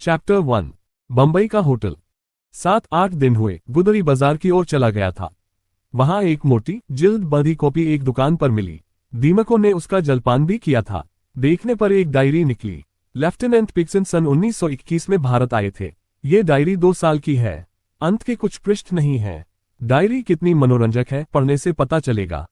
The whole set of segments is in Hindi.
चैप्टर 1। बंबई का होटल। 7-8 दिन हुए गुदरी बाजार की ओर चला गया था। वहां एक मोटी जिल्द बंधी कॉपी एक दुकान पर मिली। दीमकों ने उसका जलपान भी किया था। देखने पर एक डायरी निकली। लेफ्टिनेंट पिक्सन सन 1921 में भारत आए थे। ये डायरी 2 साल की है। अंत के कुछ पृष्ठ नहीं है। डायरी कितनी मनोरंजक है, पढ़ने से पता चलेगा।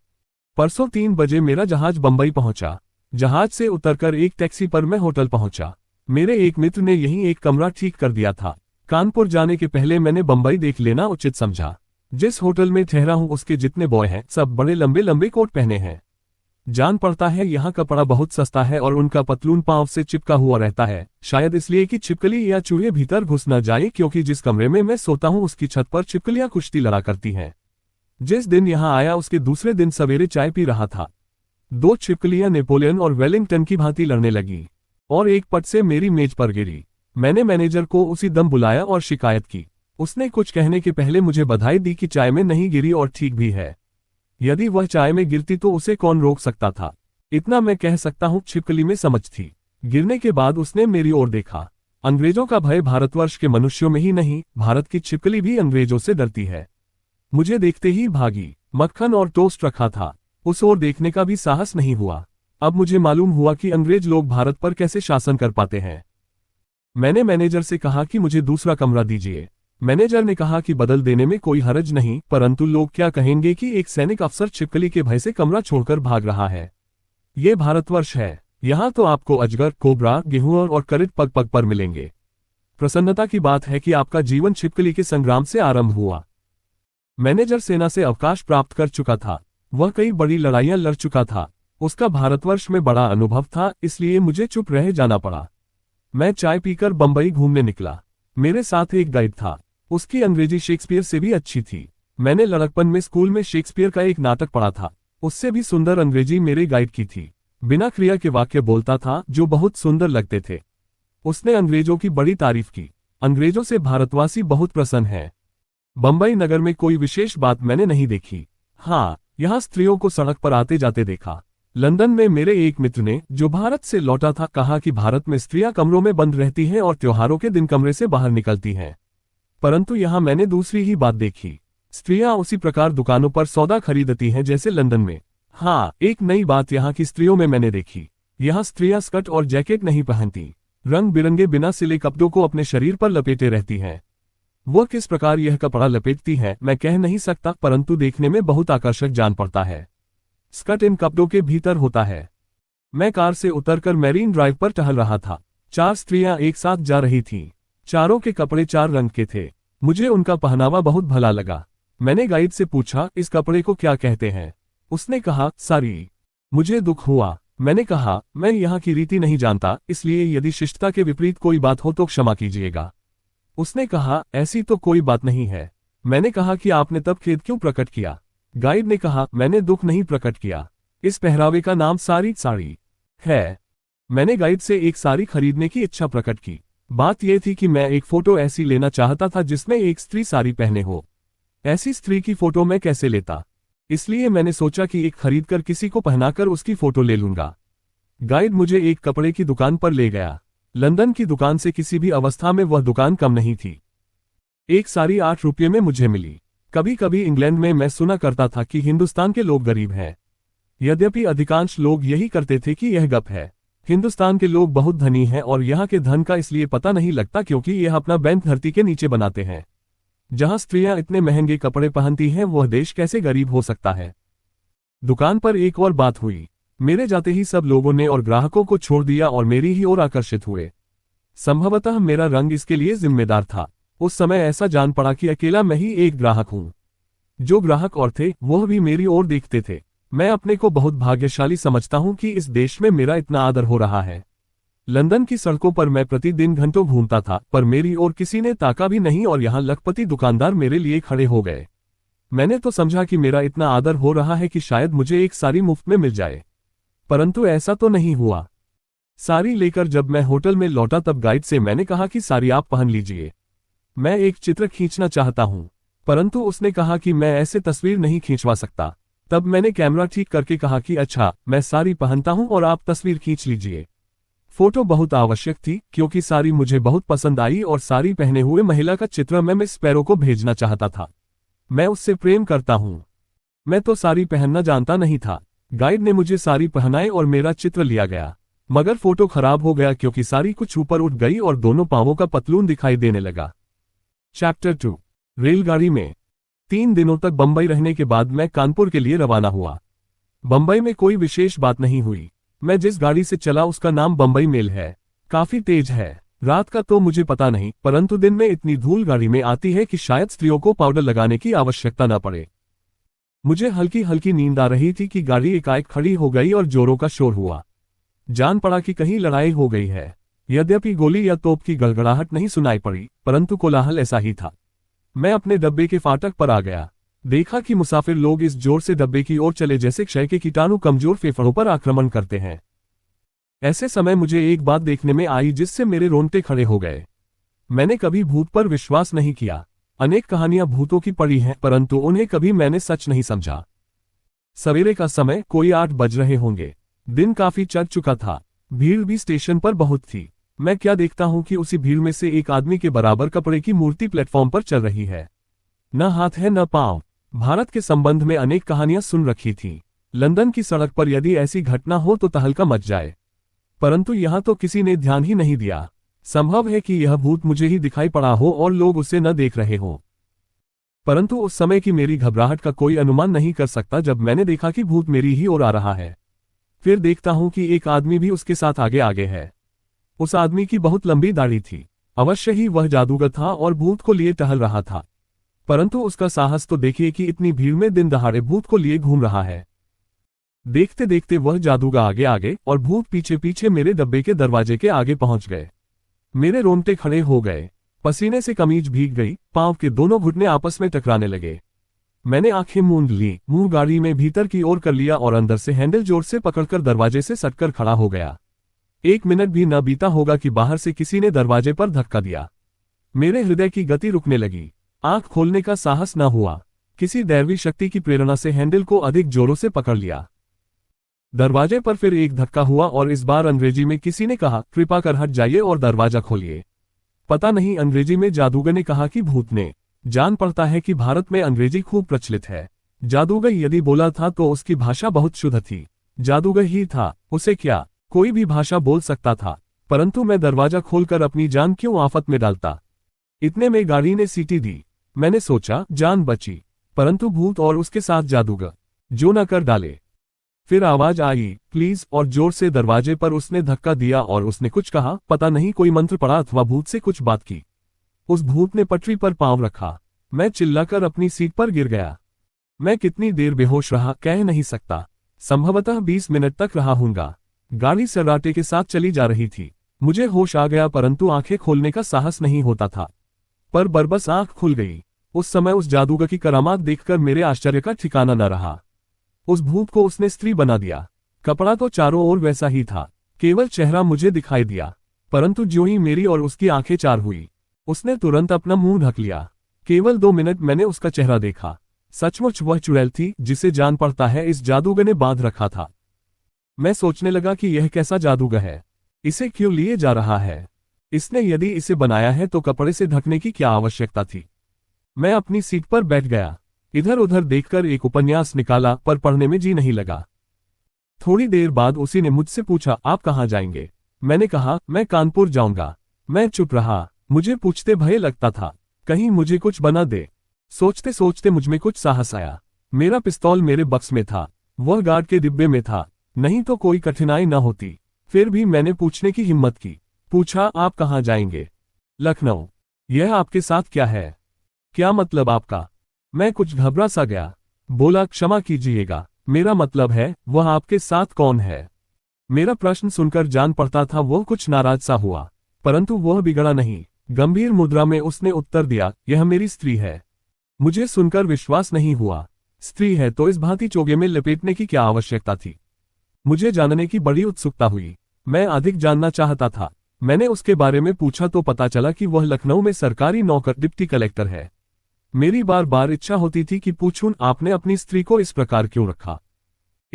परसों 3 बजे मेरा जहाज बंबई पहुंचा। जहाज से उतरकर एक टैक्सी पर मैं होटल पहुंचा। मेरे एक मित्र ने यहीं एक कमरा ठीक कर दिया था। कानपुर जाने के पहले मैंने बंबई देख लेना उचित समझा। जिस होटल में ठहरा हूं उसके जितने बॉय हैं सब बड़े लंबे लंबे कोट पहने हैं। जान पड़ता है यहाँ कपड़ा बहुत सस्ता है और उनका पतलून पांव से चिपका हुआ रहता है, शायद इसलिए कि छिपकली या चूहे भीतर घुस न जाए, क्योंकि जिस कमरे में मैं सोता हूँ उसकी छत पर छिपकलियां कुश्ती लड़ा करती हैं। जिस दिन यहाँ आया उसके दूसरे दिन सवेरे चाय पी रहा था। 2 छिपकलियां नेपोलियन और वेलिंगटन की भांति लड़ने लगी और एक पट से मेरी मेज पर गिरी। मैंने मैनेजर को उसी दम बुलाया और शिकायत की। उसने कुछ कहने के पहले मुझे बधाई दी कि चाय में नहीं गिरी और ठीक भी है। यदि वह चाय में गिरती तो उसे कौन रोक सकता था। इतना मैं कह सकता हूं, छिपकली में समझ थी। गिरने के बाद उसने मेरी ओर देखा। अंग्रेजों का भय भारतवर्ष के मनुष्यों में ही नहीं, भारत की छिपकली भी अंग्रेजों से डरती है। मुझे देखते ही भागी। मक्खन और टोस्ट रखा था। उस ओर देखने का भी साहस नहीं हुआ। अब मुझे मालूम हुआ कि अंग्रेज लोग भारत पर कैसे शासन कर पाते हैं। मैंने मैनेजर से कहा कि मुझे दूसरा कमरा दीजिए। मैनेजर ने कहा कि बदल देने में कोई हर्ज नहीं, परंतु लोग क्या कहेंगे कि एक सैनिक अफसर छिपकली के भय से कमरा छोड़कर भाग रहा है। ये भारतवर्ष है, यहाँ तो आपको अजगर, कोबरा, गेहूं और करित पग पग पर मिलेंगे। प्रसन्नता की बात है कि आपका जीवन छिपकली के संग्राम से आरंभ हुआ। मैनेजर सेना से अवकाश प्राप्त कर चुका था। वह कई बड़ी लड़ाइयां लड़ चुका था। उसका भारतवर्ष में बड़ा अनुभव था, इसलिए मुझे चुप रह जाना पड़ा। मैं चाय पीकर बंबई घूमने निकला। मेरे साथ एक गाइड था। उसकी अंग्रेजी शेक्सपियर से भी अच्छी थी। मैंने लड़कपन में स्कूल में शेक्सपियर का एक नाटक पढ़ा था। उससे भी सुंदर अंग्रेजी मेरे गाइड की थी। बिना क्रिया के वाक्य बोलता था जो बहुत सुंदर लगते थे। उसने अंग्रेजों की बड़ी तारीफ की। अंग्रेजों से भारतवासी बहुत प्रसन्न है। बंबई नगर में कोई विशेष बात मैंने नहीं देखी। हाँ, यहाँ स्त्रियों को सड़क पर आते जाते देखा। लंदन में मेरे एक मित्र ने, जो भारत से लौटा था, कहा कि भारत में स्त्रियां कमरों में बंद रहती हैं और त्योहारों के दिन कमरे से बाहर निकलती हैं। परंतु यहाँ मैंने दूसरी ही बात देखी। स्त्रियां उसी प्रकार दुकानों पर सौदा खरीदती हैं जैसे लंदन में। हाँ, एक नई बात यहाँ की स्त्रियों में मैंने देखी। यहाँ स्त्रियां स्कर्ट और जैकेट नहीं पहनती। रंग बिरंगे बिना सिले कपड़ों को अपने शरीर पर लपेटे रहती हैं। वह किस प्रकार यह कपड़ा लपेटती है मैं कह नहीं सकता, परंतु देखने में बहुत आकर्षक जान पड़ता है। स्कर्ट इन कपड़ों के भीतर होता है। मैं कार से उतरकर मैरीन ड्राइव पर टहल रहा था। 4 स्त्रियां एक साथ जा रही थीं। चारों के कपड़े 4 रंग के थे। मुझे उनका पहनावा बहुत भला लगा। मैंने गाइड से पूछा, इस कपड़े को क्या कहते हैं? उसने कहा, साड़ी। मुझे दुख हुआ। मैंने कहा, मैं यहाँ की रीति नहीं जानता, इसलिए यदि शिष्टता के विपरीत कोई बात हो तो क्षमा कीजिएगा। उसने कहा, ऐसी तो कोई बात नहीं है। मैंने कहा कि आपने तब खेद क्यों प्रकट किया? गाइड ने कहा, मैंने दुख नहीं प्रकट किया। इस पहरावे का नाम साड़ी है। मैंने गाइड से एक साड़ी खरीदने की इच्छा प्रकट की। बात यह थी कि मैं एक फोटो ऐसी लेना चाहता था जिसमें एक स्त्री साड़ी पहने हो। ऐसी स्त्री की फोटो मैं कैसे लेता? इसलिए मैंने सोचा कि एक खरीदकर किसी को पहनाकर उसकी फोटो ले लूंगा। गाइड मुझे एक कपड़े की दुकान पर ले गया। लंदन की दुकान से किसी भी अवस्था में वह दुकान कम नहीं थी। एक साड़ी 8 रुपये में मुझे मिली। कभी कभी इंग्लैंड में मैं सुना करता था कि हिंदुस्तान के लोग गरीब हैं। यद्यपि अधिकांश लोग यही करते थे कि यह गप है। हिंदुस्तान के लोग बहुत धनी हैं और यहाँ के धन का इसलिए पता नहीं लगता क्योंकि यह अपना बैंक धरती के नीचे बनाते हैं। जहाँ स्त्रियां इतने महंगे कपड़े पहनती हैं वह देश कैसे गरीब हो सकता है। दुकान पर एक और बात हुई। मेरे जाते ही सब लोगों ने और ग्राहकों को छोड़ दिया और मेरी ही ओर आकर्षित हुए। संभवतः मेरा रंग इसके लिए जिम्मेदार था। उस समय ऐसा जान पड़ा कि अकेला मैं ही एक ग्राहक हूं। जो ग्राहक और थे वह भी मेरी ओर देखते थे। मैं अपने को बहुत भाग्यशाली समझता हूं कि इस देश में मेरा इतना आदर हो रहा है। लंदन की सड़कों पर मैं प्रतिदिन घंटों घूमता था, पर मेरी ओर किसी ने ताका भी नहीं और यहाँ लखपति दुकानदार मेरे लिए खड़े हो गए। मैंने तो समझा कि मेरा इतना आदर हो रहा है कि शायद मुझे एक साड़ी मुफ्त में मिल जाए, परंतु ऐसा तो नहीं हुआ। साड़ी लेकर जब मैं होटल में लौटा तब गाइड से मैंने कहा कि साड़ी आप पहन लीजिए। मैं एक चित्र खींचना चाहता हूं, परंतु उसने कहा कि मैं ऐसे तस्वीर नहीं खींचवा सकता। तब मैंने कैमरा ठीक करके कहा कि अच्छा, मैं साड़ी पहनता हूं और आप तस्वीर खींच लीजिए। फोटो बहुत आवश्यक थी क्योंकि साड़ी मुझे बहुत पसंद आई और साड़ी पहने हुए महिला का चित्र मैं मिस स्पैरो को भेजना चाहता था। मैं उससे प्रेम करता हूँ। मैं तो साड़ी पहनना जानता नहीं था। गाइड ने मुझे साड़ी पहनाई और मेरा चित्र लिया गया, मगर फोटो खराब हो गया क्योंकि साड़ी कुछ ऊपर उठ गई और दोनों पांवों का पतलून दिखाई देने लगा। चैप्टर 2। रेलगाड़ी में 3 दिनों तक बंबई रहने के बाद मैं कानपुर के लिए रवाना हुआ। बंबई में कोई विशेष बात नहीं हुई। मैं जिस गाड़ी से चला उसका नाम बंबई मेल है। काफी तेज है। रात का तो मुझे पता नहीं, परंतु दिन में इतनी धूल गाड़ी में आती है कि शायद स्त्रियों को पाउडर लगाने की आवश्यकता न पड़े। मुझे हल्की हल्की नींद आ रही थी कि गाड़ी एकाएक खड़ी हो गई और जोरों का शोर हुआ। जान पड़ा कि कहीं लड़ाई हो गई है। यद्यपि गोली या तोप की गड़गड़ाहट नहीं सुनाई पड़ी, परंतु कोलाहल ऐसा ही था। मैं अपने डब्बे के फाटक पर आ गया। देखा कि मुसाफिर लोग इस जोर से डब्बे की ओर चले जैसे क्षय के कीटाणु कमजोर फेफड़ों पर आक्रमण करते हैं। ऐसे समय मुझे एक बात देखने में आई जिससे मेरे रोंगटे खड़े हो गए। मैंने कभी भूत पर विश्वास नहीं किया। अनेक कहानियां भूतों की पढ़ी हैं, परंतु उन्हें कभी मैंने सच नहीं समझा। सवेरे का समय, कोई 8 बज रहे होंगे। दिन काफी चढ़ चुका था। भीड़ भी स्टेशन पर बहुत थी। मैं क्या देखता हूं कि उसी भीड़ में से एक आदमी के बराबर कपड़े की मूर्ति प्लेटफॉर्म पर चल रही है। न हाथ है न पांव। भारत के संबंध में अनेक कहानियां सुन रखी थी। लंदन की सड़क पर यदि ऐसी घटना हो तो तहलका मच जाए, परंतु यहां तो किसी ने ध्यान ही नहीं दिया। संभव है कि यह भूत मुझे ही दिखाई पड़ा हो और लोग उसे न देख रहे हो। परंतु उस समय की मेरी घबराहट का कोई अनुमान नहीं कर सकता जब मैंने देखा कि भूत मेरी ही ओर आ रहा है। फिर देखता हूं कि एक आदमी भी उसके साथ आगे आगे है। उस आदमी की बहुत लंबी दाढ़ी थी। अवश्य ही वह जादूगर था और भूत को लिए टहल रहा था। परंतु उसका साहस तो देखिए कि इतनी भीड़ में दिन दहाड़े भूत को लिए घूम रहा है। देखते देखते वह जादूगर आगे आगे और भूत पीछे पीछे मेरे डब्बे के दरवाजे के आगे पहुंच गए। मेरे रोंगटे खड़े हो गए। पसीने से कमीज भीग गई। पांव के दोनों घुटने आपस में टकराने लगे। मैंने आंखें मूंद ली, मुंह गाड़ी में भीतर की ओर कर लिया और अंदर से हैंडल जोर से पकड़कर दरवाजे से सटकर खड़ा हो गया। 1 मिनट भी न बीता होगा कि बाहर से किसी ने दरवाजे पर धक्का दिया। मेरे हृदय की गति रुकने लगी। आंख खोलने का साहस न हुआ। किसी दैवी शक्ति की प्रेरणा से हैंडल को अधिक जोरों से पकड़ लिया। दरवाजे पर फिर एक धक्का हुआ और इस बार अंग्रेजी में किसी ने कहा, कृपा कर हट जाइए और दरवाजा खोलिए। पता नहीं अंग्रेजी में जादूगर ने कहा कि भूत ने। जान पड़ता है कि भारत में अंग्रेजी खूब प्रचलित है। जादूगर यदि बोला था तो उसकी भाषा बहुत शुद्ध थी। जादूगर ही था, उसे क्या कोई भी भाषा बोल सकता था। परंतु मैं दरवाजा खोलकर अपनी जान क्यों आफत में डालता। इतने में गाड़ी ने सीटी दी। मैंने सोचा जान बची, परंतु भूत और उसके साथ जादूगर जो न कर डाले। फिर आवाज आई, प्लीज, और जोर से दरवाजे पर उसने धक्का दिया और उसने कुछ कहा। पता नहीं कोई मंत्र पढ़ा अथवा भूत से कुछ बात की। उस भूत ने पटरी पर पांव रखा। मैं चिल्लाकर अपनी सीट पर गिर गया। मैं कितनी देर बेहोश रहा कह नहीं सकता। संभवतः 20 मिनट तक रहा हूंगा। गाड़ी सन्नाटे के साथ चली जा रही थी। मुझे होश आ गया परंतु आंखें खोलने का साहस नहीं होता था। पर बरबस आंख खुल गई। उस समय उस जादूगर की करामात देखकर मेरे आश्चर्य का ठिकाना न रहा। उस भूत को उसने स्त्री बना दिया। कपड़ा तो चारों ओर वैसा ही था, केवल चेहरा मुझे दिखाई दिया। परंतु ज्यों ही मेरी और उसकी आंखें चार हुई, उसने तुरंत अपना मुंह ढक लिया। केवल 2 मिनट मैंने उसका चेहरा देखा। सचमुच वह चुड़ैल थी जिसे जान पड़ता है इस जादूगर ने बांध रखा था। मैं सोचने लगा कि यह कैसा जादूगर है, इसे क्यों लिए जा रहा है। इसने यदि इसे बनाया है तो कपड़े से ढकने की क्या आवश्यकता थी। मैं अपनी सीट पर बैठ गया। इधर उधर देखकर एक उपन्यास निकाला पर पढ़ने में जी नहीं लगा। थोड़ी देर बाद उसी ने मुझसे पूछा, आप कहाँ जाएंगे। मैंने कहा, मैं कानपुर जाऊंगा। मैं चुप रहा। मुझे पूछते भय लगता था, कहीं मुझे कुछ बना दे। सोचते सोचते मुझमें कुछ साहस आया। मेरा पिस्तौल मेरे बक्स में था, वह गार्ड के डिब्बे में था, नहीं तो कोई कठिनाई न होती। फिर भी मैंने पूछने की हिम्मत की। पूछा, आप कहाँ जाएंगे। लखनऊ। यह आपके साथ क्या है। क्या मतलब आपका। मैं कुछ घबरा सा गया। बोला, क्षमा कीजिएगा, मेरा मतलब है वह आपके साथ कौन है। मेरा प्रश्न सुनकर जान पड़ता था वह कुछ नाराज सा हुआ, परंतु वह बिगड़ा नहीं। गंभीर मुद्रा में उसने उत्तर दिया, यह मेरी स्त्री है। मुझे सुनकर विश्वास नहीं हुआ। स्त्री है तो इस भांति चोगे में लपेटने की क्या आवश्यकता थी। मुझे जानने की बड़ी उत्सुकता हुई। मैं अधिक जानना चाहता था। मैंने उसके बारे में पूछा तो पता चला कि वह लखनऊ में सरकारी नौकर डिप्टी कलेक्टर है। मेरी बार बार इच्छा होती थी कि पूछूं, आपने अपनी स्त्री को इस प्रकार क्यों रखा।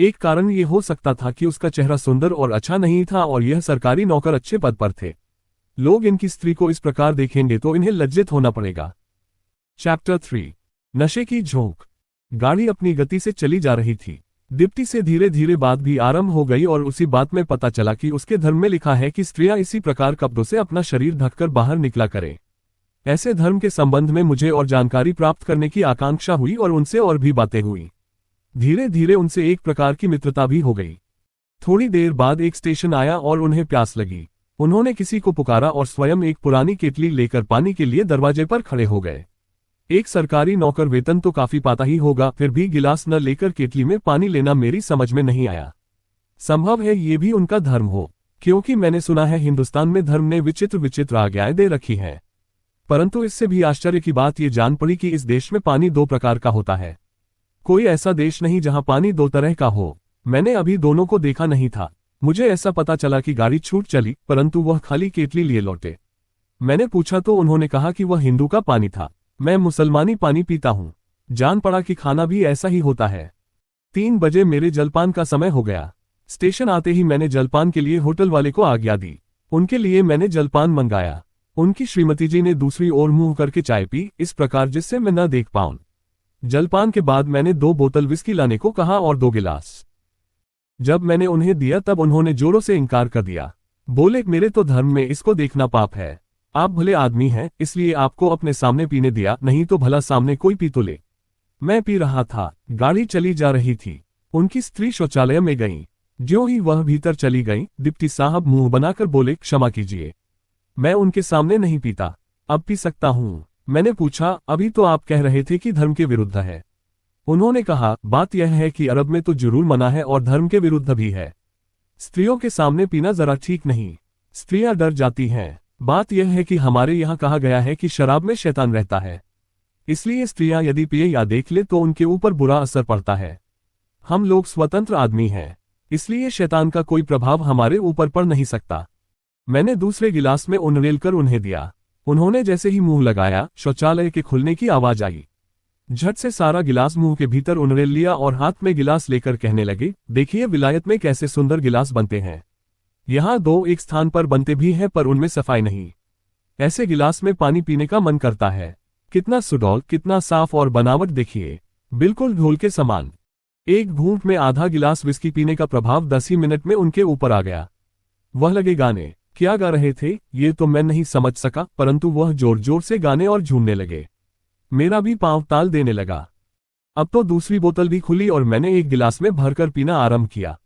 एक कारण ये हो सकता था कि उसका चेहरा सुंदर और अच्छा नहीं था और यह सरकारी नौकर अच्छे पद पर थे। लोग इनकी स्त्री को इस प्रकार देखेंगे तो इन्हें लज्जित होना पड़ेगा। चैप्टर 3 नशे की झोंक। गाड़ी अपनी गति से चली जा रही थी। डिप्टी से धीरे धीरे बात भी आरंभ हो गई और उसी बात में पता चला कि उसके धर्म में लिखा है कि स्त्रियां इसी प्रकार कपड़ों से अपना शरीर ढककर बाहर निकला करें। ऐसे धर्म के संबंध में मुझे और जानकारी प्राप्त करने की आकांक्षा हुई और उनसे और भी बातें हुई। धीरे धीरे उनसे एक प्रकार की मित्रता भी हो गई। थोड़ी देर बाद एक स्टेशन आया और उन्हें प्यास लगी। उन्होंने किसी को पुकारा और स्वयं एक पुरानी केतली लेकर पानी के लिए दरवाजे पर खड़े हो गए। एक सरकारी नौकर वेतन तो काफी पाता ही होगा, फिर भी गिलास न लेकर केतली में पानी लेना मेरी समझ में नहीं आया। संभव है ये भी उनका धर्म हो, क्योंकि मैंने सुना है हिंदुस्तान में धर्म ने विचित्र विचित्र आज्ञाएं दे रखी हैं। परंतु इससे भी आश्चर्य की बात ये जान पड़ी कि इस देश में पानी दो प्रकार का होता है। कोई ऐसा देश नहीं जहां पानी दो तरह का हो। मैंने अभी दोनों को देखा नहीं था। मुझे ऐसा पता चला कि गाड़ी छूट चली, परंतु वह खाली केतली लिए लौटे। मैंने पूछा तो उन्होंने कहा कि वह हिंदू का पानी था। मैं मुसलमानी पानी पीता हूं। जान पड़ा कि खाना भी ऐसा ही होता है। 3 बजे मेरे जलपान का समय हो गया। स्टेशन आते ही मैंने जलपान के लिए होटल वाले को आज्ञा दी। उनके लिए मैंने जलपान मंगाया। उनकी श्रीमती जी ने दूसरी ओर मुंह करके चाय पी, इस प्रकार जिससे मैं न देख पाऊं। जलपान के बाद मैंने 2 बोतल विस्की लाने को कहा और 2 गिलास। जब मैंने उन्हें दिया तब उन्होंने जोरों से इनकार कर दिया। बोले, मेरे तो धर्म में इसको देखना पाप है। आप भले आदमी हैं, इसलिए आपको अपने सामने पीने दिया, नहीं तो भला सामने कोई पी तो ले। मैं पी रहा था। गाड़ी चली जा रही थी। उनकी स्त्री शौचालय में गई। ज्यों ही वह भीतर चली गई, डिप्टी साहब मुंह बनाकर बोले, क्षमा कीजिए, मैं उनके सामने नहीं पीता, अब पी सकता हूं। मैंने पूछा, अभी तो आप कह रहे थे कि धर्म के विरुद्ध है। उन्होंने कहा, बात यह है कि अरब में तो जरूर मना है और धर्म के विरुद्ध भी है। स्त्रियों के सामने पीना जरा ठीक नहीं। स्त्रियां डर जाती हैं। बात यह है कि हमारे यहाँ कहा गया है कि शराब में शैतान रहता है, इसलिए स्त्रियां यदि पिए या देख ले तो उनके ऊपर बुरा असर पड़ता है। हम लोग स्वतंत्र आदमी हैं, इसलिए शैतान का कोई प्रभाव हमारे ऊपर पड़ नहीं सकता। मैंने दूसरे गिलास में उनरेल कर उन्हें दिया। उन्होंने जैसे ही मुंह लगाया, शौचालय के खुलने की आवाज आई। झट से सारा गिलास मुंह के भीतर उनरेल लिया और हाथ में गिलास लेकर कहने लगे, देखिए विलायत में कैसे सुंदर गिलास बनते हैं। यहाँ 2 एक स्थान पर बनते भी हैं, पर उनमें सफाई नहीं। ऐसे गिलास में पानी पीने का मन करता है। कितना सुडौल, कितना साफ और बनावट देखिए, बिल्कुल घोल के समान। एक घूंट में आधा गिलास विस्की पीने का प्रभाव 10 ही मिनट में उनके ऊपर आ गया। वह लगे गाने। क्या गा रहे थे ये तो मैं नहीं समझ सका, परंतु वह जोर जोर से गाने और झूमने लगे। मेरा भी पांव ताल देने लगा। अब तो दूसरी बोतल भी खुली और मैंने एक गिलास में भरकर पीना आरंभ किया।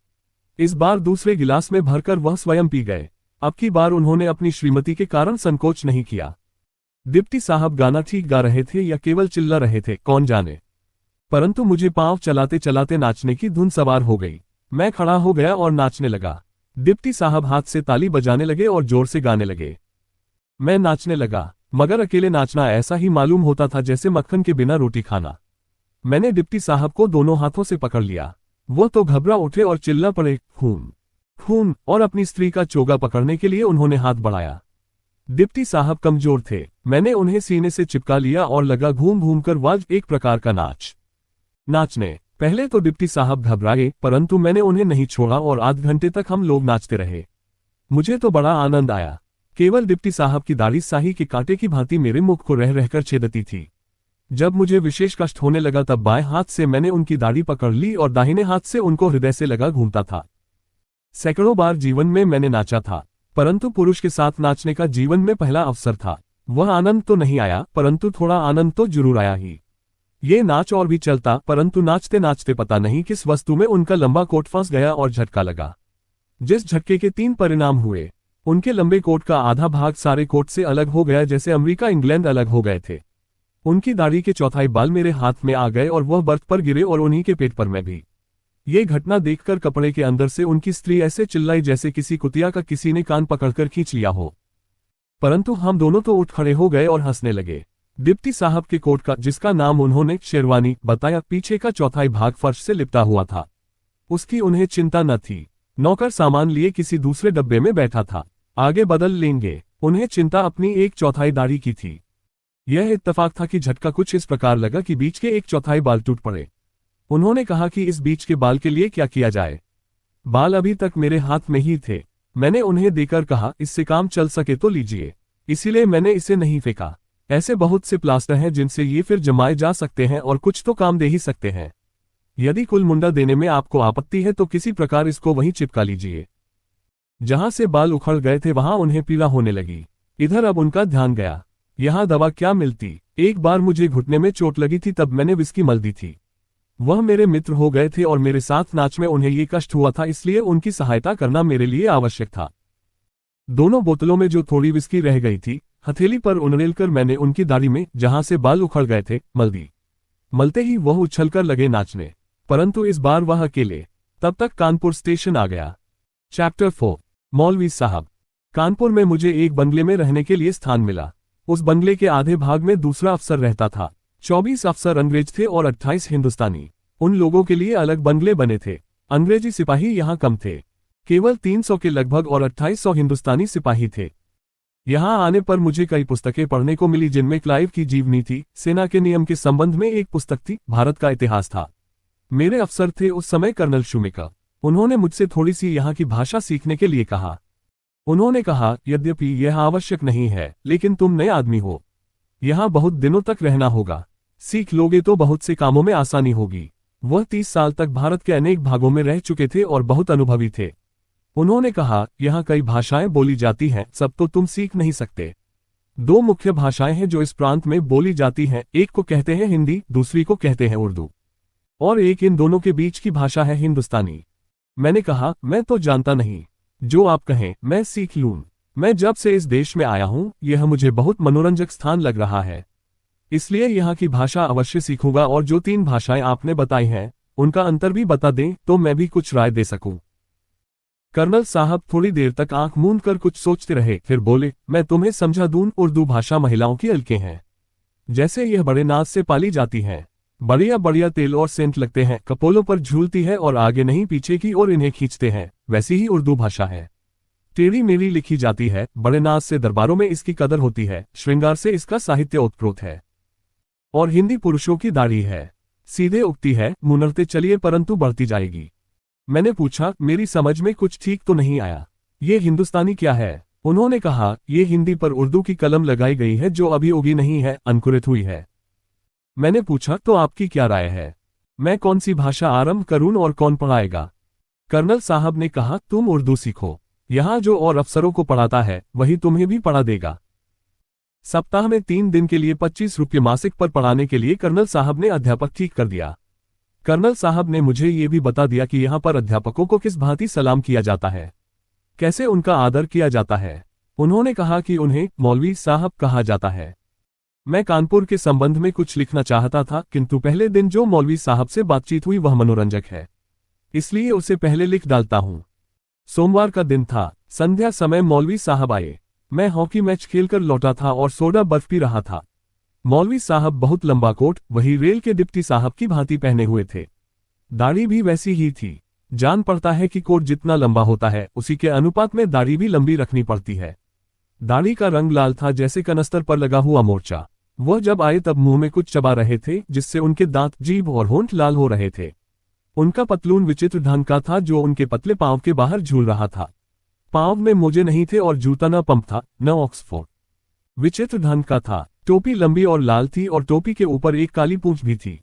इस बार दूसरे गिलास में भरकर वह स्वयं पी गए। अब की बार उन्होंने अपनी श्रीमती के कारण संकोच नहीं किया। डिप्टी साहब गाना ठीक गा रहे थे या केवल चिल्ला रहे थे, कौन जाने, परंतु मुझे पांव चलाते चलाते नाचने की धुन सवार हो गई। मैं खड़ा हो गया और नाचने लगा। डिप्टी साहब हाथ से ताली बजाने लगे और जोर से गाने लगे। मैं नाचने लगा, मगर अकेले नाचना ऐसा ही मालूम होता था जैसे मक्खन के बिना रोटी खाना। मैंने डिप्टी साहब को दोनों हाथों से पकड़ लिया। वो तो घबरा उठे और चिल्ला पड़े, खून खून, और अपनी स्त्री का चोगा पकड़ने के लिए उन्होंने हाथ बढ़ाया। डिप्टी साहब कमजोर थे। मैंने उन्हें सीने से चिपका लिया और लगा घूम घूम कर वाज एक प्रकार का नाचने। पहले तो डिप्टी साहब घबराए, परंतु मैंने उन्हें नहीं छोड़ा और आध घंटे तक हम लोग नाचते रहे। मुझे तो बड़ा आनंद आया। केवल डिप्टी साहब की दाढ़ी साही के कांटे की भांति मेरे मुख को रह रहकर छेदती थी। जब मुझे विशेष कष्ट होने लगा तब बाएं हाथ से मैंने उनकी दाढ़ी पकड़ ली और दाहिने हाथ से उनको हृदय से लगा घूमता था। सैकड़ों बार जीवन में मैंने नाचा था, परंतु पुरुष के साथ नाचने का जीवन में पहला अवसर था। वह आनंद तो नहीं आया, परंतु थोड़ा आनंद तो जरूर आया ही। ये नाच और भी चलता, परंतु नाचते नाचते पता नहीं किस वस्तु में उनका लंबा कोट फंस गया और झटका लगा। जिस झटके के 3 परिणाम हुए। उनके लंबे कोट का आधा भाग सारे कोट से अलग हो गया, जैसे अमेरिका इंग्लैंड अलग हो गए थे। उनकी दाढ़ी के चौथाई बाल मेरे हाथ में आ गए और वह बर्थ पर गिरे और उन्हीं के पेट पर मैं भी। ये घटना देखकर कपड़े के अंदर से उनकी स्त्री ऐसे चिल्लाई जैसे किसी कुतिया का किसी ने कान पकड़कर खींच लिया हो। परंतु हम दोनों तो उठ खड़े हो गए और हंसने लगे। डिप्टी साहब के कोट का, जिसका नाम उन्होंने शेरवानी बताया, पीछे का चौथाई भाग फर्श से लिपटा हुआ था। उसकी उन्हें चिंता न थी। नौकर सामान लिए किसी दूसरे डब्बे में बैठा था, आगे बदल लेंगे। उन्हें चिंता अपनी 1/4 दाढ़ी की थी। यह इत्तफाक था कि झटका कुछ इस प्रकार लगा कि बीच के 1/4 बाल टूट पड़े। उन्होंने कहा कि इस बीच के बाल के लिए क्या किया जाए। बाल अभी तक मेरे हाथ में ही थे। मैंने उन्हें देकर कहा, इससे काम चल सके तो लीजिए, इसीलिए मैंने इसे नहीं फेंका। ऐसे बहुत से प्लास्टर हैं जिनसे ये फिर जमाए जा सकते हैं और कुछ तो काम दे ही सकते हैं। यदि कुल मुंडा देने में आपको आपत्ति है तो किसी प्रकार इसको वहीं चिपका लीजिए। जहां से बाल उखड़ गए थे वहां उन्हें पीड़ा होने लगी। इधर अब उनका ध्यान गया, यहां दवा क्या मिलती। एक बार मुझे घुटने में चोट लगी थी, तब मैंने विस्की मल दी थी। वह मेरे मित्र हो गए थे और मेरे साथ नाच में उन्हें ये कष्ट हुआ था, इसलिए उनकी सहायता करना मेरे लिए आवश्यक था। दोनों बोतलों में जो थोड़ी विस्की रह गई थी, हथेली पर उनरेलकर मैंने उनकी दाढ़ी में, जहां से बाल उखड़ गए थे, मल दी। मलते ही वह उछलकर लगे नाचने, परंतु इस बार वह अकेले। तब तक कानपुर स्टेशन आ गया। चैप्टर 4। मौलवी साहब। कानपुर में मुझे एक बंगले में रहने के लिए स्थान मिला। उस बंगले के आधे भाग में दूसरा अफसर रहता था। 24 अफसर अंग्रेज थे और 28 हिंदुस्तानी। उन लोगों के लिए अलग बंगले बने थे। अंग्रेजी सिपाही यहाँ कम थे, केवल 300 के लगभग, और 2800 हिंदुस्तानी सिपाही थे। यहाँ आने पर मुझे कई पुस्तकें पढ़ने को मिली, जिनमें क्लाइव की जीवनी थी, सेना के नियम के संबंध में एक पुस्तक थी, भारत का इतिहास था। मेरे अफसर थे उस समय कर्नल शुमेकर। उन्होंने मुझसे थोड़ी सी यहाँ की भाषा सीखने के लिए कहा। उन्होंने कहा, यद्यपि यह आवश्यक नहीं है, लेकिन तुम नए आदमी हो, यहाँ बहुत दिनों तक रहना होगा। सीख लोगे तो बहुत से कामों में आसानी होगी। वह 30 साल तक भारत के अनेक भागों में रह चुके थे और बहुत अनुभवी थे। उन्होंने कहा, यहाँ कई भाषाएं बोली जाती हैं, सब तो तुम सीख नहीं सकते। 2 मुख्य भाषाएं हैं जो इस प्रांत में बोली जाती हैं, एक को कहते हैं हिंदी, दूसरी को कहते हैं उर्दू, और एक इन दोनों के बीच की भाषा है हिंदुस्तानी। मैंने कहा, मैं तो जानता नहीं, जो आप कहें मैं सीख लूं। मैं जब से इस देश में आया हूं, यह मुझे बहुत मनोरंजक स्थान लग रहा है, इसलिए यहाँ की भाषा अवश्य सीखूंगा, और जो 3 भाषाएं आपने बताई हैं, उनका अंतर भी बता दें तो मैं भी कुछ राय दे सकूं। कर्नल साहब थोड़ी देर तक आंख मूंद कर कुछ सोचते रहे, फिर बोले, मैं तुम्हें समझा दूं, उर्दू भाषा महिलाओं की अलके हैं। जैसे यह बड़े नाज से पाली जाती हैं, बढ़िया बढ़िया तेल और सेंट लगते हैं, कपोलों पर झूलती है और आगे नहीं पीछे की ओर इन्हें खींचते हैं, वैसी ही उर्दू भाषा है। टेढ़ी मेढ़ी लिखी जाती है, बड़े नाज से दरबारों में इसकी कदर होती है, श्रृंगार से इसका साहित्य ओतप्रोत है। और हिंदी पुरुषों की दाढ़ी है, सीधे उगती है, मुनरते चलिए परंतु बढ़ती जाएगी। मैंने पूछा, मेरी समझ में कुछ ठीक तो नहीं आया, ये हिंदुस्तानी क्या है? उन्होंने कहा, ये हिंदी पर उर्दू की कलम लगाई गई है, जो अभी उगी नहीं है, अंकुरित हुई है। मैंने पूछा, तो आपकी क्या राय है, मैं कौन सी भाषा आरंभ करूं और कौन पढ़ाएगा? कर्नल साहब ने कहा, तुम उर्दू सीखो, यहाँ जो और अफसरों को पढ़ाता है वही तुम्हें भी पढ़ा देगा। सप्ताह में 3 दिन के लिए 25 रुपये मासिक पर पढ़ाने के लिए कर्नल साहब ने अध्यापक ठीक कर दिया। कर्नल साहब ने मुझे ये भी बता दिया कि यहाँ पर अध्यापकों को किस भांति सलाम किया जाता है, कैसे उनका आदर किया जाता है। उन्होंने कहा कि उन्हें मौलवी साहब कहा जाता है। मैं कानपुर के संबंध में कुछ लिखना चाहता था, किंतु पहले दिन जो मौलवी साहब से बातचीत हुई वह मनोरंजक है, इसलिए उसे पहले लिख डालता हूं। सोमवार का दिन था, संध्या समय मौलवी साहब आए। मैं हॉकी मैच खेलकर लौटा था और सोडा बर्फ पी रहा था। मौलवी साहब बहुत लंबा कोट, वही रेल के डिप्टी साहब की भांति पहने हुए थे। दाढ़ी भी वैसी ही थी। जान पड़ता है कि कोट जितना लंबा होता है, उसी के अनुपात में दाढ़ी भी लंबी रखनी पड़ती है। दाढ़ी का रंग लाल था, जैसे कनस्तर पर लगा हुआ मोर्चा। वह जब आए तब मुंह में कुछ चबा रहे थे, जिससे उनके दांत, जीभ और होंठ लाल हो रहे थे। उनका पतलून विचित्र ढंग का था, जो उनके पतले पांव के बाहर झूल रहा था। पांव में मोजे नहीं थे और जूता न पंप था, न ऑक्सफोर्ड। विचित्र ढंग का था। टोपी लंबी और लाल थी और टोपी के ऊपर एक काली पूंछ भी थी।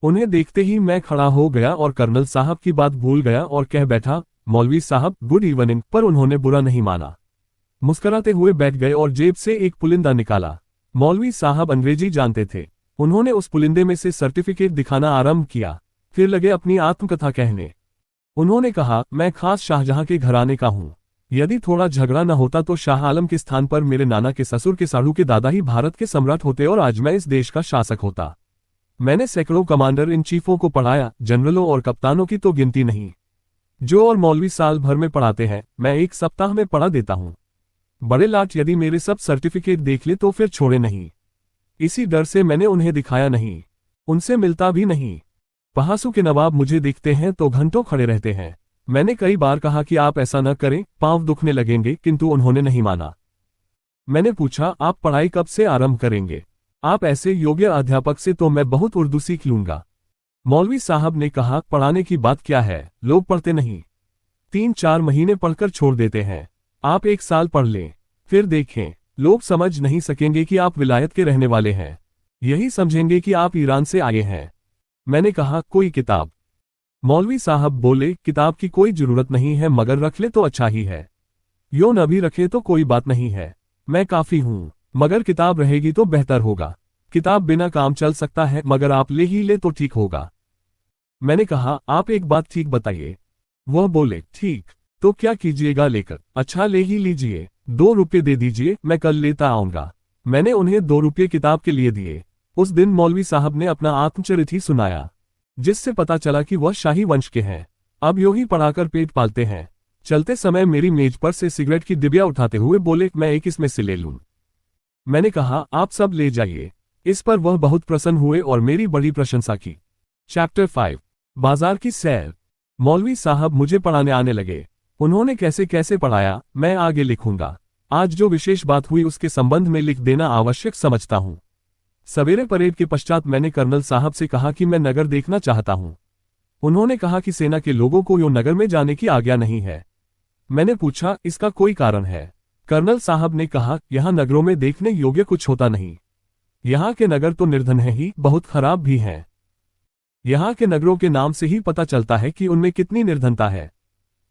उन्हें देखते ही मैं खड़ा हो गया और कर्नल साहब की बात भूल गया और कह बैठा, मौलवी साहब गुड इवनिंग, पर उन्होंने बुरा नहीं माना। मुस्कुराते हुए बैठ गए और जेब से एक पुलिंदा निकाला। मौलवी साहब अंग्रेजी जानते थे। उन्होंने उस पुलिंदे में से सर्टिफिकेट दिखाना आरंभ किया, फिर लगे अपनी आत्मकथा कहने। उन्होंने कहा, मैं खास शाहजहां के घराने का हूं। यदि थोड़ा झगड़ा न होता तो शाह आलम के स्थान पर मेरे नाना के ससुर के साढ़ू के दादा ही भारत के सम्राट होते और आज मैं इस देश का शासक होता। मैंने सैकड़ों कमांडर इन चीफों को पढ़ाया, जनरलों और कप्तानों की तो गिनती नहीं। जो और मौलवी साल भर में पढ़ाते हैं, मैं 1 सप्ताह में पढ़ा देता हूं। बड़े लाट यदि मेरे सब सर्टिफिकेट देख ले तो फिर छोड़े नहीं। इसी डर से मैंने उन्हें दिखाया नहीं, उनसे मिलता भी नहीं। पहासू के नवाब मुझे दिखते हैं तो घंटों खड़े रहते हैं। मैंने कई बार कहा कि आप ऐसा न करें, पांव दुखने लगेंगे, किंतु उन्होंने नहीं माना। मैंने पूछा, आप पढ़ाई कब से आरंभ करेंगे? आप ऐसे योग्य अध्यापक से तो मैं बहुत उर्दू सीख लूंगा। मौलवी साहब ने कहा, पढ़ाने की बात क्या है, लोग पढ़ते नहीं। 3-4 महीने पढ़कर छोड़ देते हैं। आप 1 साल पढ़ लें, फिर देखें। लोग समझ नहीं सकेंगे कि आप विलायत के रहने वाले हैं। यही समझेंगे कि आप ईरान से आए हैं। मैंने कहा, कोई किताब? मौलवी साहब बोले, किताब की कोई जरूरत नहीं है, मगर रख ले तो अच्छा ही है। यो न भी रखे तो कोई बात नहीं है, मैं काफी हूं, मगर किताब रहेगी तो बेहतर होगा। किताब बिना काम चल सकता है, मगर आप ले ही ले तो ठीक होगा। मैंने कहा, आप एक बात ठीक बताइए। वह बोले, ठीक, तो क्या कीजिएगा लेकर? अच्छा, ले ही लीजिए, 2 रुपये दे दीजिए, मैं कल लेता आऊंगा। मैंने उन्हें 2 रुपये किताब के लिए दिए। उस दिन मौलवी साहब ने अपना आत्मचरित ही सुनाया, जिससे पता चला कि वह शाही वंश के हैं। अब यूं ही पढ़ाकर पेट पालते हैं। चलते समय मेरी मेज पर से सिगरेट की डिबिया उठाते हुए बोले, मैं एक इसमें से ले लूं। मैंने कहा, आप सब ले जाइए। इस पर वह बहुत प्रसन्न हुए और मेरी बड़ी प्रशंसा की। चैप्टर 5, बाजार की सैर। मौलवी साहब मुझे पढ़ाने आने लगे। उन्होंने कैसे कैसे पढ़ाया, मैं आगे लिखूंगा। आज जो विशेष बात हुई उसके संबंध में लिख देना आवश्यक समझता हूं। सवेरे परेड के पश्चात मैंने कर्नल साहब से कहा कि मैं नगर देखना चाहता हूं। उन्होंने कहा कि सेना के लोगों को यो नगर में जाने की आज्ञा नहीं है। मैंने पूछा, इसका कोई कारण है? कर्नल साहब ने कहा, यहाँ नगरों में देखने योग्य कुछ होता नहीं। यहाँ के नगर तो निर्धन है ही, बहुत खराब भी हैं। यहाँ के नगरों के नाम से ही पता चलता है कि उनमें कितनी निर्धनता है।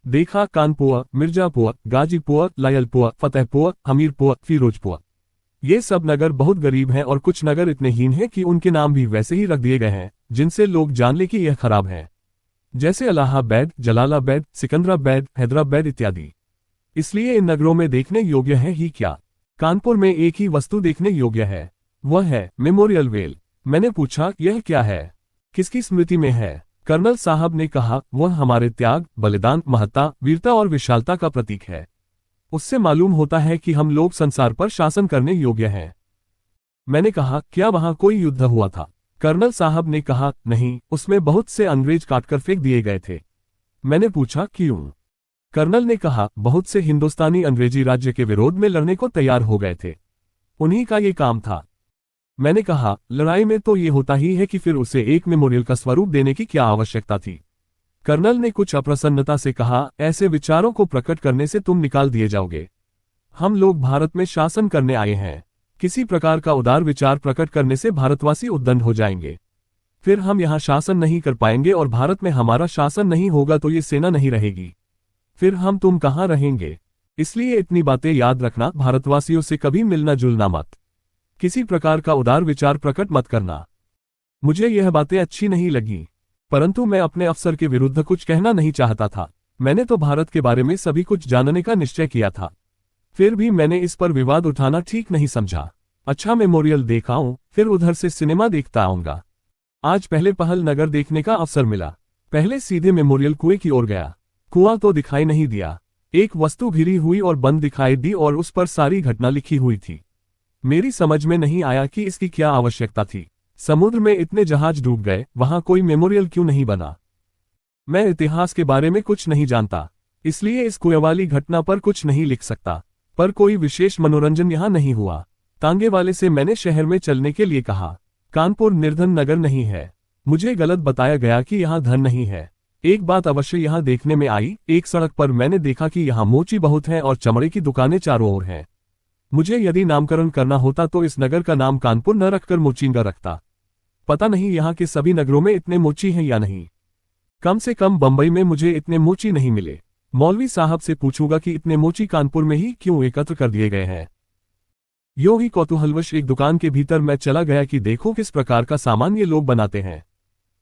देखा, कानपुर, मिर्जापुर, गाजीपुर, लायलपुर, फतेहपुर, हमीरपुर, फिरोजपुर, ये सब नगर बहुत गरीब हैं और कुछ नगर इतने हीन हैं कि उनके नाम भी वैसे ही रख दिए गए हैं जिनसे लोग जान ले कि यह खराब है, जैसे इलाहाबाद, जलालाबाद, सिकंदराबाद, हैदराबाद इत्यादि। इसलिए इन नगरों में देखने योग्य है ही क्या। कानपुर में एक ही वस्तु देखने योग्य है, वह है मेमोरियल वेल। मैंने पूछा, यह क्या है, किसकी स्मृति में है? कर्नल साहब ने कहा, वह हमारे त्याग, बलिदान, महत्ता, वीरता और विशालता का प्रतीक है। उससे मालूम होता है कि हम लोग संसार पर शासन करने योग्य हैं। मैंने कहा, क्या वहां कोई युद्ध हुआ था? कर्नल साहब ने कहा, नहीं, उसमें बहुत से अंग्रेज काटकर फेंक दिए गए थे। मैंने पूछा, क्यों? कर्नल ने कहा, बहुत से हिंदुस्तानी अंग्रेजी राज्य के विरोध में लड़ने को तैयार हो गए थे, उन्हीं का ये काम था। मैंने कहा, लड़ाई में तो ये होता ही है कि फिर उसे एक मेमोरियल का स्वरूप देने की क्या आवश्यकता थी? कर्नल ने कुछ अप्रसन्नता से कहा, ऐसे विचारों को प्रकट करने से तुम निकाल दिए जाओगे। हम लोग भारत में शासन करने आए हैं। किसी प्रकार का उदार विचार प्रकट करने से भारतवासी उद्दंड हो जाएंगे। फिर हम यहाँ शासन नहीं कर पाएंगे और भारत में हमारा शासन नहीं होगा तो ये सेना नहीं रहेगी। फिर हम तुम कहाँ रहेंगे? इसलिए इतनी बातें याद रखना, भारतवासियों से कभी मिलना जुलना मत, किसी प्रकार का उदार विचार प्रकट मत करना। मुझे यह बातें अच्छी नहीं लगी, परंतु मैं अपने अफसर के विरुद्ध कुछ कहना नहीं चाहता था। मैंने तो भारत के बारे में सभी कुछ जानने का निश्चय किया था। फिर भी मैंने इस पर विवाद उठाना ठीक नहीं समझा। अच्छा, मेमोरियल देख आऊं, फिर उधर से सिनेमा देखता आऊंगा। आज पहले पहल नगर देखने का अवसर मिला। पहले सीधे मेमोरियल कुएं की ओर गया। कुआं तो दिखाई नहीं दिया। एक वस्तु घिरी हुई और बंद दिखाई दी और उस पर सारी घटना लिखी हुई थी। मेरी समझ में नहीं आया कि इसकी क्या आवश्यकता थी। समुद्र में इतने जहाज डूब गए, वहां कोई मेमोरियल क्यों नहीं बना? मैं इतिहास के बारे में कुछ नहीं जानता, इसलिए इस कुएं वाली घटना पर कुछ नहीं लिख सकता। पर कोई विशेष मनोरंजन यहाँ नहीं हुआ। तांगे वाले से मैंने शहर में चलने के लिए कहा। कानपुर निर्धन नगर नहीं है। मुझे गलत बताया गया कि यहाँ धन नहीं है। एक बात अवश्य यहाँ देखने में आई, एक सड़क पर मैंने देखा कि यहाँ मोची बहुत है और चमड़े की दुकानें चारों ओर हैं। मुझे यदि नामकरण करना होता तो इस नगर का नाम कानपुर न रखकर मोचिंगा रखता। पता नहीं यहाँ के सभी नगरों में इतने मोची हैं या नहीं। कम से कम बंबई में मुझे इतने मोची नहीं मिले। मौलवी साहब से पूछूंगा कि इतने मोची कानपुर में ही क्यों एकत्र कर दिए गए हैं। यूं ही कौतूहलवश एक दुकान के भीतर मैं चला गया कि देखो किस प्रकार का सामान ये लोग बनाते हैं।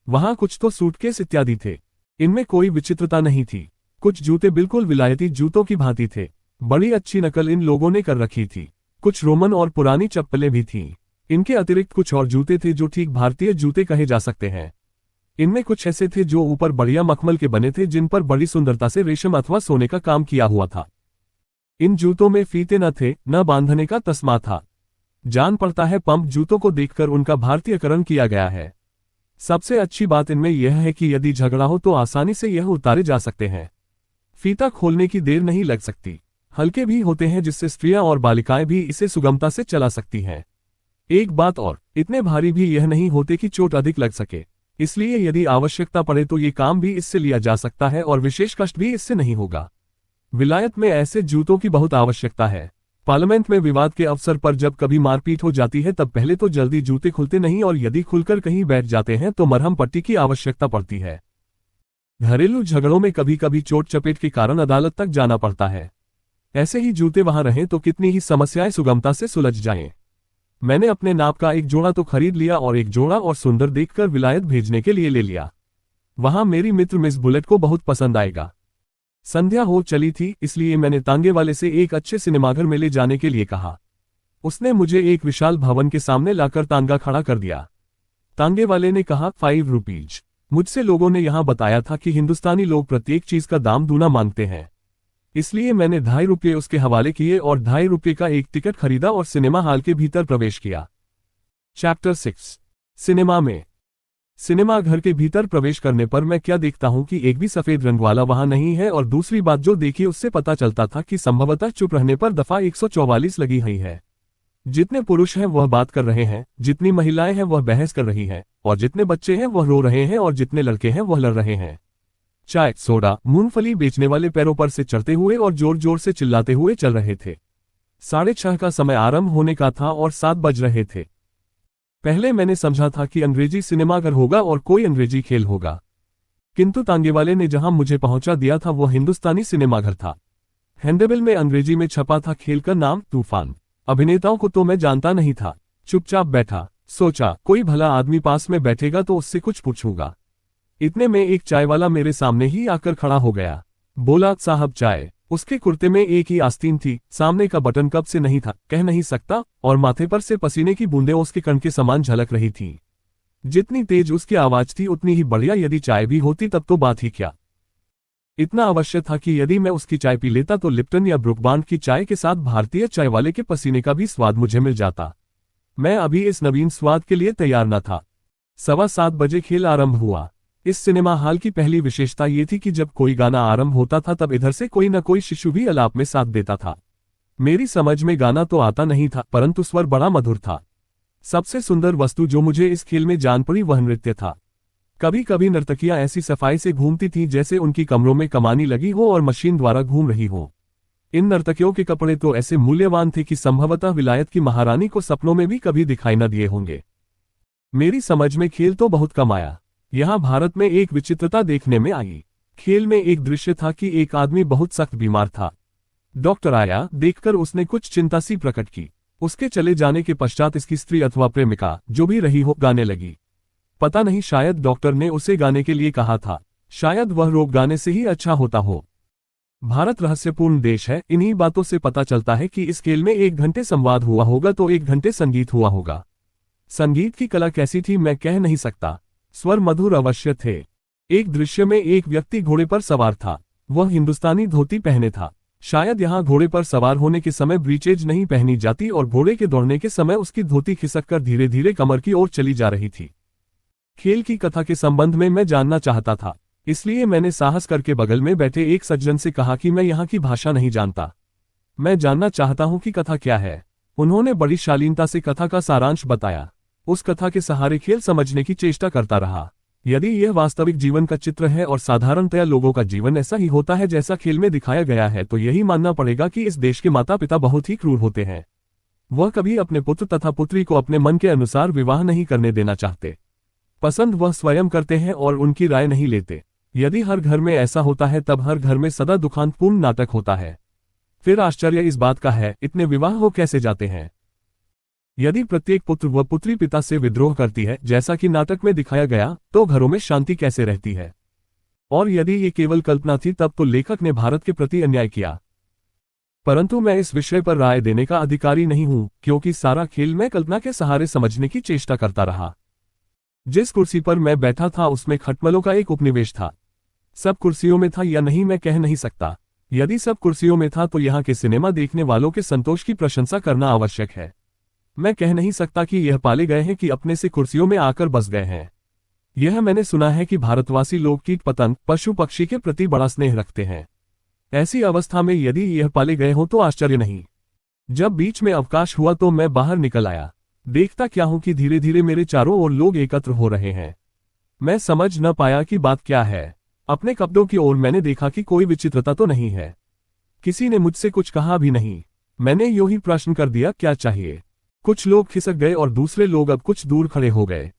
वहां कुछ तो सूटकेस इत्यादि थे। इनमें कोई विचित्रता नहीं थी। कुछ जूते बिल्कुल विलायती जूतों की भांति थे। बड़ी अच्छी नकल इन लोगों ने कर रखी थी। कुछ रोमन और पुरानी चप्पलें भी थीं। इनके अतिरिक्त कुछ और जूते थे जो ठीक भारतीय जूते कहे जा सकते हैं। इनमें कुछ ऐसे थे जो ऊपर बढ़िया मखमल के बने थे, जिन पर बड़ी सुंदरता से रेशम अथवा सोने का काम किया हुआ था। इन जूतों में फीते न थे, न बांधने का तस्मा था। जान पड़ता है पंप जूतों को देखकर उनका भारतीयकरण किया गया है। सबसे अच्छी बात इनमें यह है कि यदि झगड़ा हो तो आसानी से यह उतारे जा सकते हैं। फीता खोलने की देर नहीं लग सकती। हल्के भी होते हैं जिससे स्त्रियां और बालिकाएं भी इसे सुगमता से चला सकती हैं। एक बात और, इतने भारी भी यह नहीं होते कि चोट अधिक लग सके। इसलिए यदि आवश्यकता पड़े तो ये काम भी इससे लिया जा सकता है और विशेष कष्ट भी इससे नहीं होगा। विलायत में ऐसे जूतों की बहुत आवश्यकता है। पार्लियामेंट में विवाद के अवसर पर जब कभी मारपीट हो जाती है तब पहले तो जल्दी जूते खुलते नहीं और यदि खुलकर कहीं बैठ जाते हैं तो मरहम पट्टी की आवश्यकता पड़ती है। घरेलू झगड़ों में कभी कभी चोट चपेट के कारण अदालत तक जाना पड़ता है। ऐसे ही जूते वहां रहें तो कितनी ही समस्याएं सुगमता से सुलझ जाएं। मैंने अपने नाप का एक जोड़ा तो खरीद लिया और एक जोड़ा और सुंदर देखकर विलायत भेजने के लिए ले लिया। वहां मेरी मित्र मिस बुलेट को बहुत पसंद आएगा। संध्या हो चली थी, इसलिए मैंने तांगे वाले से एक अच्छे सिनेमाघर में ले जाने के लिए कहा। उसने मुझे एक विशाल भवन के सामने लाकर तांगा खड़ा कर दिया। तांगे वाले ने कहा 5 रुपीज। मुझसे लोगों ने यहां बताया था कि हिंदुस्तानी लोग प्रत्येक चीज का दाम दूना मांगते हैं, इसलिए मैंने 2.5 रुपये उसके हवाले किए और 2.5 रुपये का एक टिकट खरीदा और सिनेमा हॉल के भीतर प्रवेश किया। चैप्टर 6 सिनेमा में। सिनेमा घर के भीतर प्रवेश करने पर मैं क्या देखता हूं कि एक भी सफेद रंग वाला वहां नहीं है और दूसरी बात जो देखी उससे पता चलता था कि संभवतः चुप रहने पर दफा 144 लगी हुई है। जितने पुरुष हैं वह बात कर रहे हैं, जितनी महिलाएं हैं वह बहस कर रही हैं, और जितने बच्चे हैं वह रो रहे हैं और जितने लड़के हैं वह लड़ रहे हैं। चाय, सोडा, मूंगफली बेचने वाले पैरों पर से चढ़ते हुए और जोर जोर से चिल्लाते हुए चल रहे थे। 6:30 का समय आरंभ होने का था और 7 बज रहे थे। पहले मैंने समझा था कि अंग्रेजी सिनेमाघर होगा और कोई अंग्रेजी खेल होगा, किंतु तांगे वाले ने जहां मुझे पहुंचा दिया था वह हिंदुस्तानी सिनेमाघर था। हैंडबिल में अंग्रेजी में छपा था खेल का नाम तूफान। अभिनेताओं को तो मैं जानता नहीं था। चुपचाप बैठा, सोचा कोई भला आदमी पास में बैठेगा तो उससे कुछ पूछूंगा। इतने में एक चाय वाला मेरे सामने ही आकर खड़ा हो गया। बोला, साहब चाय। उसके कुर्ते में एक ही आस्तीन थी, सामने का बटन कब से नहीं था कह नहीं सकता, और माथे पर से पसीने की बूंदें उसके कण के समान झलक रही थी। जितनी तेज उसकी आवाज थी उतनी ही बढ़िया यदि चाय भी होती तब तो बात ही क्या। इतना अवश्य था कि यदि मैं उसकी चाय पी लेता तो लिप्टन या ब्रुकबांड की चाय के साथ भारतीय चाय वाले के पसीने का भी स्वाद मुझे मिल जाता। मैं अभी इस नवीन स्वाद के लिए तैयार न था। 7:15 बजे खेल आरंभ हुआ। इस सिनेमा हॉल की पहली विशेषता ये थी कि जब कोई गाना आरंभ होता था तब इधर से कोई न कोई शिशु भी अलाप में साथ देता था। मेरी समझ में गाना तो आता नहीं था, परंतु स्वर बड़ा मधुर था। सबसे सुंदर वस्तु जो मुझे इस खेल में जान पड़ी वह नृत्य था। कभी कभी नर्तकियां ऐसी सफाई से घूमती थीं जैसे उनकी कमरों में कमानी लगी हो और मशीन द्वारा घूम रही हो। इन नर्तकियों के कपड़े तो ऐसे मूल्यवान थे कि संभवतः विलायत की महारानी को सपनों में भी कभी दिखाई न दिए होंगे। मेरी समझ में खेल तो बहुत कम आया। यहाँ भारत में एक विचित्रता देखने में आई। खेल में एक दृश्य था कि एक आदमी बहुत सख्त बीमार था। डॉक्टर आया, देखकर उसने कुछ चिंता सी प्रकट की। उसके चले जाने के पश्चात इसकी स्त्री अथवा प्रेमिका जो भी रही हो गाने लगी। पता नहीं, शायद डॉक्टर ने उसे गाने के लिए कहा था, शायद वह रोग गाने से ही अच्छा होता हो। भारत रहस्यपूर्ण देश है। इन्हीं बातों से पता चलता है कि इस खेल में 1 घंटे संवाद हुआ होगा तो 1 घंटे संगीत हुआ होगा। संगीत की कला कैसी थी मैं कह नहीं सकता। स्वर मधुर अवश्य थे। एक दृश्य में एक व्यक्ति घोड़े पर सवार था। वह हिंदुस्तानी धोती पहने था। शायद यहाँ घोड़े पर सवार होने के समय ब्रीचेज नहीं पहनी जाती और घोड़े के दौड़ने के समय उसकी धोती खिसककर धीरे धीरे कमर की ओर चली जा रही थी। खेल की कथा के संबंध में मैं जानना चाहता था, इसलिए मैंने साहस करके बगल में बैठे एक सज्जन से कहा कि मैं यहाँ की भाषा नहीं जानता, मैं जानना चाहता हूँ कि कथा क्या है। उन्होंने बड़ी शालीनता से कथा का सारांश बताया। उस कथा के सहारे खेल समझने की चेष्टा करता रहा। यदि यह वास्तविक जीवन का चित्र है और साधारणतया लोगों का जीवन ऐसा ही होता है जैसा खेल में दिखाया गया है तो यही मानना पड़ेगा कि इस देश के माता पिता बहुत ही क्रूर होते हैं। वह कभी अपने पुत्र तथा पुत्री को अपने मन के अनुसार विवाह नहीं करने देना चाहते। पसंद वह स्वयं करते हैं और उनकी राय नहीं लेते। यदि हर घर में ऐसा होता है तब हर घर में सदा दुखांतपूर्ण नाटक होता है। फिर आश्चर्य इस बात का है, इतने विवाह हो कैसे जाते हैं। यदि प्रत्येक पुत्र व पुत्री पिता से विद्रोह करती है जैसा कि नाटक में दिखाया गया तो घरों में शांति कैसे रहती है। और यदि ये केवल कल्पना थी तब तो लेखक ने भारत के प्रति अन्याय किया। परंतु मैं इस विषय पर राय देने का अधिकारी नहीं हूं, क्योंकि सारा खेल मैं कल्पना के सहारे समझने की चेष्टा करता रहा। जिस कुर्सी पर मैं बैठा था उसमें खटमलों का एक उपनिवेश था। सब कुर्सियों में था या नहीं मैं कह नहीं सकता। यदि सब कुर्सियों में था तो यहाँ के सिनेमा देखने वालों के संतोष की प्रशंसा करना आवश्यक है। मैं कह नहीं सकता कि यह पाले गए हैं कि अपने से कुर्सियों में आकर बस गए हैं। यह मैंने सुना है कि भारतवासी लोग कीट पतंग पशु पक्षी के प्रति बड़ा स्नेह रखते हैं। ऐसी अवस्था में यदि यह पाले गए हों तो आश्चर्य नहीं। जब बीच में अवकाश हुआ तो मैं बाहर निकल आया। देखता क्या हूं कि धीरे धीरे मेरे चारों ओर लोग एकत्र हो रहे हैं। मैं समझ न पाया कि बात क्या है। अपने कपड़ों की ओर मैंने देखा कि कोई विचित्रता तो नहीं है। किसी ने मुझसे कुछ कहा भी नहीं। मैंने यूं ही प्रश्न कर दिया, क्या चाहिए? कुछ लोग खिसक गए और दूसरे लोग अब कुछ दूर खड़े हो गए।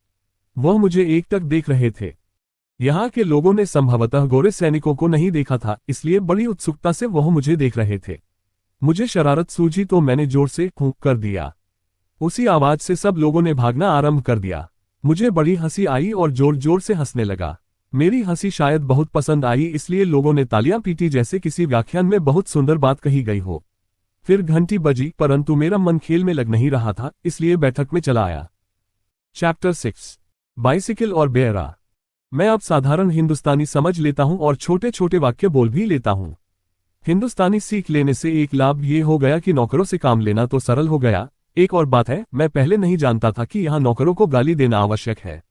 वह मुझे एकटक देख रहे थे। यहाँ के लोगों ने संभवतः गोरे सैनिकों को नहीं देखा था, इसलिए बड़ी उत्सुकता से वह मुझे देख रहे थे। मुझे शरारत सूझी तो मैंने जोर से हूँ कर दिया। उसी आवाज से सब लोगों ने भागना आरंभ कर दिया। मुझे बड़ी हंसी आई और जोर जोर से हंसने लगा। मेरी हंसी शायद बहुत पसंद आई, इसलिए लोगों ने तालियां पीटी जैसे किसी व्याख्यान में बहुत सुंदर बात कही गई हो। फिर घंटी बजी, परंतु मेरा मन खेल में लग नहीं रहा था, इसलिए बैठक में चला आया। चैप्टर 6 बाइसिकल और बेयरा। मैं अब साधारण हिंदुस्तानी समझ लेता हूं और छोटे छोटे वाक्य बोल भी लेता हूं। हिंदुस्तानी सीख लेने से एक लाभ ये हो गया कि नौकरों से काम लेना तो सरल हो गया। एक और बात है, मैं पहले नहीं जानता था कि यहाँ नौकरों को गाली देना आवश्यक है।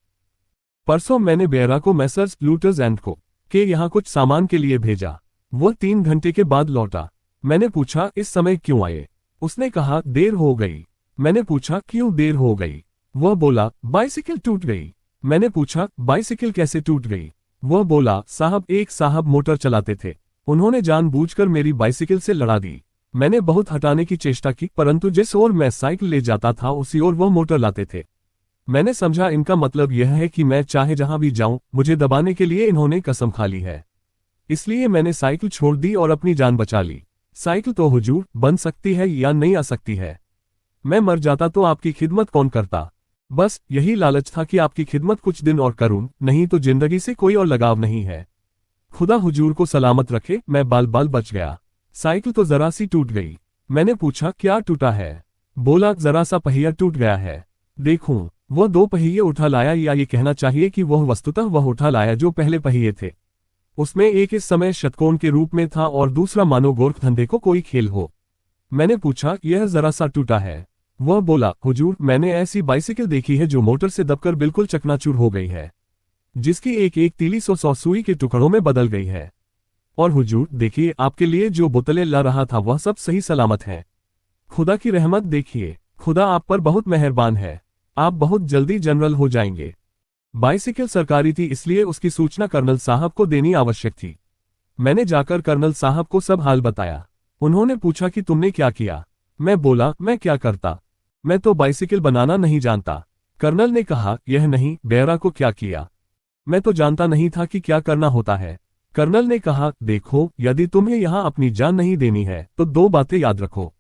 परसों मैंने बेयरा को मैसर्स लूटर्स एंड को के यहाँ कुछ सामान के लिए भेजा। वह 3 घंटे के बाद लौटा। मैंने पूछा, इस समय क्यों आए? उसने कहा, देर हो गई। मैंने पूछा, क्यों देर हो गई? वह बोला, बाइसिकल टूट गई। मैंने पूछा, बाइसिकल कैसे टूट गई? वह बोला, साहब, एक साहब मोटर चलाते थे, उन्होंने जानबूझकर मेरी बाइसिकल से लड़ा दी। मैंने बहुत हटाने की चेष्टा की, परंतु जिस ओर मैं साइकिल ले जाता था उसी ओर वह मोटर लाते थे। मैंने समझा इनका मतलब यह है कि मैं चाहे जहां भी जाऊं, मुझे दबाने के लिए इन्होंने कसम खा ली है। इसलिए मैंने साइकिल छोड़ दी और अपनी जान बचा ली। साइकिल तो हुजूर बन सकती है या नहीं आ सकती है। मैं मर जाता तो आपकी खिदमत कौन करता? बस यही लालच था कि आपकी खिदमत कुछ दिन और करूं, नहीं तो जिंदगी से कोई और लगाव नहीं है। खुदा हुजूर को सलामत रखे, मैं बाल बाल बच गया। साइकिल तो जरा सी टूट गई। मैंने पूछा, क्या टूटा है? बोला, जरा सा पहिया टूट गया है। देखूं, वह 2 पहिए उठा लाया, या ये कहना चाहिए कि वह वस्तुतः वह उठा लाया जो पहले पहिए थे। उसमें एक इस समय षटकोण के रूप में था और दूसरा मानो गोरख धंधे को कोई खेल हो। मैंने पूछा, यह जरा सा टूटा है? वह बोला, हुजूर, मैंने ऐसी बाइसिकल देखी है जो मोटर से दबकर बिल्कुल चकनाचूर हो गई है, जिसकी एक एक तीली 100 सुई के टुकड़ों में बदल गई है। और हुजूर देखिए, आपके लिए जो बोतलें ला रहा था वह सब सही सलामत हैं। खुदा की रहमत देखिए, खुदा आप पर बहुत मेहरबान है। आप बहुत जल्दी जनरल हो जाएंगे। बाइसिकल सरकारी थी, इसलिए उसकी सूचना कर्नल साहब को देनी आवश्यक थी। मैंने जाकर कर्नल साहब को सब हाल बताया। उन्होंने पूछा कि तुमने क्या किया? मैं बोला, मैं क्या करता, मैं तो बाइसिकल बनाना नहीं जानता। कर्नल ने कहा, यह नहीं, बेयरा को क्या किया? मैं तो जानता नहीं था कि क्या करना होता है। कर्नल ने कहा, देखो, यदि तुम्हें यहां अपनी जान नहीं देनी है तो 2 बातें याद रखो।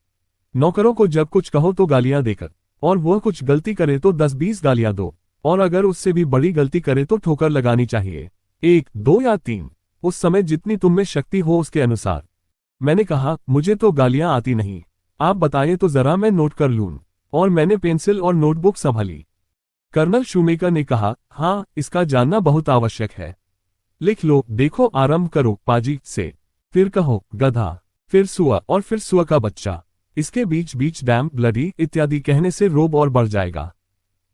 नौकरों को जब कुछ कहो तो गालियां देकर, और वह कुछ गलती करे तो 10-20 गालियां दो, और अगर उससे भी बड़ी गलती करे तो ठोकर लगानी चाहिए, 1, 2 या 3, उस समय जितनी तुम में शक्ति हो उसके अनुसार। मैंने कहा, मुझे तो गालियां आती नहीं, आप बताइए तो जरा, मैं नोट कर लूं। और मैंने पेंसिल और नोटबुक संभाली। कर्नल शूमेकर ने कहा, हाँ, इसका जानना बहुत आवश्यक है। लिख लो, देखो, आरंभ करो पाजी से, फिर कहो गधा, फिर सुआ, और फिर सुआ का बच्चा। इसके बीच बीच डैम, ब्लडी इत्यादि कहने से रोब और बढ़ जाएगा।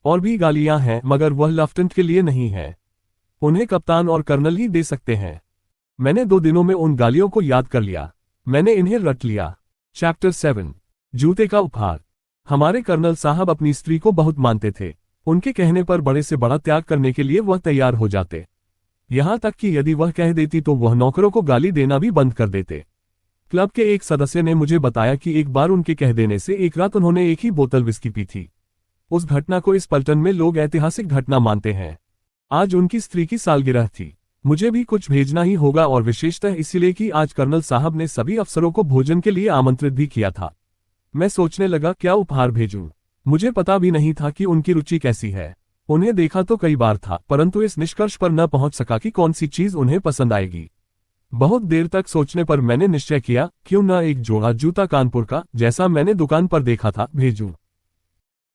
और भी गालियां हैं, मगर वह लेफ्टिनेंट के लिए नहीं है, उन्हें कप्तान और कर्नल ही दे सकते हैं। मैंने 2 दिनों में उन गालियों को याद कर लिया। मैंने इन्हें रट लिया। चैप्टर 7 जूते का उपहार। हमारे कर्नल साहब अपनी स्त्री को बहुत मानते थे। उनके कहने पर बड़े से बड़ा त्याग करने के लिए वह तैयार हो जाते। यहां तक कि यदि वह कह देती तो वह नौकरों को गाली देना भी बंद कर देते। क्लब के एक सदस्य ने मुझे बताया कि एक बार उनके कह देने से एक रात उन्होंने एक ही बोतल विस्की पी थी। उस घटना को इस पलटन में लोग ऐतिहासिक घटना मानते हैं। आज उनकी स्त्री की सालगिरह थी। मुझे भी कुछ भेजना ही होगा, और विशेषतः इसलिए कि आज कर्नल साहब ने सभी अफसरों को भोजन के लिए आमंत्रित भी किया था। मैं सोचने लगा, क्या उपहार भेजूं। मुझे पता भी नहीं था कि उनकी रुचि कैसी है। उन्हें देखा तो कई बार था, परंतु इस निष्कर्ष पर न पहुंच सका कि कौन सी चीज उन्हें पसंद आएगी। बहुत देर तक सोचने पर मैंने निश्चय किया, क्यों न एक जोड़ा जूता कानपुर का, जैसा मैंने दुकान पर देखा था, भेजूं।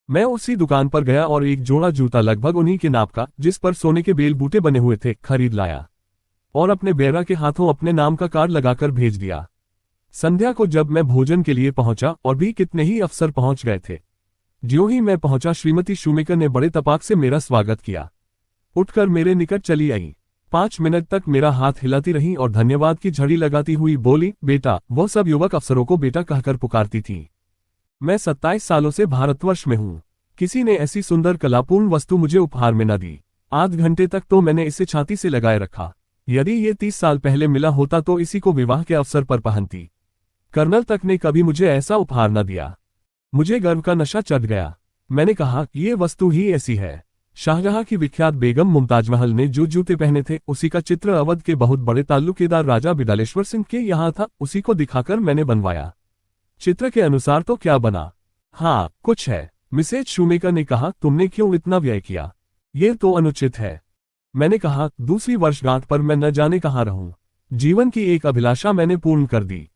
मैं उसी दुकान पर गया और एक जोड़ा जूता लगभग उन्हीं के नाप का, जिस पर सोने के बेल बूटे बने हुए थे, खरीद लाया और अपने बेरा के हाथों अपने नाम का कार्ड लगाकर भेज दिया। संध्या को जब मैं भोजन के लिए पहुंचा, और भी कितने ही अफसर पहुंच गए थे, ज्यों ही मैं पहुंचा श्रीमती शूमेकर ने बड़े तपाक से मेरा स्वागत किया। उठकर मेरे निकट चली आई। 5 मिनट तक मेरा हाथ हिलाती रही और धन्यवाद की झड़ी लगाती हुई बोली, बेटा। वह सब युवक अफसरों को बेटा कहकर पुकारती थी। मैं 27 सालों से भारतवर्ष में हूं। किसी ने ऐसी सुंदर कलापूर्ण वस्तु मुझे उपहार में न दी। आध घंटे तक तो मैंने इसे छाती से लगाए रखा। यदि ये 30 साल पहले मिला होता तो इसी को विवाह के अवसर पर पहनती। कर्नल तक ने कभी मुझे ऐसा उपहार न दिया। मुझे गर्व का नशा चढ़ गया। मैंने कहा, ये वस्तु ही ऐसी है। शाहजहां की विख्यात बेगम मुमताज महल ने जो जूते पहने थे उसी का चित्र अवध के बहुत बड़े ताल्लुकेदार राजा बिडालेश्वर सिंह के यहाँ था। उसी को दिखाकर मैंने बनवाया। चित्र के अनुसार तो क्या बना? हाँ, कुछ है। मिसेज शूमेकर ने कहा, तुमने क्यों इतना व्यय किया? ये तो अनुचित है। मैंने कहा, दूसरी वर्षगांठ पर मैं न जाने कहाँ रहूं। जीवन की एक अभिलाषा मैंने पूर्ण कर दी।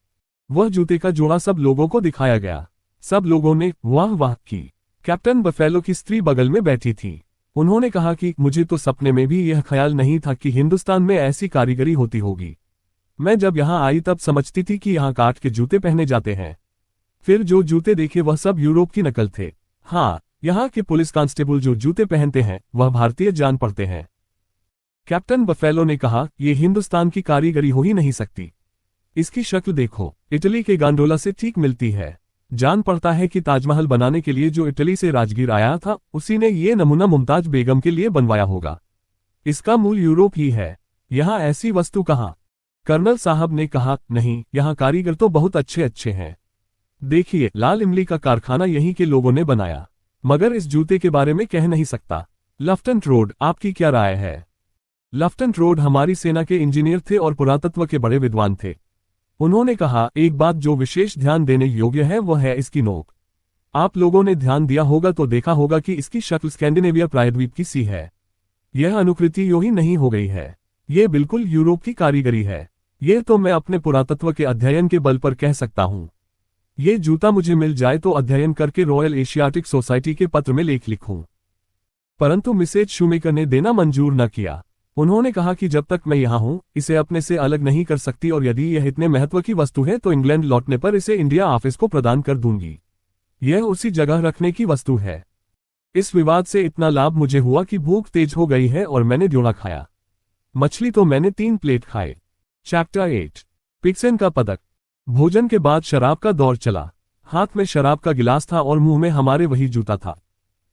वह जूते का जोड़ा सब लोगों को दिखाया गया। सब लोगों ने वाह वाह की। कैप्टन बफेलो की स्त्री बगल में बैठी थी। उन्होंने कहा कि मुझे तो सपने में भी यह ख्याल नहीं था कि हिंदुस्तान में ऐसी कारीगरी होती होगी। मैं जब यहाँ आई तब समझती थी कि यहाँ काठ के जूते पहने जाते हैं। फिर जो जूते देखे वह सब यूरोप की नकल थे। हाँ, यहाँ के पुलिस कांस्टेबल जो जूते पहनते हैं वह भारतीय जान पड़ते हैं। कैप्टन बफेलो ने कहा, ये हिंदुस्तान की कारीगरी हो ही नहीं सकती। इसकी शक्ल देखो, इटली के गांडोला से ठीक मिलती है। जान पड़ता है कि ताजमहल बनाने के लिए जो इटली से राजगीर आया था उसी ने ये नमूना मुमताज बेगम के लिए बनवाया होगा। इसका मूल यूरोप ही है। यहाँ ऐसी वस्तु कहाँ? कर्नल साहब ने कहा, नहीं, यहाँ कारीगर तो बहुत अच्छे अच्छे हैं। देखिए, लाल इमली का कारखाना यहीं के लोगों ने बनाया। मगर इस जूते के बारे में कह नहीं सकता। लेफ्टिनेंट रोड, आपकी क्या राय है? लेफ्टिनेंट रोड हमारी सेना के इंजीनियर थे और पुरातत्व के बड़े विद्वान थे। उन्होंने कहा, एक बात जो विशेष ध्यान देने योग्य है वह है इसकी नोक। आप लोगों ने ध्यान दिया होगा तो देखा होगा कि इसकी शक्ल स्कैंडिनेविया प्रायद्वीप की सी है। यह अनुकृति यूं ही नहीं हो गई है। यह बिल्कुल यूरोप की कारीगरी है। यह तो मैं अपने पुरातत्व के अध्ययन के बल पर कह सकता हूं। ये जूता मुझे मिल जाए तो अध्ययन करके रॉयल एशियाटिक सोसाइटी के पत्र में लेख लिखूं। परंतु मिसेज शूमेकर ने देना मंजूर न किया। उन्होंने कहा कि जब तक मैं यहाँ हूं इसे अपने से अलग नहीं कर सकती और यदि यह इतने महत्व की वस्तु है तो इंग्लैंड लौटने पर इसे इंडिया ऑफिस को प्रदान कर दूंगी। यह उसी जगह रखने की वस्तु है। इस विवाद से इतना लाभ मुझे हुआ कि भूख तेज हो गई है और मैंने ड्योढ़ा खाया। मछली तो मैंने 3 प्लेट खाए। चैप्टर 8, पिक्सन का पदक। भोजन के बाद शराब का दौर चला। हाथ में शराब का गिलास था और मुंह में हमारे वही जूता था।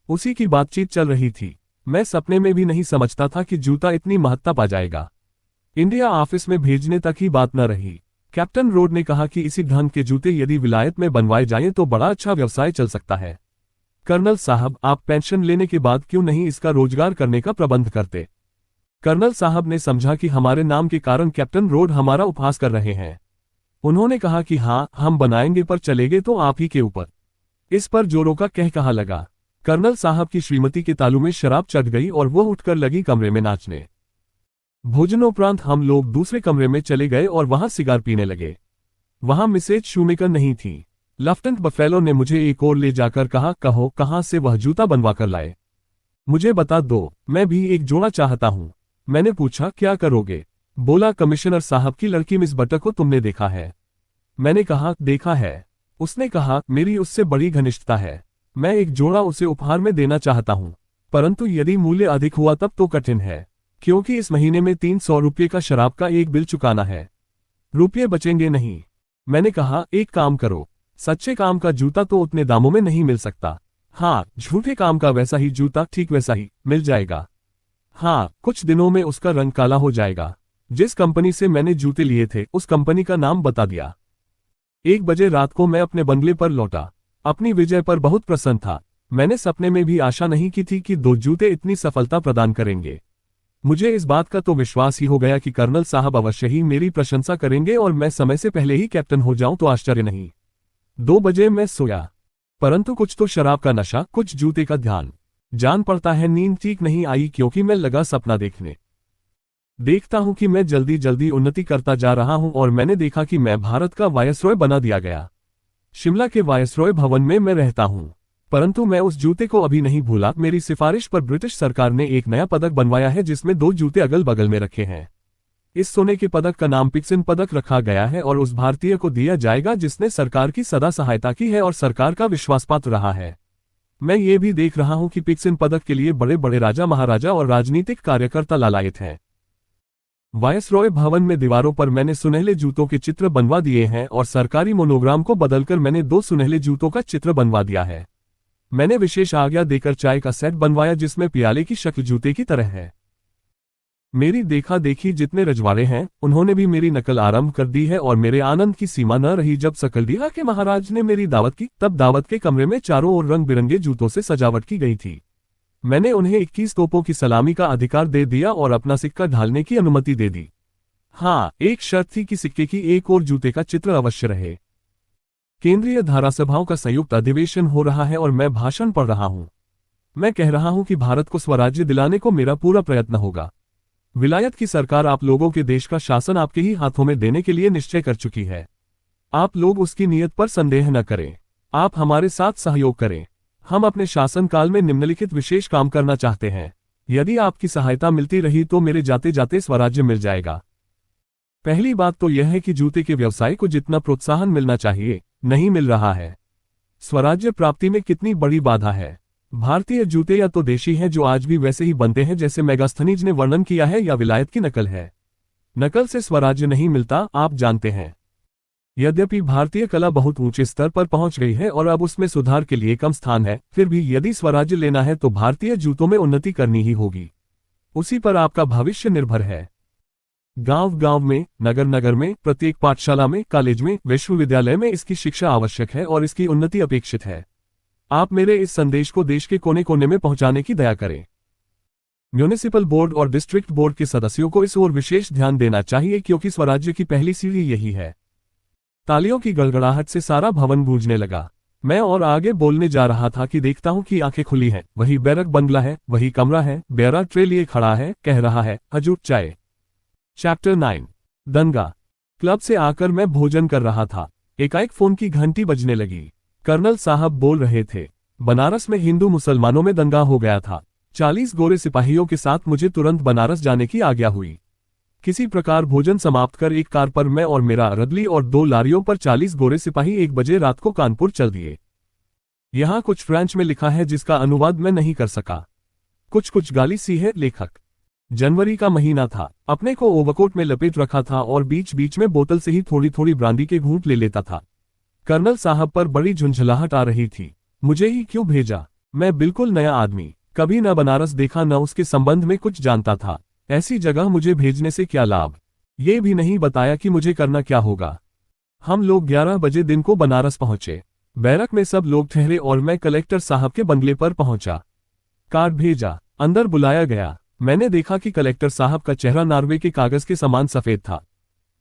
उसी की बातचीत चल रही थी। मैं सपने में भी नहीं समझता था कि जूता इतनी महत्ता पा जाएगा। इंडिया ऑफिस में भेजने तक ही बात न रही। कैप्टन रोड ने कहा कि इसी ढंग के जूते यदि विलायत में बनवाए जाएं तो बड़ा अच्छा व्यवसाय चल सकता है। कर्नल साहब, आप पेंशन लेने के बाद क्यों नहीं इसका रोजगार करने का प्रबंध करते? कर्नल साहब ने समझा कि हमारे नाम के कारण कैप्टन रोड हमारा उपहास कर रहे हैं। उन्होंने कहा कि हाँ, हम बनाएंगे, पर चलेंगे तो आप ही के ऊपर। इस पर जोरों का कह कहा लगा। कर्नल साहब की श्रीमती के तालू में शराब चढ़ गई और वो उठकर लगी कमरे में नाचने। भोजनोपरांत हम लोग दूसरे कमरे में चले गए और वहां सिगार पीने लगे। वहां मिसेज शूमेकर नहीं थी। लेफ्टिनेंट बफेलो ने मुझे एक और ले जाकर कहा, कहो कहां से वह जूता बनवा कर लाए? मुझे बता दो, मैं भी एक जोड़ा चाहता हूं। मैंने पूछा, क्या करोगे? बोला, कमिश्नर साहब की लड़की मिस बटक को तुमने देखा है? मैंने कहा, देखा है। उसने कहा, मेरी उससे बड़ी घनिष्ठता है। मैं एक जोड़ा उसे उपहार में देना चाहता हूं, परंतु यदि मूल्य अधिक हुआ तब तो कठिन है, क्योंकि इस महीने में 300 रुपये का शराब का एक बिल चुकाना है। रुपये बचेंगे नहीं। मैंने कहा, एक काम करो, सच्चे काम का जूता तो उतने दामों में नहीं मिल सकता। हाँ, झूठे काम का वैसा ही जूता ठीक वैसा ही मिल जाएगा। हाँ, कुछ दिनों में उसका रंग काला हो जाएगा। जिस कंपनी से मैंने जूते लिए थे उस कंपनी का नाम बता दिया। 1 बजे रात को मैं अपने बंगले पर लौटा। अपनी विजय पर बहुत प्रसन्न था। मैंने सपने में भी आशा नहीं की थी कि 2 जूते इतनी सफलता प्रदान करेंगे। मुझे इस बात का तो विश्वास ही हो गया कि कर्नल साहब अवश्य ही मेरी प्रशंसा करेंगे और मैं समय से पहले ही कैप्टन हो जाऊं तो आश्चर्य नहीं। 2 बजे मैं सोया, परंतु कुछ तो शराब का नशा, कुछ जूते का ध्यान। जान पड़ता है नींद ठीक नहीं आई, क्योंकि मैं लगा सपना देखने। देखता हूं कि मैं जल्दी जल्दी उन्नति करता जा रहा हूं और मैंने देखा कि मैं भारत का वायसरॉय बना दिया गया। शिमला के वायसरॉय भवन में मैं रहता हूं, परंतु मैं उस जूते को अभी नहीं भूला। मेरी सिफारिश पर ब्रिटिश सरकार ने एक नया पदक बनवाया है जिसमें 2 जूते अगल बगल में रखे हैं। इस सोने के पदक का नाम पिक्सन पदक रखा गया है और उस भारतीय को दिया जाएगा जिसने सरकार की सदा सहायता की है और सरकार का विश्वासपात्र रहा है। मैं ये भी देख रहा हूं कि पिक्सन पदक के लिए बड़े बड़े राजा, महाराजा और राजनीतिक कार्यकर्ता लालायित हैं। वायसरॉय भवन में दीवारों पर मैंने सुनहले जूतों के चित्र बनवा दिए हैं और सरकारी मोनोग्राम को बदलकर मैंने 2 सुनहले जूतों का चित्र बनवा दिया है। मैंने विशेष आज्ञा देकर चाय का सेट बनवाया जिसमें प्याले की शक्ल जूते की तरह है। मेरी देखा देखी जितने रजवाड़े हैं उन्होंने भी मेरी नकल आरंभ कर दी है और मेरे आनंद की सीमा न रही जब सकलडीहा के महाराज ने मेरी दावत की। तब दावत के कमरे में चारों ओर रंग बिरंगे जूतों से सजावट की गई थी। मैंने उन्हें 21 तोपों की सलामी का अधिकार दे दिया और अपना सिक्का ढालने की अनुमति दे दी। हाँ, एक शर्त थी कि सिक्के की एक और जूते का चित्र अवश्य रहे। केंद्रीय धारासभाओं का संयुक्त अधिवेशन हो रहा है और मैं भाषण पढ़ रहा हूं। मैं कह रहा हूं कि भारत को स्वराज्य दिलाने को मेरा पूरा प्रयत्न होगा। विलायत की सरकार आप लोगों के देश का शासन आपके ही हाथों में देने के लिए निश्चय कर चुकी है। आप लोग उसकी नीयत पर संदेह न करें। आप हमारे साथ सहयोग करें। हम अपने शासनकाल में निम्नलिखित विशेष काम करना चाहते हैं। यदि आपकी सहायता मिलती रही तो मेरे जाते जाते स्वराज्य मिल जाएगा। पहली बात तो यह है कि जूते के व्यवसाय को जितना प्रोत्साहन मिलना चाहिए नहीं मिल रहा है। स्वराज्य प्राप्ति में कितनी बड़ी बाधा है। भारतीय जूते या तो देशी हैं जो आज भी वैसे ही बनते हैं जैसे मेगास्थनीज ने वर्णन किया है, या विलायत की नकल है। नकल से स्वराज्य नहीं मिलता, आप जानते हैं। यद्यपि भारतीय कला बहुत ऊंचे स्तर पर पहुंच गई है और अब उसमें सुधार के लिए कम स्थान है, फिर भी यदि स्वराज्य लेना है तो भारतीय जूतों में उन्नति करनी ही होगी। उसी पर आपका भविष्य निर्भर है। गांव-गांव में, नगर-नगर में, प्रत्येक पाठशाला में, कॉलेज में, विश्वविद्यालय में इसकी शिक्षा आवश्यक है और इसकी उन्नति अपेक्षित है। आप मेरे इस संदेश को देश के कोने कोने में पहुंचाने की दया करें। म्यूनिसिपल बोर्ड और डिस्ट्रिक्ट बोर्ड के सदस्यों को इस ओर विशेष ध्यान देना चाहिए क्योंकि स्वराज्य की पहली सीढ़ी यही है। तालियों की गड़गड़ाहट से सारा भवन गूंजने लगा। मैं और आगे बोलने जा रहा था कि देखता हूं कि आंखें खुली हैं। वही बैरक बंगला है, वही कमरा है। बेरा ट्रे लिए खड़ा है, कह रहा है, हजूर चाय। चैप्टर 9 दंगा। क्लब से आकर मैं भोजन कर रहा था। एकाएक फोन की घंटी बजने लगी। कर्नल साहब बोल रहे थे, बनारस में हिंदू मुसलमानों में दंगा हो गया था। 40 गोरे सिपाहियों के साथ मुझे तुरंत बनारस जाने की आज्ञा हुई। किसी प्रकार भोजन समाप्त कर एक कार पर मैं और मेरा रदली और 2 लारियों पर 40 गोरे सिपाही 1 बजे रात को कानपुर चल दिए। यहाँ कुछ फ्रेंच में लिखा है जिसका अनुवाद मैं नहीं कर सका। कुछ गाली सी है। लेखक। जनवरी का महीना था। अपने को ओवरकोट में लपेट रखा था और बीच बीच में बोतल से ही थोड़ी थोड़ी ब्रांदी के घूंट ले लेता था। कर्नल साहब पर बड़ी झुंझलाहट आ रही थी। मुझे ही क्यों भेजा? मैं बिल्कुल नया आदमी, कभी न बनारस देखा न उसके संबंध में कुछ जानता था। ऐसी जगह मुझे भेजने से क्या लाभ? ये भी नहीं बताया कि मुझे करना क्या होगा। हम लोग 11 बजे दिन को बनारस पहुंचे। बैरक में सब लोग ठहरे और मैं कलेक्टर साहब के बंगले पर पहुंचा। कार्ड भेजा, अंदर बुलाया गया। मैंने देखा कि कलेक्टर साहब का चेहरा नार्वे के कागज के समान सफेद था।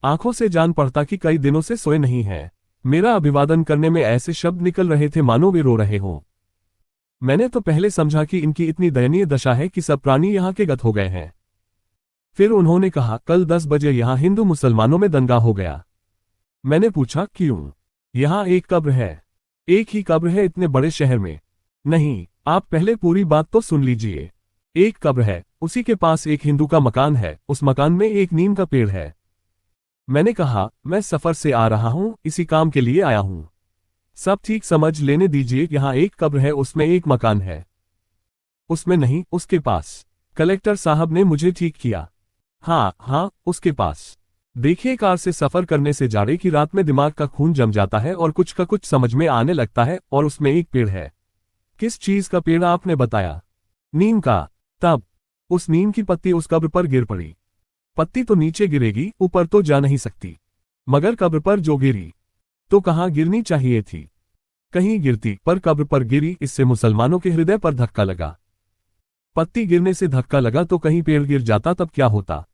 आंखों से जान पड़ता कि कई दिनों से सोए नहीं है। मेरा अभिवादन करने में ऐसे शब्द निकल रहे थे मानो वे रो रहे हों। मैंने तो पहले समझा कि इनकी इतनी दयनीय दशा है कि सब प्राणी यहाँ के गत हो गए हैं। फिर उन्होंने कहा, कल 10 बजे यहाँ हिंदू मुसलमानों में दंगा हो गया। मैंने पूछा, क्यों? यहाँ एक कब्र है। एक ही कब्र है इतने बड़े शहर में? नहीं, आप पहले पूरी बात तो सुन लीजिए। एक कब्र है, उसी के पास एक हिंदू का मकान है, उस मकान में एक नीम का पेड़ है। मैंने कहा, मैं सफर से आ रहा हूं, इसी काम के लिए आया हूं। सब ठीक समझ लेने दीजिए। यहाँ एक कब्र है, उसमें एक मकान है। उसमें नहीं, उसके पास। कलेक्टर साहब ने मुझे ठीक किया। हाँ, उसके पास। देखिए, कार से सफर करने से जाड़े की रात में दिमाग का खून जम जाता है और कुछ का कुछ समझ में आने लगता है। और उसमें एक पेड़ है। किस चीज का पेड़ आपने बताया? नीम का। तब उस नीम की पत्ती उस कब्र पर गिर पड़ी। पत्ती तो नीचे गिरेगी, ऊपर तो जा नहीं सकती। मगर कब्र पर जो गिरी तो कहाँ गिरनी चाहिए थी? कहीं गिरती, पर कब्र पर गिरी। इससे मुसलमानों के हृदय पर धक्का लगा। पत्ती गिरने से धक्का लगा तो कहीं पेड़ गिर जाता, तब क्या होता?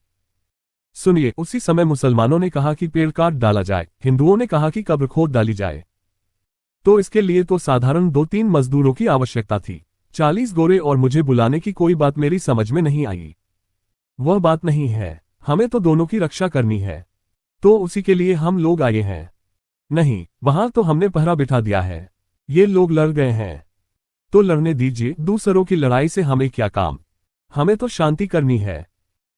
सुनिए, उसी समय मुसलमानों ने कहा कि पेड़ काट डाला जाए, हिंदुओं ने कहा कि कब्र खोद डाली जाए। तो इसके लिए तो साधारण 2-3 मजदूरों की आवश्यकता थी। 40 गोरे और मुझे बुलाने की कोई बात मेरी समझ में नहीं आई। वह बात नहीं है, हमें तो दोनों की रक्षा करनी है, तो उसी के लिए हम लोग आए हैं। नहीं, वहां तो हमने पहरा बिठा दिया है। ये लोग लड़ गए हैं तो लड़ने दीजिए। दूसरों की लड़ाई से हमें क्या काम? हमें तो शांति करनी है।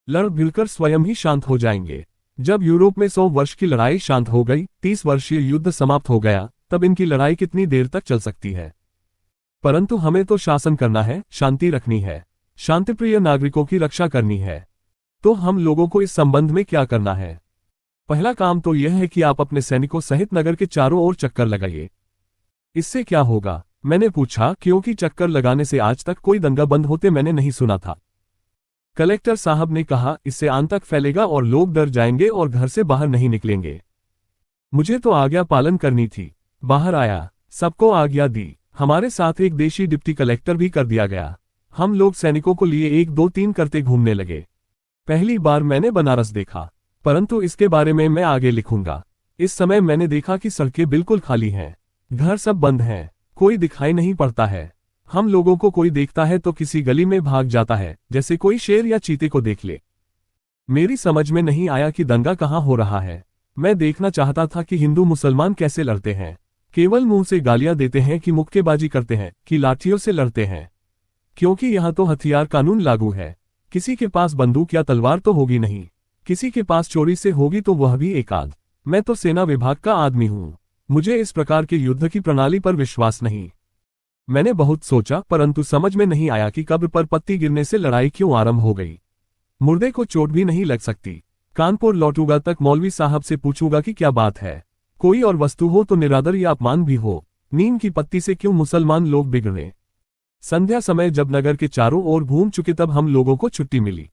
लड़ भिड़कर स्वयं ही शांत हो जाएंगे। जब यूरोप में 100 वर्ष की लड़ाई शांत हो गई, 30 वर्षीय युद्ध समाप्त हो गया, तब इनकी लड़ाई कितनी देर तक चल सकती है? परंतु हमें तो शासन करना है, शांति रखनी है, शांतिप्रिय नागरिकों की रक्षा करनी है। तो हम लोगों को इस संबंध में क्या करना है? पहला काम तो यह है कि आप अपने सैनिकों सहित नगर के चारों ओर चक्कर लगाइए। इससे क्या होगा? मैंने पूछा, क्योंकि चक्कर लगाने से आज तक कोई दंगा बंद होते मैंने नहीं सुना था। कलेक्टर साहब ने कहा, इससे आतंक फैलेगा और लोग डर जाएंगे और घर से बाहर नहीं निकलेंगे। मुझे तो आज्ञा पालन करनी थी। बाहर आया, सबको आज्ञा दी। हमारे साथ एक देशी डिप्टी कलेक्टर भी कर दिया गया। हम लोग सैनिकों को लिए 1 2 3 करते घूमने लगे। पहली बार मैंने बनारस देखा, परंतु इसके बारे में मैं आगे लिखूंगा। इस समय मैंने देखा कि सड़कें बिल्कुल खाली हैं, घर सब बंद हैं, कोई दिखाई नहीं पड़ता है। हम लोगों को कोई देखता है तो किसी गली में भाग जाता है, जैसे कोई शेर या चीते को देख ले। मेरी समझ में नहीं आया कि दंगा कहाँ हो रहा है। मैं देखना चाहता था कि हिंदू मुसलमान कैसे लड़ते हैं, केवल मुंह से गालियां देते हैं कि मुक्केबाजी करते हैं कि लाठियों से लड़ते हैं, क्योंकि यहाँ तो हथियार कानून लागू है। किसी के पास बंदूक या तलवार तो होगी नहीं, किसी के पास चोरी से होगी तो वह भी एक आध। मैं तो सेना विभाग का आदमी हूं, मुझे इस प्रकार के युद्ध की प्रणाली पर विश्वास नहीं। मैंने बहुत सोचा, परंतु समझ में नहीं आया कि कब्र पर पत्ती गिरने से लड़ाई क्यों आरंभ हो गई। मुर्दे को चोट भी नहीं लग सकती। कानपुर लौटूंगा तक मौलवी साहब से पूछूंगा कि क्या बात है, कोई और वस्तु हो तो निरादर या अपमान भी हो, नीम की पत्ती से क्यों मुसलमान लोग बिगड़े। संध्या समय जब नगर के चारों ओर घूम चुके तब हम लोगों को छुट्टी मिली।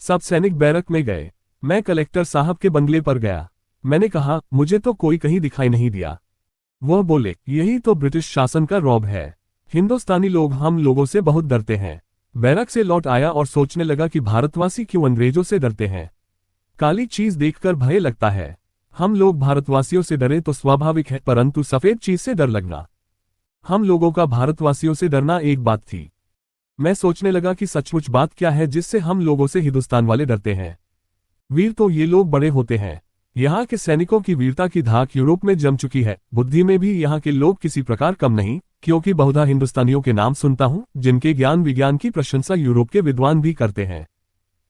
सब सैनिक बैरक में गए। मैं कलेक्टर साहब के बंगले पर गया। मैंने कहा, मुझे तो कोई कहीं दिखाई नहीं दिया। वह बोले, यही तो ब्रिटिश शासन का रौब है। हिंदुस्तानी लोग हम लोगों से बहुत डरते हैं। बैरक से लौट आया और सोचने लगा कि भारतवासी क्यों अंग्रेजों से डरते हैं। काली चीज देखकर भय लगता है। हम लोग भारतवासियों से डरे तो स्वाभाविक है, परंतु सफेद चीज से डर लगना, हम लोगों का भारतवासियों से डरना एक बात थी। मैं सोचने लगा कि सचमुच बात क्या है जिससे हम लोगों से हिंदुस्तान वाले डरते हैं। वीर तो ये लोग बड़े होते हैं। यहाँ के सैनिकों की वीरता की धाक यूरोप में जम चुकी है। बुद्धि में भी यहाँ के लोग किसी प्रकार कम नहीं, क्योंकि बहुधा हिंदुस्तानियों के नाम सुनता हूँ जिनके ज्ञान विज्ञान की प्रशंसा यूरोप के विद्वान भी करते हैं।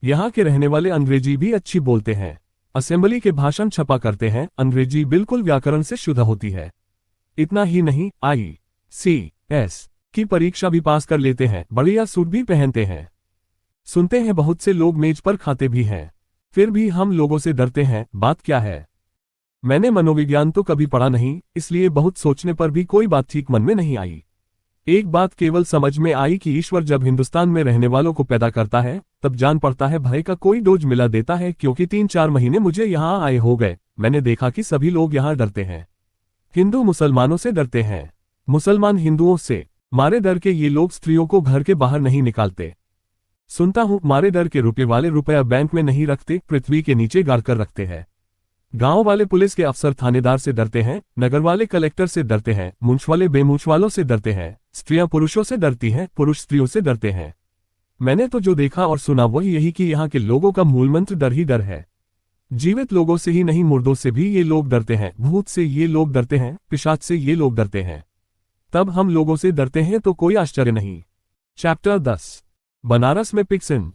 यहाँ के रहने वाले अंग्रेजी भी अच्छी बोलते हैं, असेंबली के भाषण छपा करते हैं, अंग्रेजी बिल्कुल व्याकरण से शुद्ध होती है। इतना ही नहीं, ICS की परीक्षा भी पास कर लेते हैं, बढ़िया सूट भी पहनते हैं। सुनते हैं बहुत से लोग मेज पर खाते भी हैं, फिर भी हम लोगों से डरते हैं। बात क्या है? मैंने मनोविज्ञान तो कभी पढ़ा नहीं, इसलिए बहुत सोचने पर भी कोई बात ठीक मन में नहीं आई। एक बात केवल समझ में आई कि ईश्वर जब हिंदुस्तान में रहने वालों को पैदा करता है तब जान पड़ता है भय का कोई डोज मिला देता है। क्योंकि 3-4 महीने मुझे यहाँ आए हो गए, मैंने देखा कि सभी लोग यहाँ डरते हैं। हिंदू मुसलमानों से डरते हैं, मुसलमान हिंदुओं से। मारे डर के ये लोग स्त्रियों को घर के बाहर नहीं निकालते। सुनता हूँ मारे डर के रुपए वाले रुपया बैंक में नहीं रखते, पृथ्वी के नीचे गाड़ कर रखते हैं। गांव वाले पुलिस के अफसर थानेदार से डरते हैं, नगर वाले कलेक्टर से डरते हैं, मूंछ वाले बेमूंछ वालों से डरते हैं, स्त्रियां पुरुषों से डरती हैं, पुरुष स्त्रियों से डरते हैं। मैंने तो जो देखा और सुना वही यही कि यहाँ के लोगों का मूल मंत्र डर ही डर है। जीवित लोगों से ही नहीं, मुर्दों से भी ये लोग डरते हैं, भूत से ये लोग डरते हैं, पिशाच से ये लोग डरते हैं। तब हम लोगों से डरते हैं तो कोई आश्चर्य नहीं। चैप्टर 10 बनारस में पिक्सन।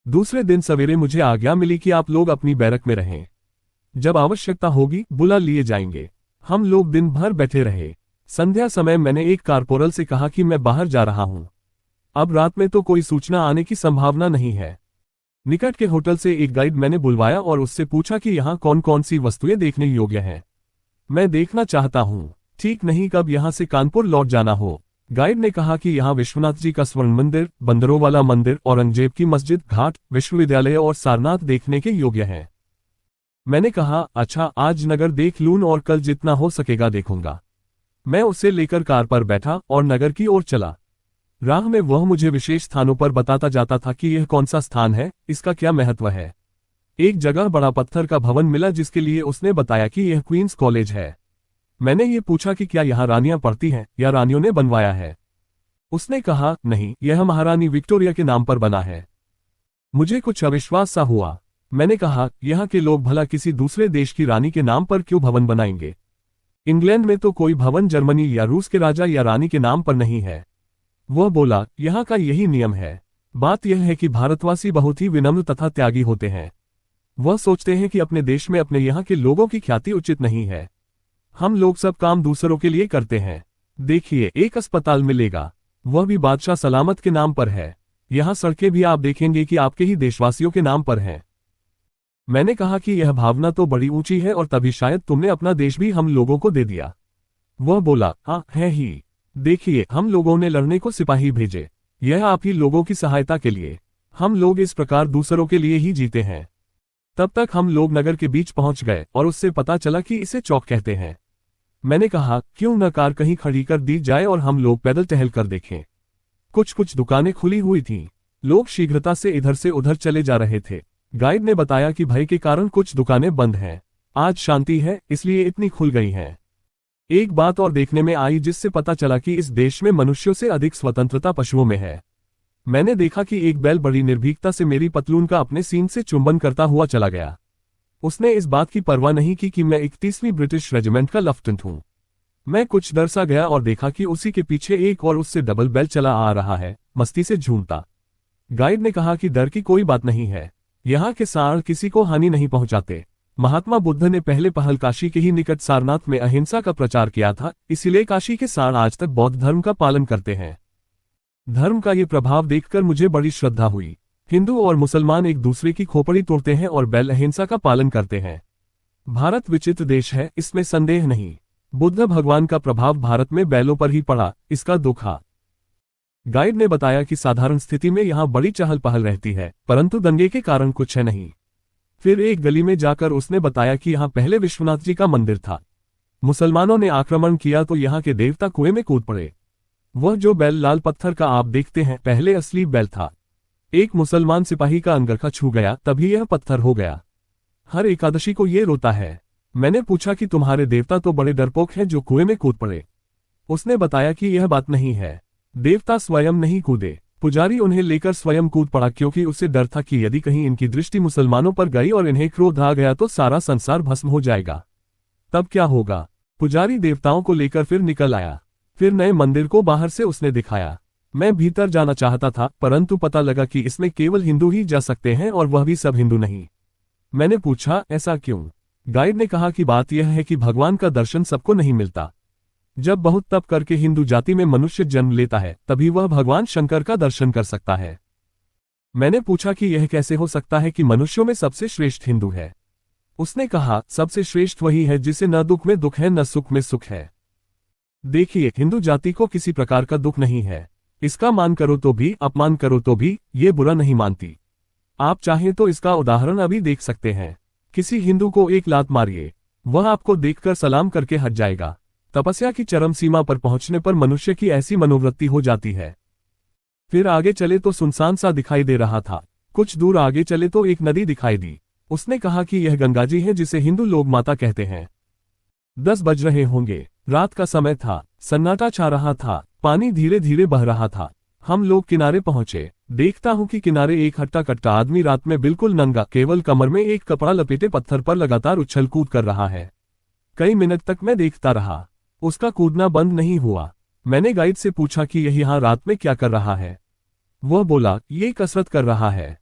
दूसरे दिन सवेरे मुझे आज्ञा मिली कि आप लोग अपनी बैरक में रहें, जब आवश्यकता होगी बुला लिए जाएंगे। हम लोग दिन भर बैठे रहे। संध्या समय मैंने एक कारपोरल से कहा कि मैं बाहर जा रहा हूं, अब रात में तो कोई सूचना आने की संभावना नहीं है। निकट के होटल से एक गाइड मैंने बुलवाया और उससे पूछा कि यहाँ कौन कौन सी वस्तुएं देखने योग्य हैं। मैं देखना चाहता हूँ, ठीक नहीं कब यहाँ से कानपुर लौट जाना हो। गाइड ने कहा कि यहाँ विश्वनाथ जी का स्वर्ण मंदिर, बंदरों वाला मंदिर, औरंगजेब की मस्जिद, घाट, विश्वविद्यालय और सारनाथ देखने के योग्य हैं। मैंने कहा, अच्छा, आज नगर देख लूं और कल जितना हो सकेगा देखूंगा। मैं उसे लेकर कार पर बैठा और नगर की ओर चला। राह में वह मुझे विशेष स्थानों पर बताता जाता था कि यह कौन सा स्थान है, इसका क्या महत्व है। एक जगह बड़ा पत्थर का भवन मिला जिसके लिए उसने बताया कि यह क्वींस कॉलेज है। मैंने ये पूछा कि क्या यहाँ रानियां पढ़ती हैं या रानियों ने बनवाया है। उसने कहा, नहीं, यह महारानी विक्टोरिया के नाम पर बना है। मुझे कुछ अविश्वास सा हुआ। मैंने कहा, यहाँ के लोग भला किसी दूसरे देश की रानी के नाम पर क्यों भवन बनाएंगे? इंग्लैंड में तो कोई भवन जर्मनी या रूस के राजा या रानी के नाम पर नहीं है। वह बोला, यहाँ का यही नियम है। बात यह है कि भारतवासी बहुत ही विनम्र तथा त्यागी होते हैं। वह सोचते हैं कि अपने देश में अपने यहाँ के लोगों की ख्याति उचित नहीं है। हम लोग सब काम दूसरों के लिए करते हैं। देखिए, एक अस्पताल मिलेगा, वह भी बादशाह सलामत के नाम पर है। यहाँ सड़कें भी आप देखेंगे कि आपके ही देशवासियों के नाम पर हैं। मैंने कहा कि यह भावना तो बड़ी ऊंची है और तभी शायद तुमने अपना देश भी हम लोगों को दे दिया। वह बोला, हाँ है ही। देखिए, हम लोगों ने लड़ने को सिपाही भेजे। यह आप ही लोगों की सहायता के लिए। हम लोग इस प्रकार दूसरों के लिए ही जीते हैं। तब तक हम लोग नगर के बीच पहुंच गए और उससे पता चला कि इसे चौक कहते हैं। मैंने कहा, क्यों न कार कहीं खड़ी कर दी जाए और हम लोग पैदल टहल कर देखें। कुछ कुछ दुकानें खुली हुई थीं। लोग शीघ्रता से इधर से उधर चले जा रहे थे। गाइड ने बताया कि भय के कारण कुछ दुकानें बंद हैं। आज शांति है, इसलिए इतनी खुल गई हैं। एक बात और देखने में आई जिससे पता चला कि इस देश में मनुष्यों से अधिक स्वतंत्रता पशुओं में है। मैंने देखा कि एक बैल बड़ी निर्भीकता से मेरी पतलून का अपने सींग से चुंबन करता हुआ चला गया। उसने इस बात की परवाह नहीं की कि मैं 31वीं ब्रिटिश रेजिमेंट का लेफ्टिनेंट हूं। मैं कुछ डर सा गया और देखा कि उसी के पीछे एक और उससे डबल बैल चला आ रहा है, मस्ती से झूमता। गाइड ने कहा कि डर की कोई बात नहीं है। यहाँ के सांड किसी को हानि नहीं पहुंचाते। महात्मा बुद्ध ने पहले पहल काशी के ही निकट सारनाथ में अहिंसा का प्रचार किया था, इसीलिए काशी के सांड आज तक बौद्ध धर्म का पालन करते हैं। धर्म का ये प्रभाव देखकर मुझे बड़ी श्रद्धा हुई। हिंदू और मुसलमान एक दूसरे की खोपड़ी तोड़ते हैं और बैल अहिंसा का पालन करते हैं। भारत विचित्र देश है, इसमें संदेह नहीं। बुद्ध भगवान का प्रभाव भारत में बैलों पर ही पड़ा, इसका दुखा। गाइड ने बताया कि साधारण स्थिति में यहाँ बड़ी चहल पहल रहती है, परंतु दंगे के कारण कुछ है नहीं। फिर एक गली में जाकर उसने बताया कि यहाँ पहले विश्वनाथ जी का मंदिर था। मुसलमानों ने आक्रमण किया तो यहाँ के देवता कुएं में कूद पड़े। वह जो बैल लाल पत्थर का आप देखते हैं, पहले असली बैल था। एक मुसलमान सिपाही का अंगरखा छू गया, तभी यह पत्थर हो गया। हर एकादशी को ये रोता है। मैंने पूछा कि तुम्हारे देवता तो बड़े डरपोक हैं जो कुएं में कूद पड़े। उसने बताया कि यह बात नहीं है, देवता स्वयं नहीं कूदे, पुजारी उन्हें लेकर स्वयं कूद पड़ा, क्योंकि उसे डर था कि यदि कहीं इनकी दृष्टि मुसलमानों पर गई और इन्हें क्रोध आ गया तो सारा संसार भस्म हो जाएगा। तब क्या होगा। पुजारी देवताओं को लेकर फिर निकल आया। फिर नए मंदिर को बाहर से उसने दिखाया। मैं भीतर जाना चाहता था, परंतु पता लगा कि इसमें केवल हिंदू ही जा सकते हैं और वह भी सब हिंदू नहीं। मैंने पूछा, ऐसा क्यों। गाइड ने कहा कि बात यह है कि भगवान का दर्शन सबको नहीं मिलता। जब बहुत तप करके हिंदू जाति में मनुष्य जन्म लेता है, तभी वह भगवान शंकर का दर्शन कर सकता है। मैंने पूछा कि यह कैसे हो सकता है कि मनुष्यों में सबसे श्रेष्ठ हिंदू है। उसने कहा, सबसे श्रेष्ठ वही है जिसे न दुख में दुख है न सुख में सुख है। देखिए, हिंदू जाति को किसी प्रकार का दुख नहीं है। इसका मान करो तो भी, अपमान करो तो भी, ये बुरा नहीं मानती। आप चाहें तो इसका उदाहरण अभी देख सकते हैं। किसी हिंदू को एक लात मारिए, वह आपको देखकर सलाम करके हट जाएगा। तपस्या की चरम सीमा पर पहुंचने पर मनुष्य की ऐसी मनोवृत्ति हो जाती है। फिर आगे चले तो सुनसान सा दिखाई दे रहा था। कुछ दूर आगे चले तो एक नदी दिखाई दी। उसने कहा कि यह गंगा जी है जिसे हिंदू लोग माता कहते हैं। 10 बज रहे होंगे, रात का समय था, सन्नाटा छा रहा था, पानी धीरे धीरे बह रहा था। हम लोग किनारे पहुंचे। देखता हूं कि किनारे एक हट्टा कट्टा आदमी रात में बिल्कुल नंगा, केवल कमर में एक कपड़ा लपेटे पत्थर पर लगातार उछल कूद कर रहा है। कई मिनट तक मैं देखता रहा, उसका कूदना बंद नहीं हुआ। मैंने गाइड से पूछा कि यह यहाँ रात में क्या कर रहा है। वह बोला, ये कसरत कर रहा है।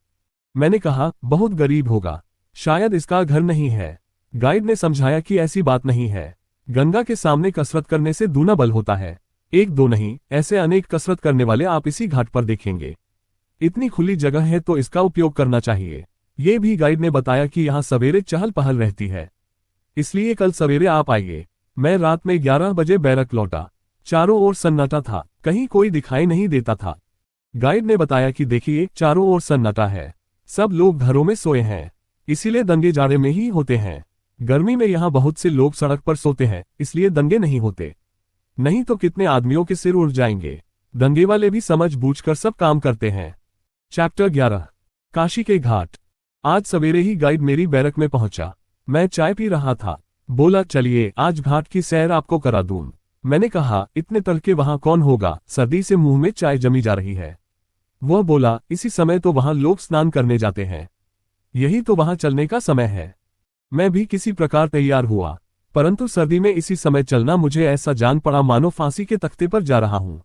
मैंने कहा, बहुत गरीब होगा, शायद इसका घर नहीं है। गाइड ने समझाया कि ऐसी बात नहीं है। गंगा के सामने कसरत करने से दूना बल होता है। एक दो नहीं, ऐसे अनेक कसरत करने वाले आप इसी घाट पर देखेंगे। इतनी खुली जगह है तो इसका उपयोग करना चाहिए। ये भी गाइड ने बताया कि यहाँ सवेरे चहल पहल रहती है, इसलिए कल सवेरे आप आइए। मैं रात में 11 बजे बैरक लौटा। चारों ओर सन्नाटा था, कहीं कोई दिखाई नहीं देता था। गाइड ने बताया कि देखिए, चारों ओर सन्नाटा है, सब लोग घरों में सोए हैं, इसीलिए दंगे जाड़े में ही होते हैं। गर्मी में यहाँ बहुत से लोग सड़क पर सोते हैं, इसलिए दंगे नहीं होते। नहीं तो कितने आदमियों के सिर उड़ जाएंगे। दंगे वाले भी समझ बूझकर सब काम करते हैं। चैप्टर 11, काशी के घाट। आज सवेरे ही गाइड मेरी बैरक में पहुंचा। मैं चाय पी रहा था। बोला, चलिए आज घाट की सैर आपको करा दूं। मैंने कहा, इतने तड़के वहां कौन होगा, सर्दी से मुंह में चाय जमी जा रही है। वह बोला, इसी समय तो वहां लोग स्नान करने जाते हैं, यही तो वहां चलने का समय है। मैं भी किसी प्रकार तैयार हुआ, परंतु सर्दी में इसी समय चलना मुझे ऐसा जान पड़ा मानो फांसी के तख्ते पर जा रहा हूं।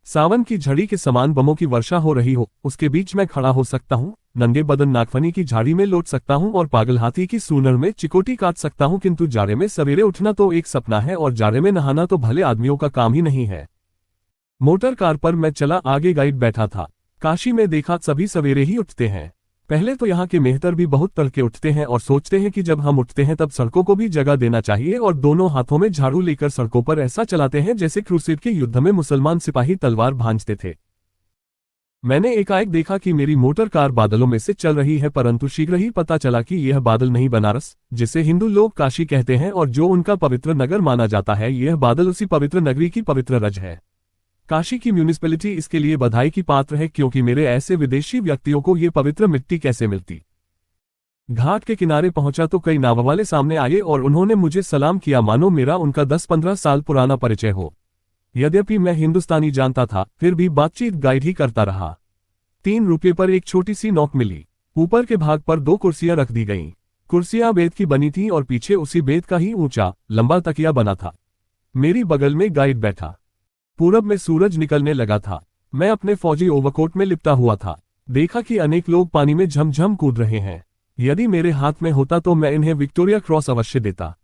सावन की झड़ी के समान बमों की वर्षा हो रही हो, उसके बीच में खड़ा हो सकता हूं, नंगे बदन नागफनी की झाड़ी में लौट सकता हूं और पागल हाथी की सूनर में चिकोटी काट सकता हूं, किंतु जाड़े में सवेरे उठना तो एक सपना है और जाड़े में नहाना तो भले आदमियों का काम ही नहीं है। मोटर कार पर मैं चला, आगे गाइड बैठा था। काशी में देखा सभी सवेरे ही उठते हैं। पहले तो यहाँ के मेहतर भी बहुत तड़के उठते हैं और सोचते हैं कि जब हम उठते हैं तब सड़कों को भी जगह देना चाहिए और दोनों हाथों में झाड़ू लेकर सड़कों पर ऐसा चलाते हैं जैसे क्रूसेड के युद्ध में मुसलमान सिपाही तलवार भांजते थे। मैंने एकाएक देखा कि मेरी मोटर कार बादलों में से चल रही है, परंतु शीघ्र ही पता चला कि यह बादल नहीं बनारस, जिसे हिंदू लोग काशी कहते हैं और जो उनका पवित्र नगर माना जाता है, यह बादल उसी पवित्र नगरी की पवित्र रज है। काशी की म्यूनिसिपैलिटी इसके लिए बधाई की पात्र है, क्योंकि मेरे ऐसे विदेशी व्यक्तियों को ये पवित्र मिट्टी कैसे मिलती। घाट के किनारे पहुंचा तो कई नाव वाले सामने आए और उन्होंने मुझे सलाम किया मानो मेरा उनका 10-15 साल पुराना परिचय हो। यद्यपि मैं हिंदुस्तानी जानता था, फिर भी बातचीत गाइड ही करता रहा। 3 रुपये पर एक छोटी सी नोक मिली। ऊपर के भाग पर 2 कुर्सियां रख दी गईं। कुर्सियां बेत की बनी थी और पीछे उसी बेत का ही ऊंचा लंबा तकिया बना था। मेरी बगल में गाइड बैठा। पूरब में सूरज निकलने लगा था। मैं अपने फौजी ओवरकोट में लिपटा हुआ था। देखा कि अनेक लोग पानी में झमझम कूद रहे हैं। यदि मेरे हाथ में होता तो मैं इन्हें विक्टोरिया क्रॉस अवश्य देता।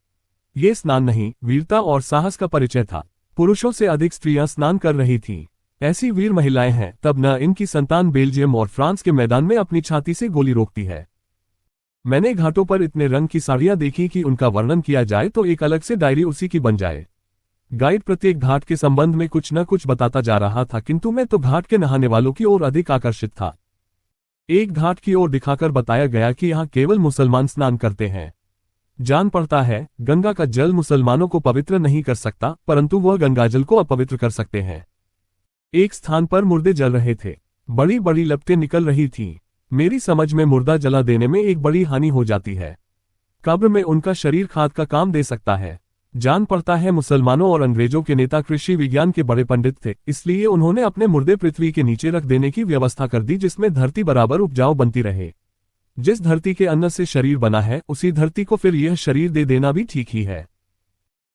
ये स्नान नहीं, वीरता और साहस का परिचय था। पुरुषों से अधिक स्त्रियां स्नान कर रही थीं। ऐसी वीर महिलाएं हैं, तब न इनकी संतान बेल्जियम और फ्रांस के मैदान में अपनी छाती से गोली रोकती है। मैंने घाटों पर इतने रंग की साड़ियां देखी कि उनका वर्णन किया जाए तो एक अलग से डायरी उसी की बन जाए। गाइड प्रत्येक घाट के संबंध में कुछ न कुछ बताता जा रहा था, किंतु मैं तो घाट के नहाने वालों की ओर अधिक आकर्षित था। एक घाट की ओर दिखाकर बताया गया कि यहाँ केवल मुसलमान स्नान करते हैं। जान पड़ता है, गंगा का जल मुसलमानों को पवित्र नहीं कर सकता, परंतु वह गंगाजल को अपवित्र कर सकते हैं। एक स्थान पर मुर्दे जल रहे थे। बड़ी बड़ी लपटें निकल रही थीं। मेरी समझ में मुर्दा जला देने में एक बड़ी हानि हो जाती है। कब्र में उनका शरीर खाद का काम दे सकता है। जान पड़ता है मुसलमानों और अंग्रेजों के नेता कृषि विज्ञान के बड़े पंडित थे, इसलिए उन्होंने अपने मुर्दे पृथ्वी के नीचे रख देने की व्यवस्था कर दी, जिसमें धरती बराबर उपजाऊ बनती रहे। जिस धरती के अन्न से शरीर बना है, उसी धरती को फिर यह शरीर दे देना भी ठीक ही है।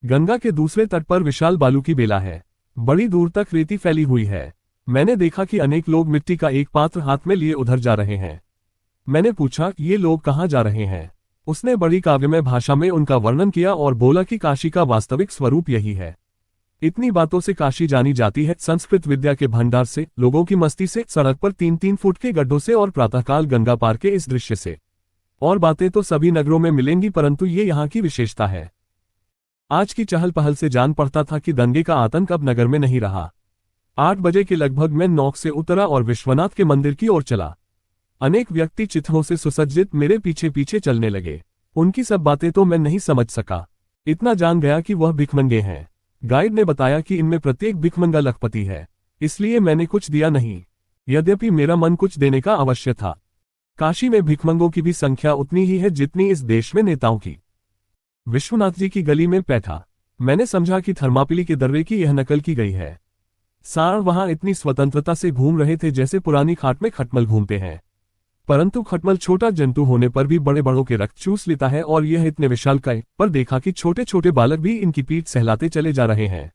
गंगा के दूसरे तट पर विशाल बालू की बेला है। बड़ी दूर तक रेती फैली हुई है। मैंने देखा कि अनेक लोग मिट्टी का एक पात्र हाथ में लिए उधर जा रहे हैं। मैंने पूछा, ये लोग कहाँ जा रहे हैं? उसने बड़ी काव्यमय भाषा में उनका वर्णन किया और बोला कि काशी का वास्तविक स्वरूप यही है। इतनी बातों से काशी जानी जाती है, संस्कृत विद्या के भंडार से, लोगों की मस्ती से, सड़क पर 3-3 फुट के गड्ढों से और प्रातःकाल गंगा पार के इस दृश्य से। और बातें तो सभी नगरों में मिलेंगी, परंतु ये यहाँ की विशेषता है। आज की चहल पहल से जान पड़ता था कि दंगे का आतंक अब नगर में नहीं रहा। 8 बजे के लगभग मैं नौक से उतरा और विश्वनाथ के मंदिर की ओर चला। अनेक व्यक्ति चित्रों से सुसज्जित मेरे पीछे पीछे चलने लगे। उनकी सब बातें तो मैं नहीं समझ सका। इतना जान गया कि वह भिखमंगे हैं। गाइड ने बताया कि इनमें प्रत्येक भिखमंगा लखपति है, इसलिए मैंने कुछ दिया नहीं, यद्यपि मेरा मन कुछ देने का अवश्य था। काशी में भिखमंगों की भी संख्या उतनी ही है जितनी इस देश में नेताओं की। विश्वनाथ जी की गली में बैठा। मैंने समझा कि थर्मापिली के दर्रे की यह नकल की गई है। सार वहां इतनी स्वतंत्रता से घूम रहे थे जैसे पुरानी खाट में खटमल घूमते हैं, परंतु खटमल छोटा जंतु होने पर भी बड़े बड़ों के रक्त चूस लेता है और यह इतने विशालकाय पर देखा कि छोटे छोटे बालक भी इनकी पीठ सहलाते चले जा रहे हैं।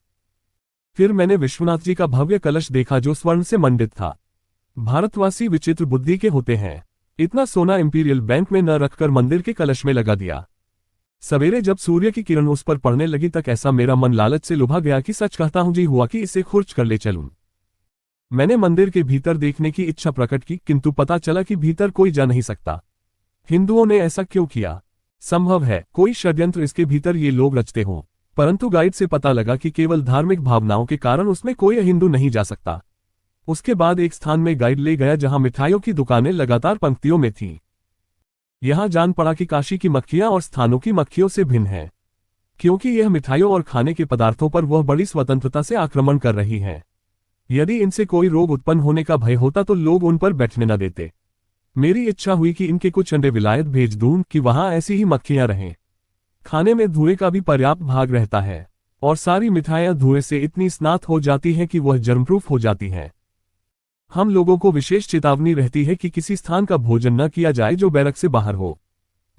फिर मैंने विश्वनाथ जी का भव्य कलश देखा जो स्वर्ण से मंडित था। भारतवासी विचित्र बुद्धि के होते हैं। इतना सोना इंपीरियल बैंक में न रखकर मंदिर के कलश में लगा दिया। सवेरे जब सूर्य की किरण उस पर पड़ने लगी तक ऐसा मेरा मन लालच से लुभा गया कि सच कहता हूं जी हुआ कि इसे खुर्च कर ले चलूं। मैंने मंदिर के भीतर देखने की इच्छा प्रकट की, किंतु पता चला कि भीतर कोई जा नहीं सकता। हिंदुओं ने ऐसा क्यों किया? संभव है कोई षड्यंत्र इसके भीतर ये लोग रचते हों, परंतु गाइड से पता लगा कि केवल धार्मिक भावनाओं के कारण उसमें कोई हिंदू नहीं जा सकता। उसके बाद एक स्थान में गाइड ले गया जहां मिठाइयों की दुकानें लगातार पंक्तियों में थीं। यहां जान पड़ा कि काशी की मक्खियां और स्थानों की मक्खियों से भिन्न है, क्योंकि यह मिठाइयों और खाने के पदार्थों पर वह बड़ी स्वतंत्रता से आक्रमण कर रही हैं। यदि इनसे कोई रोग उत्पन्न होने का भय होता तो लोग उन पर बैठने न देते। मेरी इच्छा हुई कि इनके कुछ अंडे विलायत भेज दूं कि वहां ऐसी ही मक्खियां रहें। खाने में धुएं का भी पर्याप्त भाग रहता है और सारी मिठाइयां धुएं से इतनी स्नात हो जाती हैं कि वह जर्मप्रूफ हो जाती हैं। हम लोगों को विशेष चेतावनी रहती है कि किसी स्थान का भोजन न किया जाए जो बैरक से बाहर हो।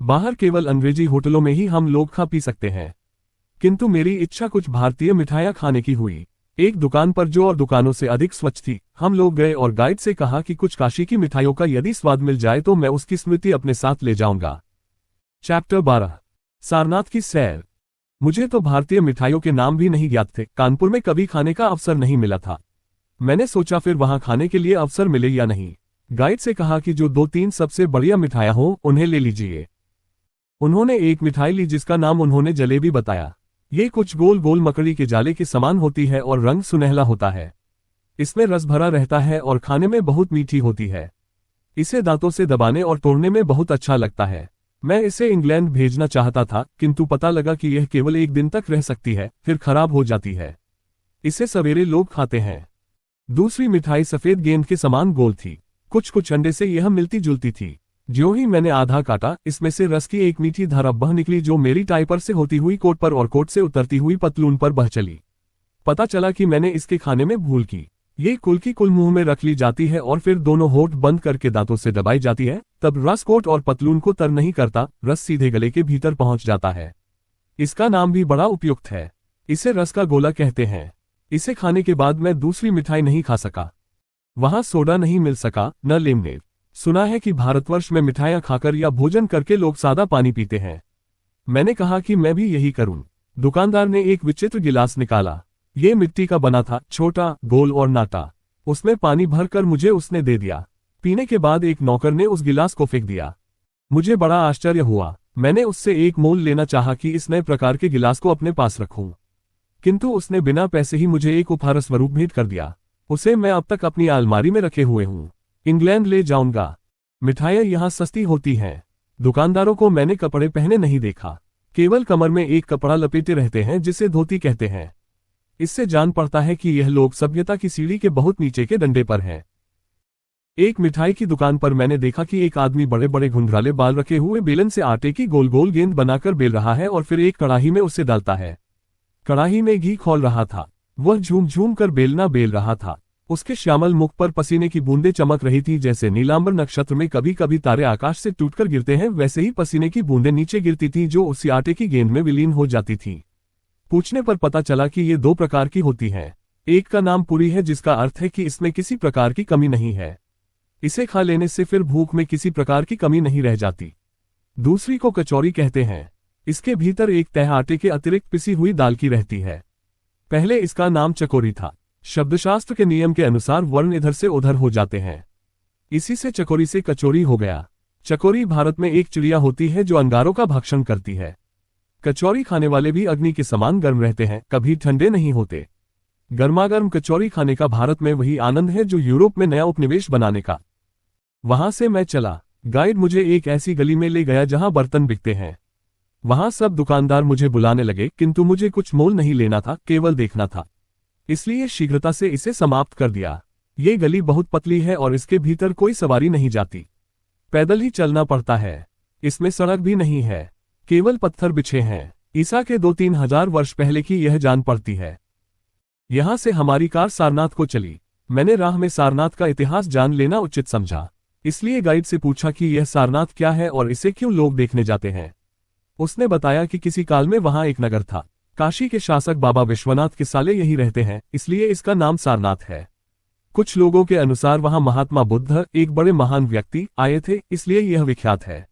बाहर केवल अंग्रेजी होटलों में ही हम लोग खा पी सकते हैं, किंतु मेरी इच्छा कुछ भारतीय मिठाइयां खाने की हुई। एक दुकान पर जो और दुकानों से अधिक स्वच्छ थी। हम लोग गए और गाइड से कहा कि कुछ काशी की मिठाइयों का यदि स्वाद मिल जाए तो मैं उसकी स्मृति अपने साथ ले जाऊंगा। चैप्टर 12 सारनाथ की सैर। मुझे तो भारतीय मिठाइयों के नाम भी नहीं ज्ञात थे। कानपुर में कभी खाने का अवसर नहीं मिला था। मैंने सोचा फिर वहां खाने के लिए अवसर मिले या नहीं। गाइड से कहा कि जो 2-3 सबसे बढ़िया मिठाइयाँ हो उन्हें ले लीजिए। उन्होंने एक मिठाई ली जिसका नाम उन्होंने जलेबी बताया। ये कुछ गोल गोल मकड़ी के जाले के समान होती है और रंग सुनहला होता है। इसमें रस भरा रहता है और खाने में बहुत मीठी होती है। इसे दांतों से दबाने और तोड़ने में बहुत अच्छा लगता है। मैं इसे इंग्लैंड भेजना चाहता था, किंतु पता लगा कि यह केवल 1 दिन तक रह सकती है, फिर खराब हो जाती है। इसे सवेरे लोग खाते हैं। दूसरी मिठाई सफेद गेंद के समान गोल थी। कुछ अंडे से यह मिलती जुलती थी। ज्यों ही मैंने आधा काटा, इसमें से रस की एक मीठी धारा बह निकली जो मेरी टाई पर से होती हुई कोट पर और कोट से उतरती हुई पतलून पर बह चली। पता चला कि मैंने इसके खाने में भूल की। ये कुल की कुल मुंह में रख ली जाती है और फिर दोनों होठ बंद करके दांतों से दबाई जाती है। तब रस कोट और पतलून को तर नहीं करता, रस सीधे गले के भीतर पहुंच जाता है। इसका नाम भी बड़ा उपयुक्त है। इसे रस का गोला कहते हैं। इसे खाने के बाद मैं दूसरी मिठाई नहीं खा सका। वहां सोडा नहीं मिल सका, न लेमनेड। सुना है कि भारतवर्ष में मिठाइयां खाकर या भोजन करके लोग सादा पानी पीते हैं। मैंने कहा कि मैं भी यही करूं। दुकानदार ने एक विचित्र गिलास निकाला। ये मिट्टी का बना था, छोटा, गोल और नाटा। उसमें पानी भरकर मुझे उसने दे दिया। पीने के बाद एक नौकर ने उस गिलास को फेंक दिया। मुझे बड़ा आश्चर्य हुआ। मैंने उससे एक मोल लेना चाहा कि इस नए प्रकार के गिलास को अपने पास रखूं, किंतु उसने बिना पैसे ही मुझे एक उपहार स्वरूप भेंट कर दिया। उसे मैं अब तक अपनी अलमारी में रखे हुए हूं। इंग्लैंड ले जाऊंगा। मिठाइयां यहां सस्ती होती हैं। दुकानदारों को मैंने कपड़े पहने नहीं देखा। केवल कमर में एक कपड़ा लपेटे रहते हैं जिसे धोती कहते हैं। इससे जान पड़ता है कि यह लोग सभ्यता की सीढ़ी के बहुत नीचे के डंडे पर हैं। एक मिठाई की दुकान पर मैंने देखा कि एक आदमी बड़े बड़े घुंघराले बाल रखे हुए बेलन से आटे की गोल गोल गेंद बनाकर बेल रहा है और फिर एक कड़ाही में उसे डालता है। कड़ाही में घी खौल रहा था। वह झूम झूम कर बेलना बेल रहा था। उसके श्यामल मुख पर पसीने की बूंदें चमक रही थी। जैसे नीलांबर नक्षत्र में कभी कभी तारे आकाश से टूटकर गिरते हैं, वैसे ही पसीने की बूंदें नीचे गिरती थी जो उसी आटे की गेंद में विलीन हो जाती थी। पूछने पर पता चला कि ये 2 प्रकार की होती हैं। एक का नाम पूरी है, जिसका अर्थ है कि इसमें किसी प्रकार की कमी नहीं है। इसे खा लेने से फिर भूख में किसी प्रकार की कमी नहीं रह जाती। दूसरी को कचौरी कहते हैं। इसके भीतर एक तह आटे के अतिरिक्त पिसी हुई दाल की रहती है। पहले इसका नाम चकोरी था। शब्दशास्त्र के नियम के अनुसार वर्ण इधर से उधर हो जाते हैं। इसी से चकोरी से कचौरी हो गया। चकोरी भारत में एक चिड़िया होती है जो अंगारों का भक्षण करती है। कचौरी खाने वाले भी अग्नि के समान गर्म रहते हैं, कभी ठंडे नहीं होते। गर्मागर्म कचौरी खाने का भारत में वही आनंद है जो यूरोप में नया उपनिवेश बनाने का। वहां से मैं चला। गाइड मुझे एक ऐसी गली में ले गया जहां बर्तन बिकते हैं। वहां सब दुकानदार मुझे बुलाने लगे, किंतु मुझे कुछ मोल नहीं लेना था, केवल देखना था। इसलिए शीघ्रता से इसे समाप्त कर दिया। ये गली बहुत पतली है और इसके भीतर कोई सवारी नहीं जाती। पैदल ही चलना पड़ता है। इसमें सड़क भी नहीं है, केवल पत्थर बिछे हैं। ईसा के 2-3 हजार वर्ष पहले की यह जान पड़ती है। यहां से हमारी कार सारनाथ को चली। मैंने राह में सारनाथ का इतिहास जान लेना उचित समझा, इसलिए गाइड से पूछा कि यह सारनाथ क्या है और इसे क्यों लोग देखने जाते हैं। उसने बताया कि किसी काल में वहां एक नगर था। काशी के शासक बाबा विश्वनाथ के साले यही रहते हैं, इसलिए इसका नाम सारनाथ है। कुछ लोगों के अनुसार वहां महात्मा बुद्ध, एक बड़े महान व्यक्ति, आए थे, इसलिए यह विख्यात है।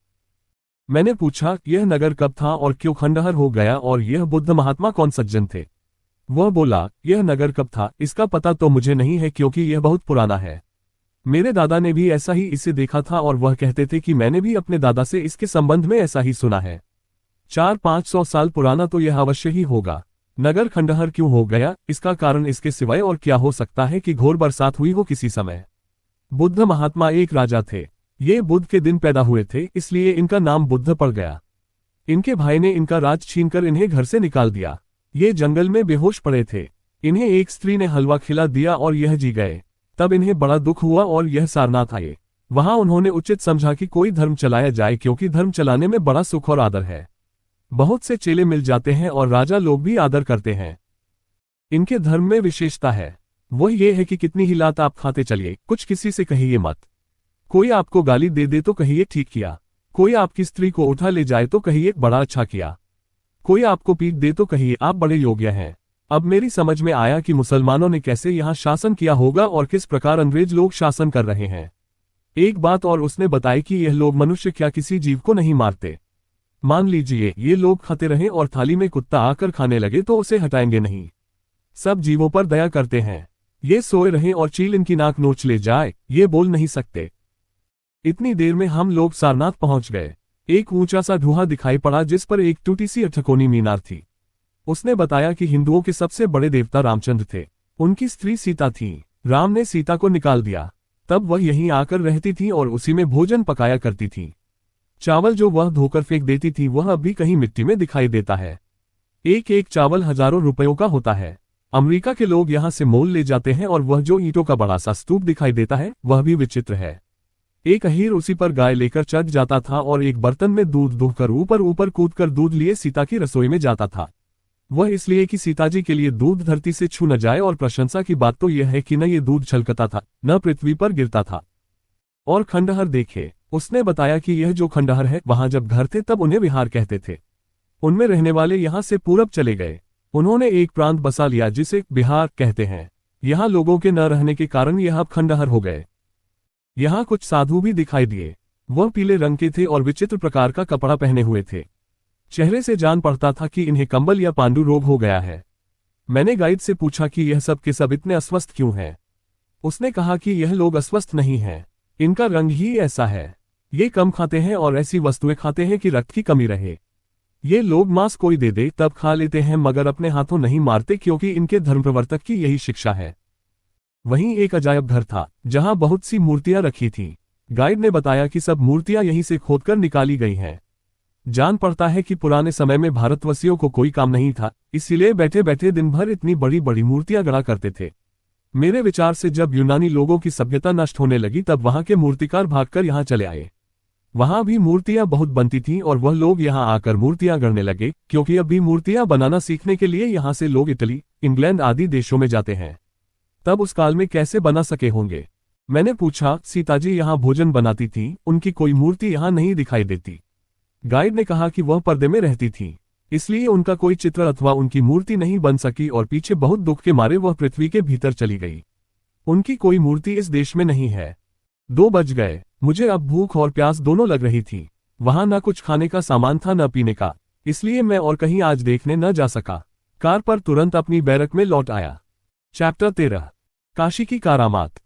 मैंने पूछा यह नगर कब था और क्यों खंडहर हो गया और यह बुद्ध महात्मा कौन सज्जन थे। वह बोला यह नगर कब था इसका पता तो मुझे नहीं है, क्योंकि यह बहुत पुराना है। मेरे दादा ने भी ऐसा ही इसे देखा था और वह कहते थे कि मैंने भी अपने दादा से इसके संबंध में ऐसा ही सुना है। 400-500 साल पुराना तो यह अवश्य ही होगा। नगर खंडहर क्यों हो गया, इसका कारण इसके सिवाय और क्या हो सकता है कि घोर बरसात हुई हो किसी समय। बुद्ध महात्मा एक राजा थे। ये बुद्ध के दिन पैदा हुए थे, इसलिए इनका नाम बुद्ध पड़ गया। इनके भाई ने इनका राज छीनकर इन्हें घर से निकाल दिया। ये जंगल में बेहोश पड़े थे। इन्हें एक स्त्री ने हलवा खिला दिया और यह जी गए। तब इन्हें बड़ा दुख हुआ और यह सारनाथ आए। वहां उन्होंने उचित समझा कि कोई धर्म चलाया जाए, क्योंकि धर्म चलाने में बड़ा सुख और आदर है। बहुत से चेले मिल जाते हैं और राजा लोग भी आदर करते हैं। इनके धर्म में विशेषता है, वो ये है कि कितनी ही लात आप खाते चलिए, कुछ किसी से कहिए मत। कोई आपको गाली दे दे तो कहिए ठीक किया। कोई आपकी स्त्री को उठा ले जाए तो कहिए बड़ा अच्छा किया। कोई आपको पीट दे तो कहिए आप बड़े योग्य हैं। अब मेरी समझ में आया कि मुसलमानों ने कैसे यहाँ शासन किया होगा और किस प्रकार अंग्रेज लोग शासन कर रहे हैं। एक बात और उसने बताई कि यह लोग मनुष्य क्या किसी जीव को नहीं मारते। मान लीजिए ये लोग खाते रहे और थाली में कुत्ता आकर खाने लगे तो उसे हटाएंगे नहीं। सब जीवों पर दया करते हैं। ये सोए रहे और चील इनकी नाक नोच ले जाए, ये बोल नहीं सकते। इतनी देर में हम लोग सारनाथ पहुंच गए। एक ऊंचा सा ढूंढा दिखाई पड़ा जिस पर एक टूटी सी अठकोनी मीनार थी। उसने बताया कि हिंदुओं के सबसे बड़े देवता रामचंद्र थे, उनकी स्त्री सीता थी। राम ने सीता को निकाल दिया, तब वह यहीं आकर रहती थी और उसी में भोजन पकाया करती थी। चावल जो वह धोकर फेंक देती थी वह अब भी कहीं मिट्टी में दिखाई देता है। एक एक चावल हजारों रुपयों का होता है। अमेरिका के लोग यहाँ से मोल ले जाते हैं और वह जो ईंटों का बड़ा सा स्तूप दिखाई देता है वह भी विचित्र है। एक अहीर उसी पर गाय लेकर चढ़ जाता था और एक बर्तन में दूध दूहकर ऊपर ऊपर कूदकर दूध लिए सीता की रसोई में जाता था। वह इसलिए कि सीताजी के लिए दूध धरती से छू न जाए, और प्रशंसा की बात तो यह है कि न ये दूध छलकता था न पृथ्वी पर गिरता था। और खंडहर देखे, उसने बताया कि यह जो खंडहर है वहां जब घर थे तब उन्हें विहार कहते थे। उनमें रहने वाले यहां से पूरब चले गए। उन्होंने एक प्रांत बसा लिया जिसे बिहार कहते हैं। यहां लोगों के न रहने के कारण यह अब खंडहर हो गए। यहां कुछ साधु भी दिखाई दिए। वह पीले रंग के थे और विचित्र प्रकार का कपड़ा पहने हुए थे। चेहरे से जान पड़ता था कि इन्हें कंबल या पांडु रोग हो गया है। मैंने गाइड से पूछा कि यह सब के सब इतने अस्वस्थ क्यों हैं। उसने कहा कि यह लोग अस्वस्थ नहीं हैं, इनका रंग ही ऐसा है। ये कम खाते हैं और ऐसी वस्तुएं खाते हैं कि रक्त की कमी रहे। ये लोग मांस कोई दे दे तब खा लेते हैं, मगर अपने हाथों नहीं मारते क्योंकि इनके धर्मप्रवर्तक की यही शिक्षा है। वहीं एक अजायब घर था जहां बहुत सी मूर्तियां रखी थीं। गाइड ने बताया कि सब मूर्तियां यहीं से खोदकर निकाली गई हैं। जान पड़ता है कि पुराने समय में भारतवासियों को कोई काम नहीं था, इसीलिए बैठे बैठे दिन भर इतनी बड़ी बड़ी मूर्तियां गढ़ा करते थे। मेरे विचार से जब यूनानी लोगों की सभ्यता नष्ट होने लगी तब वहां के मूर्तिकार भागकर यहां चले आए। वहां भी मूर्तियां बहुत बनती थीं और वह लोग यहां आकर मूर्तियां गढ़ने लगे, क्योंकि अब भी मूर्तियां बनाना सीखने के लिए यहां से लोग इटली, इंग्लैंड आदि देशों में जाते हैं। तब उस काल में कैसे बना सके होंगे। मैंने पूछा, सीताजी यहां भोजन बनाती थी, उनकी कोई मूर्ति यहां नहीं दिखाई देती। गाइड ने कहा कि वह पर्दे में रहती थी, इसलिए उनका कोई चित्र अथवा उनकी मूर्ति नहीं बन सकी और पीछे बहुत दुख के मारे वह पृथ्वी के भीतर चली गई। उनकी कोई मूर्ति इस देश में नहीं है। 2 बज गए। मुझे अब भूख और प्यास दोनों लग रही थी। वहां न कुछ खाने का सामान था न पीने का, इसलिए मैं और कहीं आज देखने न जा सका। कार पर तुरंत अपनी बैरक में लौट आया। चैप्टर 13, काशी की करामात।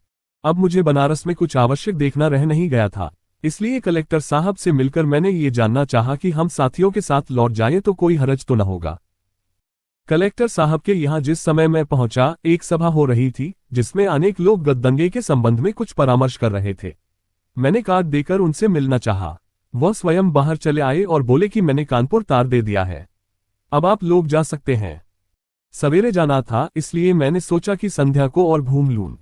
अब मुझे बनारस में कुछ आवश्यक देखना रह नहीं गया था, इसलिए कलेक्टर साहब से मिलकर मैंने ये जानना चाहा कि हम साथियों के साथ लौट जाएं तो कोई हरज तो न होगा। कलेक्टर साहब के यहाँ जिस समय मैं पहुंचा एक सभा हो रही थी जिसमें अनेक लोग गद्दंगे के संबंध में कुछ परामर्श कर रहे थे। मैंने कार्ड देकर उनसे मिलना चाहा। वह स्वयं बाहर चले आए और बोले कि मैंने कानपुर तार दे दिया है, अब आप लोग जा सकते हैं। सवेरे जाना था इसलिए मैंने सोचा कि संध्या को और घूम लूं।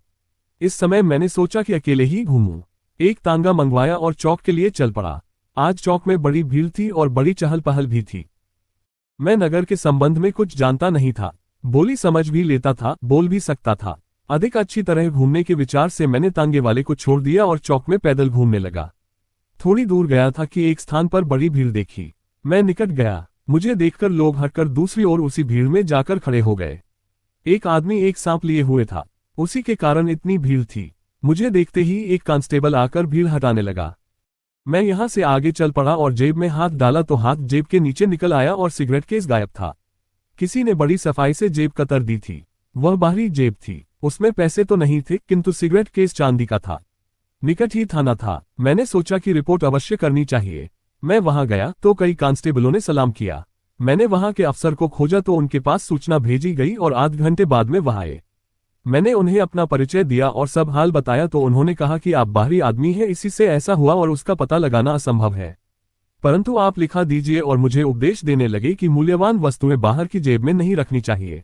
इस समय मैंने सोचा कि अकेले ही घूमूं। एक तांगा मंगवाया और चौक के लिए चल पड़ा। आज चौक में बड़ी भीड़ थी और बड़ी चहल पहल भी थी। मैं नगर के संबंध में कुछ जानता नहीं था, बोली समझ भी लेता था, बोल भी सकता था। अधिक अच्छी तरह घूमने के विचार से मैंने तांगे वाले को छोड़ दिया और चौक में पैदल घूमने लगा। थोड़ी दूर गया था कि एक स्थान पर बड़ी भीड़ देखी। मैं निकट गया। मुझे देखकर लोग हटकर दूसरी ओर उसी भीड़ में जाकर खड़े हो गए। एक आदमी एक सांप लिए हुए था, उसी के कारण इतनी भीड़ थी। मुझे देखते ही एक कांस्टेबल आकर भीड़ हटाने लगा। मैं यहां से आगे चल पड़ा और जेब में हाथ डाला तो हाथ जेब के नीचे निकल आया और सिगरेट केस गायब था। किसी ने बड़ी सफाई से जेब कतर दी थी। वह बाहरी जेब थी, उसमें पैसे तो नहीं थे किंतु सिगरेट केस चांदी का था। निकट ही थाना था। मैंने सोचा कि रिपोर्ट अवश्य करनी चाहिए। मैं वहां गया तो कई कांस्टेबलों ने सलाम किया। मैंने वहां के अफसर को खोजा तो उनके पास सूचना भेजी गई और आध घंटे बाद में वहां आए। मैंने उन्हें अपना परिचय दिया और सब हाल बताया तो उन्होंने कहा कि आप बाहरी आदमी हैं, इसी से ऐसा हुआ और उसका पता लगाना असंभव है, परंतु आप लिखा दीजिए। और मुझे उपदेश देने लगे कि मूल्यवान वस्तुएं बाहर की जेब में नहीं रखनी चाहिए,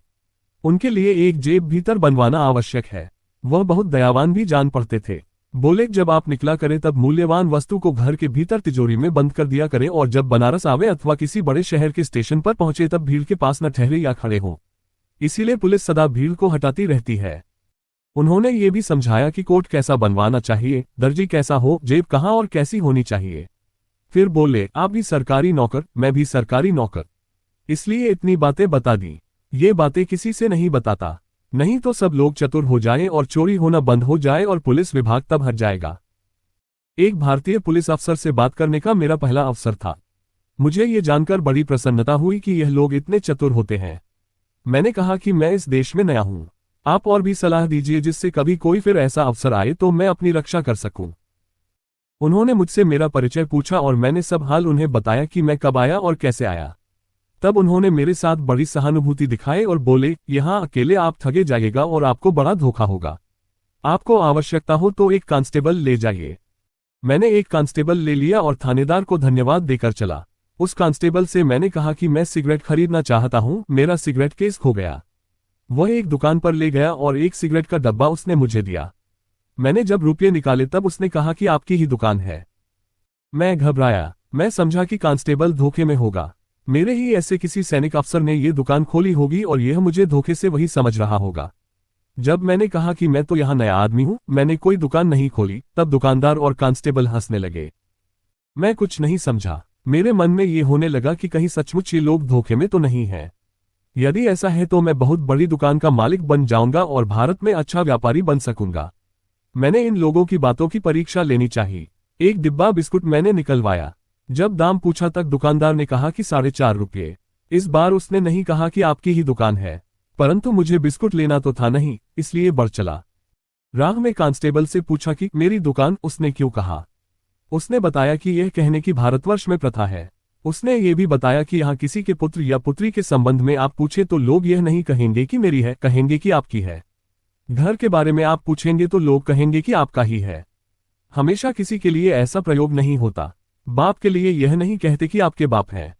उनके लिए एक जेब भीतर बनवाना आवश्यक है। वह बहुत दयावान भी जान पड़ते थे। बोले, जब आप निकला करें तब मूल्यवान वस्तु को घर के भीतर तिजोरी में बंद कर दिया करें और जब बनारस आवे अथवा किसी बड़े शहर के स्टेशन पर पहुंचे तब भीड़ के पास न ठहरे या खड़े हों, इसीलिए पुलिस सदा भीड़ को हटाती रहती है। उन्होंने ये भी समझाया कि कोट कैसा बनवाना चाहिए, दर्जी कैसा हो, जेब कहाँ और कैसी होनी चाहिए। फिर बोले, आप भी सरकारी नौकर, मैं भी सरकारी नौकर, इसलिए इतनी बातें बता दी। ये बातें किसी से नहीं बताता, नहीं तो सब लोग चतुर हो जाएं और चोरी होना बंद हो जाए और पुलिस विभाग तब हट जाएगा। एक भारतीय पुलिस अफसर से बात करने का मेरा पहला अवसर था। मुझे ये जानकर बड़ी प्रसन्नता हुई कि यह लोग इतने चतुर होते हैं। मैंने कहा कि मैं इस देश में नया हूं, आप और भी सलाह दीजिए जिससे कभी कोई फिर ऐसा अवसर आए तो मैं अपनी रक्षा कर सकूं। उन्होंने मुझसे मेरा परिचय पूछा और मैंने सब हाल उन्हें बताया कि मैं कब आया और कैसे आया। तब उन्होंने मेरे साथ बड़ी सहानुभूति दिखाई और बोले, यहाँ अकेले आप ठगे जाइएगा और आपको बड़ा धोखा होगा। आपको आवश्यकता हो तो एक कांस्टेबल ले जाइए। मैंने एक कांस्टेबल ले लिया और थानेदार को धन्यवाद देकर चला। उस कांस्टेबल से मैंने कहा कि मैं सिगरेट खरीदना चाहता हूं, मेरा सिगरेट केस खो गया। वह एक दुकान पर ले गया और एक सिगरेट का डब्बा उसने मुझे दिया। मैंने जब रुपये निकाले तब उसने कहा कि आपकी ही दुकान है। मैं घबराया। मैं समझा कि कांस्टेबल धोखे में होगा। मेरे ही ऐसे किसी सैनिक अफसर ने ये दुकान खोली होगी और यह मुझे धोखे से वही समझ रहा होगा। जब मैंने कहा कि मैं तो यहाँ नया आदमी हूँ, मैंने कोई दुकान नहीं खोली, तब दुकानदार और कांस्टेबल हंसने लगे। मैं कुछ नहीं समझा। मेरे मन में ये होने लगा कि कहीं सचमुच ये लोग धोखे में तो नहीं हैं। यदि ऐसा है तो मैं बहुत बड़ी दुकान का मालिक बन जाऊंगा और भारत में अच्छा व्यापारी बन सकूंगा। मैंने इन लोगों की बातों की परीक्षा लेनी चाहिए। एक डिब्बा बिस्कुट मैंने निकलवाया। जब दाम पूछा तक दुकानदार ने कहा कि 4.5 रुपये। इस बार उसने नहीं कहा कि आपकी ही दुकान है, परंतु मुझे बिस्कुट लेना तो था नहीं, इसलिए बढ़ चला। राह में कांस्टेबल से पूछा कि मेरी दुकान, उसने क्यों कहा। उसने बताया कि यह कहने की भारतवर्ष में प्रथा है। उसने ये भी बताया कि यहाँ किसी के पुत्र या पुत्री के संबंध में आप पूछे तो लोग यह नहीं कहेंगे कि मेरी है, कहेंगे कि आपकी है। घर के बारे में आप पूछेंगे तो लोग कहेंगे कि आपका ही है। हमेशा किसी के लिए ऐसा प्रयोग नहीं होता। बाप के लिए यह नहीं कहते कि आपके बाप हैं।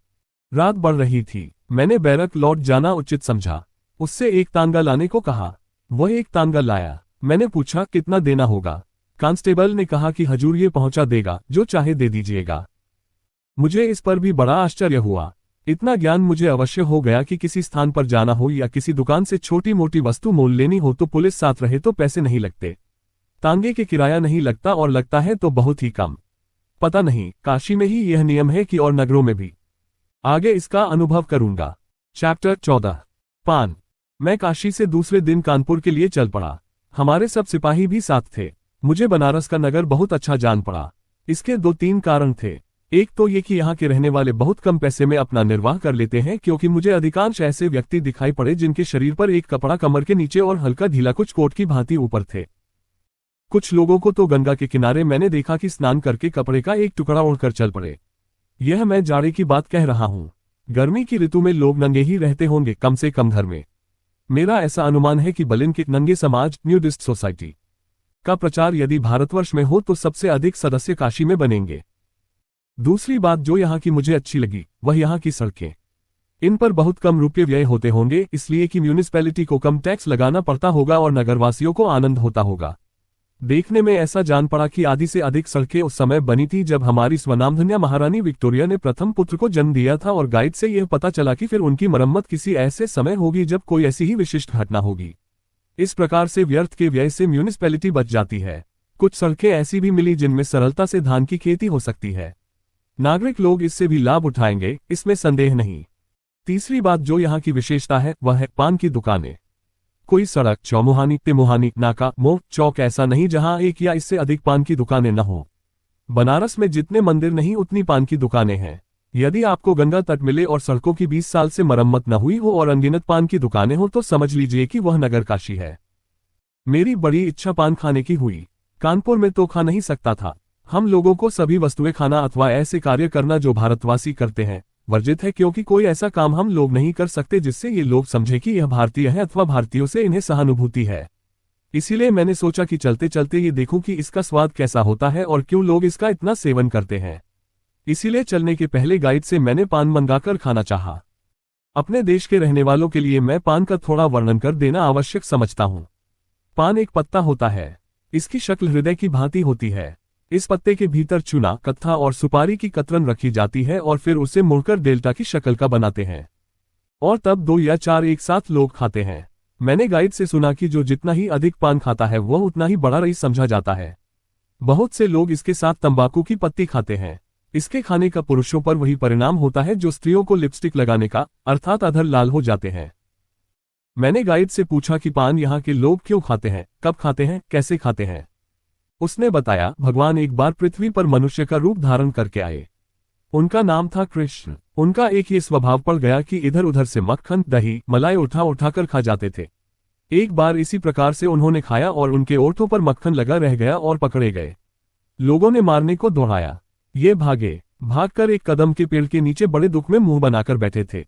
रात बढ़ रही थी। मैंने बैरक लौट जाना उचित समझा। उससे एक तांगा लाने को कहा। वह एक तांगा लाया। मैंने पूछा कितना देना होगा। कांस्टेबल ने कहा कि हजूर ये पहुंचा देगा, जो चाहे दे दीजिएगा। मुझे इस पर भी बड़ा आश्चर्य हुआ। इतना ज्ञान मुझे अवश्य हो गया कि किसी स्थान पर जाना हो या किसी दुकान से छोटी मोटी वस्तु मोल लेनी हो तो पुलिस साथ रहे तो पैसे नहीं लगते, तांगे के किराया नहीं लगता, और लगता है तो बहुत ही कम। पता नहीं काशी में ही यह नियम है कि और नगरों में भी। आगे इसका अनुभव करूंगा। चैप्टर 14। पान। मैं काशी से दूसरे दिन कानपुर के लिए चल पड़ा। हमारे सब सिपाही भी साथ थे। मुझे बनारस का नगर बहुत अच्छा जान पड़ा। इसके 2-3 कारण थे। एक तो ये कि यहाँ के रहने वाले बहुत कम पैसे में अपना निर्वाह कर लेते हैं, क्योंकि मुझे अधिकांश ऐसे व्यक्ति दिखाई पड़े जिनके शरीर पर एक कपड़ा कमर के नीचे और हल्का ढीला कुछ कोट की भांति ऊपर थे। कुछ लोगों को तो गंगा के किनारे मैंने देखा कि स्नान करके कपड़े का एक टुकड़ा ओढ़कर चल पड़े। यह मैं जाड़े की बात कह रहा हूँ। गर्मी की ऋतु में लोग नंगे ही रहते होंगे, कम से कम घर में। मेरा ऐसा अनुमान है कि बलिन के नंगे समाज, न्यूडिस्ट सोसाइटी का प्रचार यदि भारतवर्ष में हो तो सबसे अधिक सदस्य काशी में बनेंगे। दूसरी बात जो यहाँ की मुझे अच्छी लगी वह यहाँ की सड़कें। इन पर बहुत कम रुपये व्यय होते होंगे, इसलिए कि म्यूनिसिपैलिटी को कम टैक्स लगाना पड़ता होगा और नगरवासियों को आनंद होता होगा। देखने में ऐसा जान पड़ा कि आधी से अधिक सड़कें उस समय बनी थी जब हमारी स्वनामधन्या महारानी विक्टोरिया ने प्रथम पुत्र को जन्म दिया था, और गाइड से यह पता चला कि फिर उनकी मरम्मत किसी ऐसे समय होगी जब कोई ऐसी ही विशिष्ट घटना होगी। इस प्रकार से व्यर्थ के व्यय से म्यूनिसिपैलिटी बच जाती है। कुछ सड़कें ऐसी भी मिली जिनमें सरलता से धान की खेती हो सकती है। नागरिक लोग इससे भी लाभ उठाएंगे, इसमें संदेह नहीं। तीसरी बात जो यहाँ की विशेषता है वह है पान की दुकानें। कोई सड़क, चौमुहानी, तिमुहानी, नाका, मोह, चौक ऐसा नहीं जहां एक या इससे अधिक पान की दुकानें न हो। बनारस में जितने मंदिर नहीं उतनी पान की दुकानें हैं। यदि आपको गंगा तट मिले और सड़कों की 20 साल से मरम्मत न हुई हो और अनगिनत पान की दुकानें हो तो समझ लीजिए कि वह नगर काशी है। मेरी बड़ी इच्छा पान खाने की हुई। कानपुर में तो खा नहीं सकता था। हम लोगों को सभी वस्तुएं खाना अथवा ऐसे कार्य करना जो भारतवासी करते हैं वर्जित है, क्योंकि कोई ऐसा काम हम लोग नहीं कर सकते जिससे ये लोग समझे कि यह भारतीय है अथवा भारतीयों से इन्हें सहानुभूति है। इसीलिए मैंने सोचा कि चलते चलते ये देखूं कि इसका स्वाद कैसा होता है और क्यों लोग इसका इतना सेवन करते हैं। इसीलिए चलने के पहले गाइड से मैंने पान मंगाकर खाना चाहा। अपने देश के रहने वालों के लिए मैं पान का थोड़ा वर्णन कर देना आवश्यक समझता हूँ। पान एक पत्ता होता है। इसकी शक्ल हृदय की भांति होती है। इस पत्ते के भीतर चूना, कत्था और सुपारी की कतरन रखी जाती है और फिर उसे मुड़कर डेल्टा की शक्ल का बनाते हैं और तब 2 या 4 एक साथ लोग खाते हैं। मैंने गाइड से सुना कि जो जितना ही अधिक पान खाता है वह उतना ही बड़ा रईस समझा जाता है। बहुत से लोग इसके साथ तंबाकू की पत्ती खाते हैं। इसके खाने का पुरुषों पर वही परिणाम होता है जो स्त्रियों को लिपस्टिक लगाने का, अर्थात अधर लाल हो जाते हैं। मैंने गाइड से पूछा कि पान यहाँ के लोग क्यों खाते हैं, कब खाते हैं, कैसे खाते हैं। उसने बताया, भगवान एक बार पृथ्वी पर मनुष्य का रूप धारण करके आए। उनका नाम था कृष्ण। उनका एक ये स्वभाव पड़ गया कि इधर उधर से मक्खन, दही, मलाई उठाकर खा जाते थे। एक बार इसी प्रकार से उन्होंने खाया और उनके ओठों पर मक्खन लगा रह गया और पकड़े गए। लोगों ने मारने को दौड़ाया। ये भागे। भागकर एक कदम के पेड़ के नीचे बड़े दुख में मुंह बनाकर बैठे थे।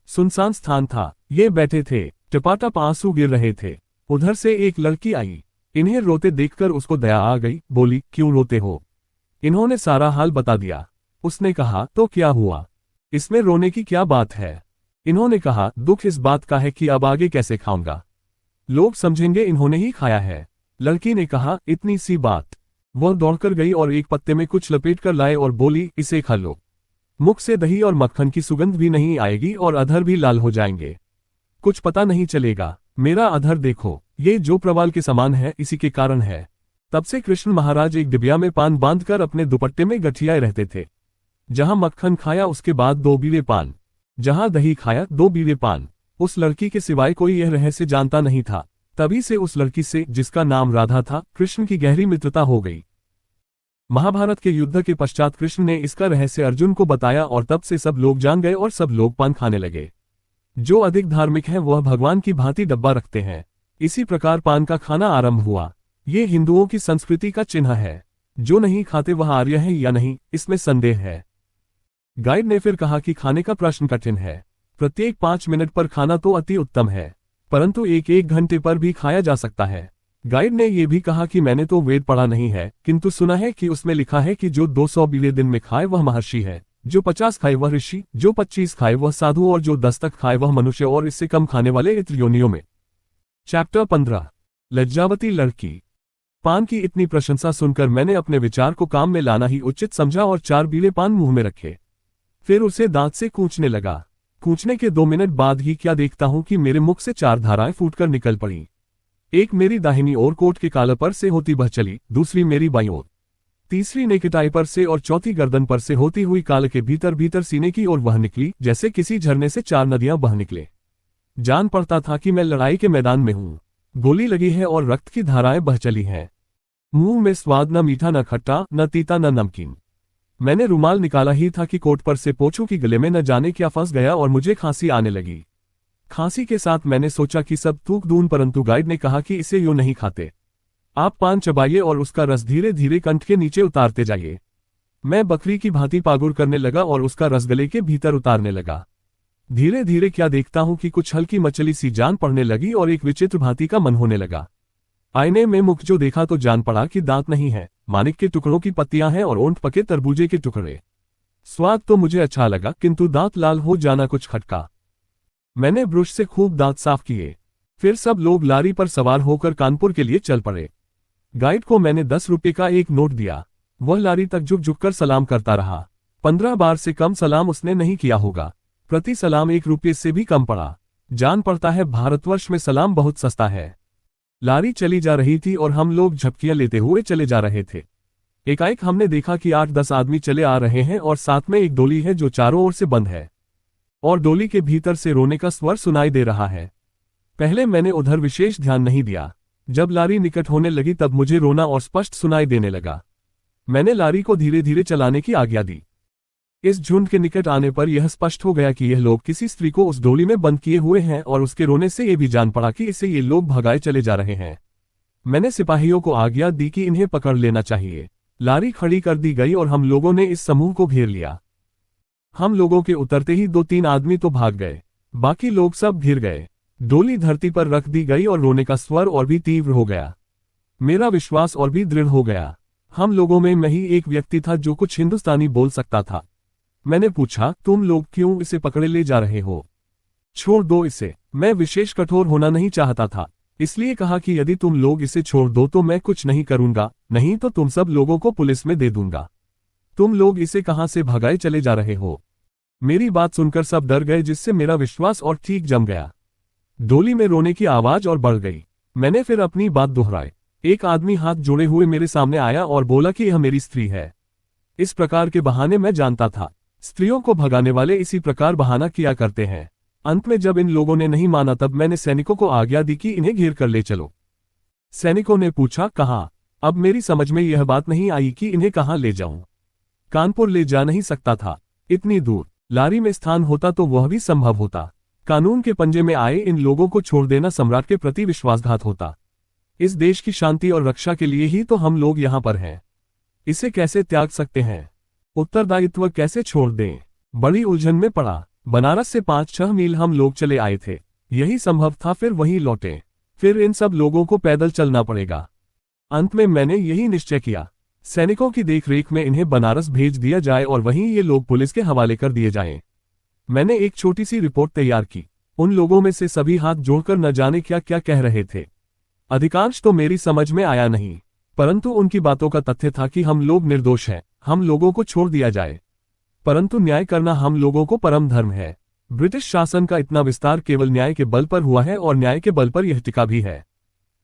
सुनसान स्थान था। ये बैठे थे, टपाटप आंसू गिर रहे थे। उधर से एक लड़की आई। इन्हें रोते देखकर उसको दया आ गई। बोली, क्यों रोते हो? इन्होंने सारा हाल बता दिया। उसने कहा, तो क्या हुआ? इसमें रोने की क्या बात है? इन्होंने कहा, दुख इस बात का है कि अब आगे कैसे खाऊंगा, लोग समझेंगे इन्होंने ही खाया है। लड़की ने कहा, इतनी सी बात। वह दौड़कर गई और एक पत्ते में कुछ लपेट कर लाए और बोली, इसे खा लो। मुख से दही और मक्खन की सुगंध भी नहीं आएगी और अधर भी लाल हो जाएंगे। कुछ पता नहीं चलेगा। मेरा अधर देखो, ये जो प्रवाल के समान है इसी के कारण है। तब से कृष्ण महाराज एक डिबिया में पान बांधकर अपने दुपट्टे में गठियाए रहते थे। जहां मक्खन खाया उसके बाद 2 बीड़े पान, जहां दही खाया 2 बीड़े पान। उस लड़की के सिवाय कोई यह रहस्य जानता नहीं था। तभी से उस लड़की से, जिसका नाम राधा था, कृष्ण की गहरी मित्रता हो गई। महाभारत के युद्ध के पश्चात कृष्ण ने इसका रहस्य अर्जुन को बताया और तब से सब लोग जान गए और सब लोग पान खाने लगे। जो अधिक धार्मिक है वह भगवान की भांति डब्बा रखते हैं। इसी प्रकार पान का खाना आरंभ हुआ। ये हिंदुओं की संस्कृति का चिन्ह है। जो नहीं खाते वह आर्य है या नहीं, इसमें संदेह है। गाइड ने फिर कहा कि खाने का प्रश्न कठिन है। प्रत्येक 5 मिनट पर खाना तो अति उत्तम है, परंतु 1-1 घंटे पर भी खाया जा सकता है। गाइड ने यह भी कहा कि मैंने तो वेद पढ़ा नहीं है, किंतु सुना है कि उसमें लिखा है कि जो 200 बीड़े दिन में खाए वह महर्षि है, जो 50 खाए वह ऋषि, जो 25 खाए वह साधु और जो 10 तक खाए वह मनुष्य और इससे कम खाने वाले इत्र योनियों में। चैप्टर 15। लज्जावती लड़की। पान की इतनी प्रशंसा सुनकर मैंने अपने विचार को काम में लाना ही उचित समझा और 4 बीड़े पान मुंह में रखे। फिर उसे दांत से कूचने लगा। कूचने के 2 मिनट बाद ही क्या देखता हूं कि मेरे मुख से 4 धाराएं फूटकर निकल पड़ी। एक मेरी दाहिनी ओर कोट के कालर पर से होती बह चली, दूसरी मेरी बाईं ओर, तीसरी नेकटाई पर से और चौथी गर्दन पर से होती हुई काल के भीतर भीतर सीने की ओर वह निकली, जैसे किसी झरने से 4 नदियां बह निकले। जान पड़ता था कि मैं लड़ाई के मैदान में हूं। गोली लगी है और रक्त की धाराएं बह चली हैं। मुंह में स्वाद न मीठा न खट्टा, न तीता न नमकीन। मैंने रुमाल निकाला ही था कि कोट पर से पोंछूं कि गले में न जाने क्या फंस गया और मुझे खांसी आने लगी। खांसी के साथ मैंने सोचा कि सब थूक दूं, परंतु गाइड ने कहा कि इसे यूं नहीं खाते। आप पान चबाइए और उसका रस धीरे धीरे कंठ के नीचे उतारते जाइए। मैं बकरी की भांति पागुर करने लगा और उसका रस गले के भीतर उतारने लगा। धीरे धीरे क्या देखता हूं कि कुछ हल्की मछली सी जान पड़ने लगी और एक विचित्र भांति का मन होने लगा। आईने में मुख जो देखा तो जान पड़ा कि दांत नहीं है, मानिक के टुकड़ों की पत्तियां हैं और ओंठ पके तरबूजे के टुकड़े। स्वाद तो मुझे अच्छा लगा, किंतु दांत लाल हो जाना कुछ खटका। मैंने ब्रश से खूब दांत साफ किए। फिर सब लोग लारी पर सवार होकर कानपुर के लिए चल पड़े। गाइड को मैंने 10 रुपये का एक नोट दिया। वह लारी तक झुक झुककर सलाम करता रहा। 15 बार से कम सलाम उसने नहीं किया होगा। प्रति सलाम 1 रुपये से भी कम पड़ा। जान पड़ता है भारतवर्ष में सलाम बहुत सस्ता है। लारी चली जा रही थी और हम लोग झपकियां लेते हुए चले जा रहे थे। एकाएक हमने देखा कि 8-10 आदमी चले आ रहे हैं और साथ में एक डोली है जो चारों ओर से बंद है और डोली के भीतर से रोने का स्वर सुनाई दे रहा है। पहले मैंने उधर विशेष ध्यान नहीं दिया। जब लारी निकट होने लगी तब मुझे रोना और स्पष्ट सुनाई देने लगा। मैंने लारी को धीरे धीरे चलाने की आज्ञा दी। इस झुंड के निकट आने पर यह स्पष्ट हो गया कि यह लोग किसी स्त्री को उस डोली में बंद किए हुए हैं और उसके रोने से यह भी जान पड़ा कि इसे ये लोग भगाए चले जा रहे हैं। मैंने सिपाहियों को आज्ञा दी कि इन्हें पकड़ लेना चाहिए। लारी खड़ी कर दी गई और हम लोगों ने इस समूह को घेर लिया। हम लोगों के उतरते ही 2-3 आदमी तो भाग गए, बाकी लोग सब घिर गए। डोली धरती पर रख दी गई और रोने का स्वर और भी तीव्र हो गया। मेरा विश्वास और भी दृढ़ हो गया। हम लोगों में मैं ही एक व्यक्ति था जो कुछ हिंदुस्तानी बोल सकता था। मैंने पूछा, तुम लोग क्यों इसे पकड़े ले जा रहे हो? छोड़ दो इसे। मैं विशेष कठोर होना नहीं चाहता था, इसलिए कहा कि यदि तुम लोग इसे छोड़ दो तो मैं कुछ नहीं करूंगा, नहीं तो तुम सब लोगों को पुलिस में दे दूंगा। तुम लोग इसे कहां से भगाए चले जा रहे हो? मेरी बात सुनकर सब डर गए, जिससे मेरा विश्वास और ठीक जम गया। डोली में रोने की आवाज और बढ़ गई। मैंने फिर अपनी बात दोहराई। एक आदमी हाथ जोड़े हुए मेरे सामने आया और बोला कि यह मेरी स्त्री है। इस प्रकार के बहाने मैं जानता था। स्त्रियों को भगाने वाले इसी प्रकार बहाना किया करते हैं। अंत में जब इन लोगों ने नहीं माना तब मैंने सैनिकों को आज्ञा दी कि इन्हें घेर कर ले चलो। सैनिकों ने पूछा, कहाँ? अब मेरी समझ में यह बात नहीं आई कि इन्हें कहाँ ले जाऊं। कानपुर ले जा नहीं सकता था, इतनी दूर। लारी में स्थान होता तो वह भी संभव होता। कानून के पंजे में आए इन लोगों को छोड़ देना सम्राट के प्रति विश्वासघात होता। इस देश की शांति और रक्षा के लिए ही तो हम लोग यहाँ पर हैं। इसे कैसे त्याग सकते हैं? उत्तरदायित्व कैसे छोड़ दें? बड़ी उलझन में पड़ा। बनारस से 5-6 मील हम लोग चले आए थे। यही संभव था, फिर वहीं लौटे। फिर इन सब लोगों को पैदल चलना पड़ेगा। अंत में मैंने यही निश्चय किया, सैनिकों की देखरेख में इन्हें बनारस भेज दिया जाए और वहीं ये लोग पुलिस के हवाले कर दिए जाएं। मैंने एक छोटी सी रिपोर्ट तैयार की। उन लोगों में से सभी हाथ जोड़कर न जाने क्या क्या कह रहे थे। अधिकांश तो मेरी समझ में आया नहीं, परंतु उनकी बातों का तथ्य था कि हम लोग निर्दोष हैं, हम लोगों को छोड़ दिया जाए। परंतु न्याय करना हम लोगों को परम धर्म है। ब्रिटिश शासन का इतना विस्तार केवल न्याय के बल पर हुआ है और न्याय के बल पर यह टिका भी है।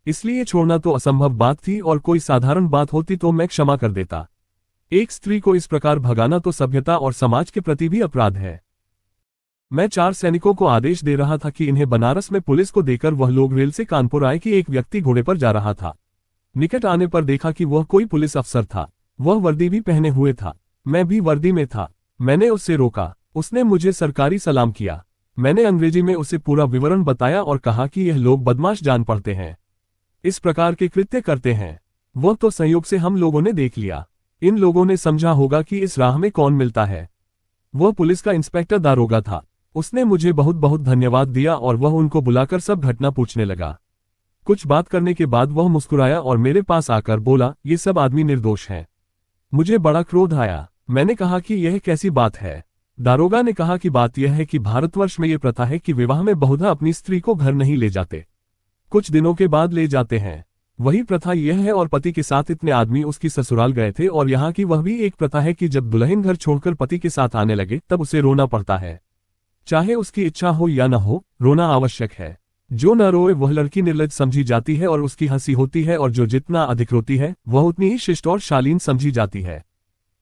इसलिए छोड़ना तो असंभव बात थी और कोई साधारण बात होती तो मैं क्षमा कर देता। एक स्त्री को इस प्रकार भगाना तो सभ्यता और समाज के प्रति भी अपराध है। मैं 4 सैनिकों को आदेश दे रहा था कि इन्हें बनारस में पुलिस को देकर वह लोग रेल से कानपुर आए कि एक व्यक्ति घोड़े पर जा रहा था। निकट आने पर देखा कि वह कोई पुलिस अफसर था। वह वर्दी भी पहने हुए था। मैं भी वर्दी में था। मैंने उससे रोका। उसने मुझे सरकारी सलाम किया। मैंने अंग्रेजी में उसे पूरा विवरण बताया और कहा कि यह लोग बदमाश जान पड़ते हैं, इस प्रकार के कृत्य करते हैं। वह तो संयोग से हम लोगों ने देख लिया। इन लोगों ने समझा होगा कि इस राह में कौन मिलता है। वह पुलिस का इंस्पेक्टर दारोगा था। उसने मुझे बहुत बहुत धन्यवाद दिया और वह उनको बुलाकर सब घटना पूछने लगा। कुछ बात करने के बाद वह मुस्कुराया और मेरे पास आकर बोला, ये सब आदमी निर्दोष हैं। मुझे बड़ा क्रोध आया। मैंने कहा कि यह कैसी बात है? दारोगा ने कहा कि बात यह है कि भारतवर्ष में यह प्रथा है कि विवाह में बहुधा अपनी स्त्री को घर नहीं ले जाते, कुछ दिनों के बाद ले जाते हैं। वही प्रथा यह है और पति के साथ इतने आदमी उसकी ससुराल गए थे और यहाँ की वह भी एक प्रथा है कि जब दुल्हन घर छोड़कर पति के साथ आने लगे तब उसे रोना पड़ता है। चाहे उसकी इच्छा हो या न हो, रोना आवश्यक है। जो न रोए वह लड़की निर्लज्ज समझी जाती है और उसकी हंसी होती है, और जो जितना अधिक रोती है वह उतनी ही शिष्ट और शालीन समझी जाती है।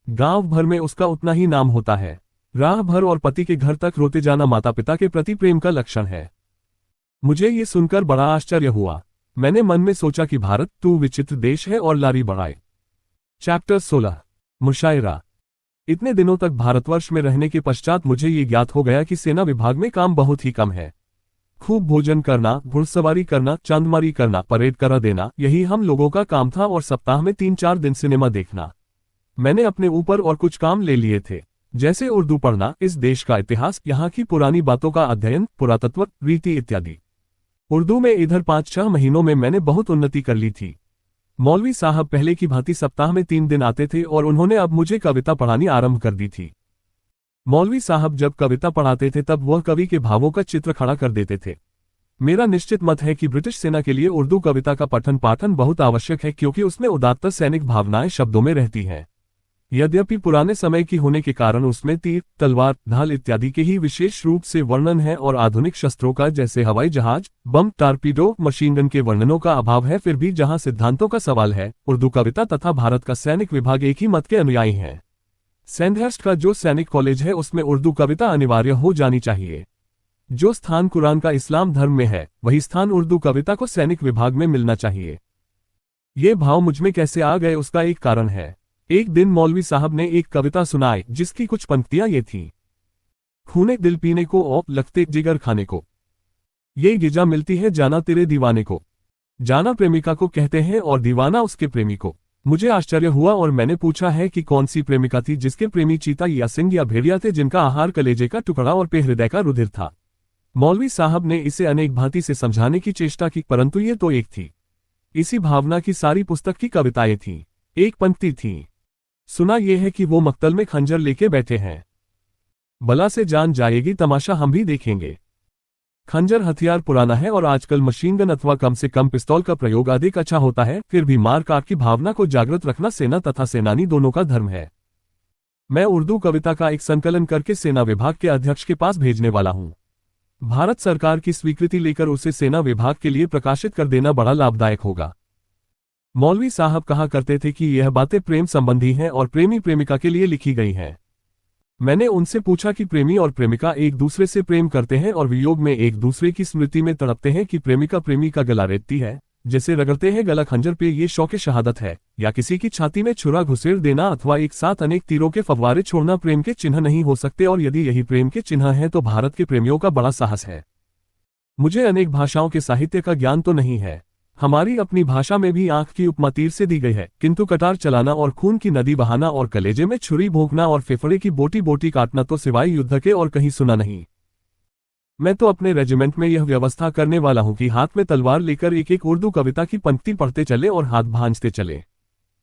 गांव भर में उसका उतना ही नाम होता है। राह भर और पति के घर तक रोते जाना माता पिता के प्रति प्रेम का लक्षण है। मुझे ये सुनकर बड़ा आश्चर्य हुआ। मैंने मन में सोचा कि भारत तू विचित्र देश है और लारी बढ़ाए। चैप्टर 16 मुशायरा। इतने दिनों तक भारतवर्ष में रहने के पश्चात मुझे ये ज्ञात हो गया कि सेना विभाग में काम बहुत ही कम है। खूब भोजन करना, घुड़सवारी करना, चांदमारी करना, परेड करा देना, यही हम लोगों का काम था और सप्ताह में 3-4 दिन सिनेमा देखना। मैंने अपने ऊपर और कुछ काम ले लिए थे, जैसे उर्दू पढ़ना, इस देश का इतिहास, यहाँ की पुरानी बातों का अध्ययन, पुरातत्व, रीति इत्यादि। उर्दू में इधर 5-6 महीनों में मैंने बहुत उन्नति कर ली थी। मौलवी साहब पहले की भांति सप्ताह में 3 दिन आते थे और उन्होंने अब मुझे कविता पढ़ानी आरंभ कर दी थी। मौलवी साहब जब कविता पढ़ाते थे तब वह कवि के भावों का चित्र खड़ा कर देते थे। मेरा निश्चित मत है कि ब्रिटिश सेना के लिए उर्दू कविता का पठन पाठन बहुत आवश्यक है, क्योंकि उसमें उदात्त सैनिक भावनाएं शब्दों में रहती हैं। यद्यपि पुराने समय की होने के कारण उसमें तीर, तलवार, ढाल इत्यादि के ही विशेष रूप से वर्णन है और आधुनिक शस्त्रों का जैसे हवाई जहाज, बम, टारपीडो, मशीनगन के वर्णनों का अभाव है। फिर भी जहां सिद्धांतों का सवाल है, उर्दू कविता तथा भारत का सैनिक विभाग एक ही मत के अनुयायी हैं। सैंडहर्स्ट का जो सैनिक कॉलेज है उसमें उर्दू कविता अनिवार्य हो जानी चाहिए। जो स्थान कुरान का इस्लाम धर्म में है, वही स्थान उर्दू कविता को सैनिक विभाग में मिलना चाहिए। ये भाव मुझमें कैसे आ गए उसका एक कारण है। एक दिन मौलवी साहब ने एक कविता सुनाई जिसकी कुछ पंक्तियां ये थीं। खूने दिल पीने को और लगते जिगर खाने को, ये गिजा मिलती है जाना तेरे दीवाने को। जाना प्रेमिका को कहते हैं और दीवाना उसके प्रेमी को। मुझे आश्चर्य हुआ और मैंने पूछा है कि कौन सी प्रेमिका थी जिसके प्रेमी चीता या सिंह या भेड़िया थे, जिनका आहार कलेजे का टुकड़ा और पे हृदय का रुधिर था। मौलवी साहब ने इसे अनेक भांति से समझाने की चेष्टा की, परंतु ये तो एक थी। इसी भावना की सारी पुस्तक की कविताएं थीं। एक पंक्ति थी, सुना यह है कि वो मक्तल में खंजर लेके बैठे हैं, बला से जान जाएगी तमाशा हम भी देखेंगे। खंजर हथियार पुराना है और आजकल मशीनगन अथवा कम से कम पिस्तौल का प्रयोग अधिक अच्छा होता है। फिर भी मार काट की भावना को जागृत रखना सेना तथा सेनानी दोनों का धर्म है। मैं उर्दू कविता का एक संकलन करके सेना विभाग के अध्यक्ष के पास भेजने वाला हूं। भारत सरकार की स्वीकृति लेकर उसे सेना विभाग के लिए प्रकाशित कर देना बड़ा लाभदायक होगा। मौलवी साहब कहा करते थे कि यह बातें प्रेम संबंधी हैं और प्रेमी प्रेमिका के लिए लिखी गई हैं। मैंने उनसे पूछा कि प्रेमी और प्रेमिका एक दूसरे से प्रेम करते हैं और वियोग में एक दूसरे की स्मृति में तड़पते हैं कि प्रेमिका प्रेमी का गला रेतती है, जैसे रगड़ते हैं गला खंजर पे, ये शौक़े शहादत है, या किसी की छाती में छुरा घुसेड़ देना अथवा एक साथ अनेक तीरों के फव्वारे छोड़ना प्रेम के चिन्ह नहीं हो सकते, और यदि यही प्रेम के चिन्ह हैं तो भारत के प्रेमियों का बड़ा साहस है। मुझे अनेक भाषाओं के साहित्य का ज्ञान तो नहीं है। हमारी अपनी भाषा में भी आंख की उपमा तीर से दी गई है, किंतु कटार चलाना और खून की नदी बहाना और कलेजे में छुरी भोंकना और फेफड़े की बोटी बोटी काटना तो सिवाय युद्ध के और कहीं सुना नहीं। मैं तो अपने रेजिमेंट में यह व्यवस्था करने वाला हूं कि हाथ में तलवार लेकर एक एक उर्दू कविता की पंक्ति पढ़ते चले और हाथ भांजते चले।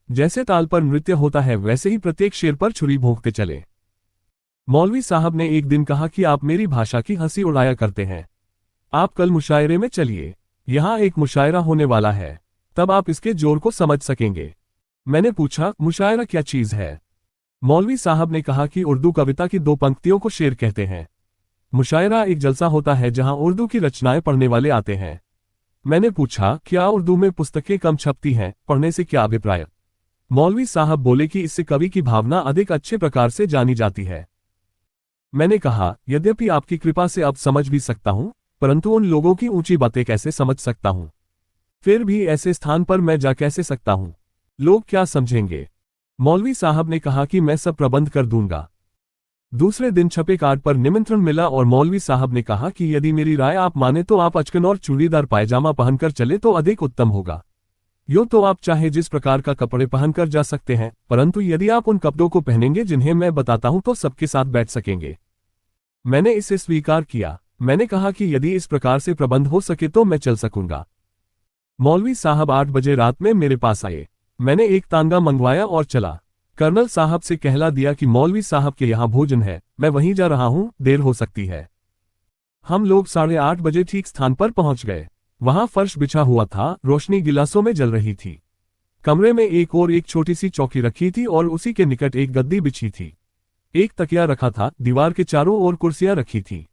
जैसे ताल पर नृत्य होता है वैसे ही प्रत्येक शेर पर छुरी भोंकते चले। मौलवी साहब ने एक दिन कहा कि आप मेरी भाषा की हंसी उड़ाया करते हैं। आप कल मुशायरे में चलिए, यहाँ एक मुशायरा होने वाला है, तब आप इसके जोर को समझ सकेंगे। मैंने पूछा, मुशायरा क्या चीज है? मौलवी साहब ने कहा कि उर्दू कविता की 2 पंक्तियों को शेर कहते हैं। मुशायरा एक जलसा होता है जहां उर्दू की रचनाएं पढ़ने वाले आते हैं। मैंने पूछा, क्या उर्दू में पुस्तकें कम छपती हैं, पढ़ने से क्या अभिप्राय? मौलवी साहब बोले कि इससे कवि की भावना अधिक अच्छे प्रकार से जानी जाती है। मैंने कहा, यद्यपि आपकी कृपा से अब समझ भी सकता हूं, परंतु उन लोगों की ऊंची बातें कैसे समझ सकता हूं? फिर भी ऐसे स्थान पर मैं जा कैसे सकता हूं? लोग क्या समझेंगे? मौलवी साहब ने कहा कि मैं सब प्रबंध कर दूंगा। दूसरे दिन छपे कार्ड पर निमंत्रण मिला और मौलवी साहब ने कहा कि यदि मेरी राय आप माने तो आप अचकन और चूड़ीदार पायजामा पहनकर चले तो अधिक उत्तम होगा। यूं तो आप चाहे जिस प्रकार का कपड़े पहनकर जा सकते हैं, परंतु यदि आप उन कपड़ों को पहनेंगे जिन्हें मैं बताता हूं तो सबके साथ बैठ सकेंगे। मैंने इसे स्वीकार किया। मैंने कहा कि यदि इस प्रकार से प्रबंध हो सके तो मैं चल सकूंगा। मौलवी साहब 8 बजे रात में मेरे पास आए। मैंने एक तांगा मंगवाया और चला। कर्नल साहब से कहला दिया कि मौलवी साहब के यहाँ भोजन है, मैं वहीं जा रहा हूं, देर हो सकती है। हम लोग 8:30 बजे ठीक स्थान पर पहुंच गए। वहां फर्श बिछा हुआ था, रोशनी गिलासों में जल रही थी। कमरे में एक छोटी सी चौकी रखी थी और उसी के निकट एक गद्दी बिछी थी। एक तकिया रखा था, दीवार के चारों ओर कुर्सियां रखी थी।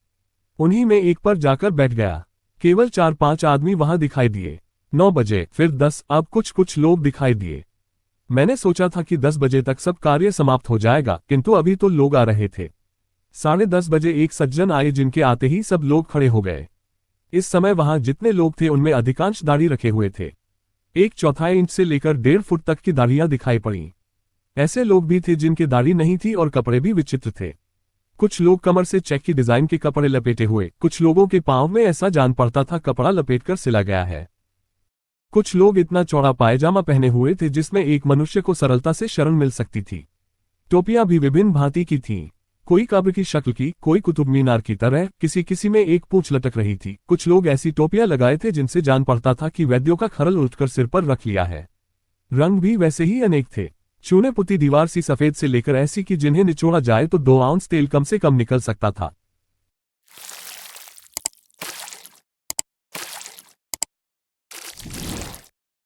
उन्हीं में एक पर जाकर बैठ गया। केवल 4-5 आदमी वहां दिखाई दिए। 9 बजे, फिर 10, अब कुछ लोग दिखाई दिए। मैंने सोचा था कि 10 बजे तक सब कार्य समाप्त हो जाएगा, किंतु अभी तो लोग आ रहे थे। 10:30 बजे एक सज्जन आए जिनके आते ही सब लोग खड़े हो गए। इस समय वहां जितने लोग थे उनमें अधिकांश दाढ़ी रखे हुए थे। 1/4 इंच से लेकर 1.5 फुट तक की दाढ़ियां दिखाई पड़ी। ऐसे लोग भी थे जिनके दाढ़ी नहीं थी और कपड़े भी विचित्र थे। कुछ लोग कमर से चेक की डिजाइन के कपड़े लपेटे हुए, कुछ लोगों के पांव में ऐसा जान पड़ता था कपड़ा लपेटकर सिला गया है। कुछ लोग इतना चौड़ा पायजामा पहने हुए थे जिसमें एक मनुष्य को सरलता से शरण मिल सकती थी। टोपियां भी विभिन्न भांति की थीं। कोई कब्र की शक्ल की, कोई कुतुब मीनार की तरह, किसी में एक पूंछ लटक रही थी। कुछ लोग ऐसी टोपियां लगाए थे जिनसे जान पड़ता था कि वैद्यों का खरल उठकर सिर पर रख लिया है। रंग भी वैसे ही अनेक थे। चूने पुती दीवार सी सफेद से लेकर ऐसी कि जिन्हें निचोड़ा जाए तो 2 आउंस तेल कम से कम निकल सकता था।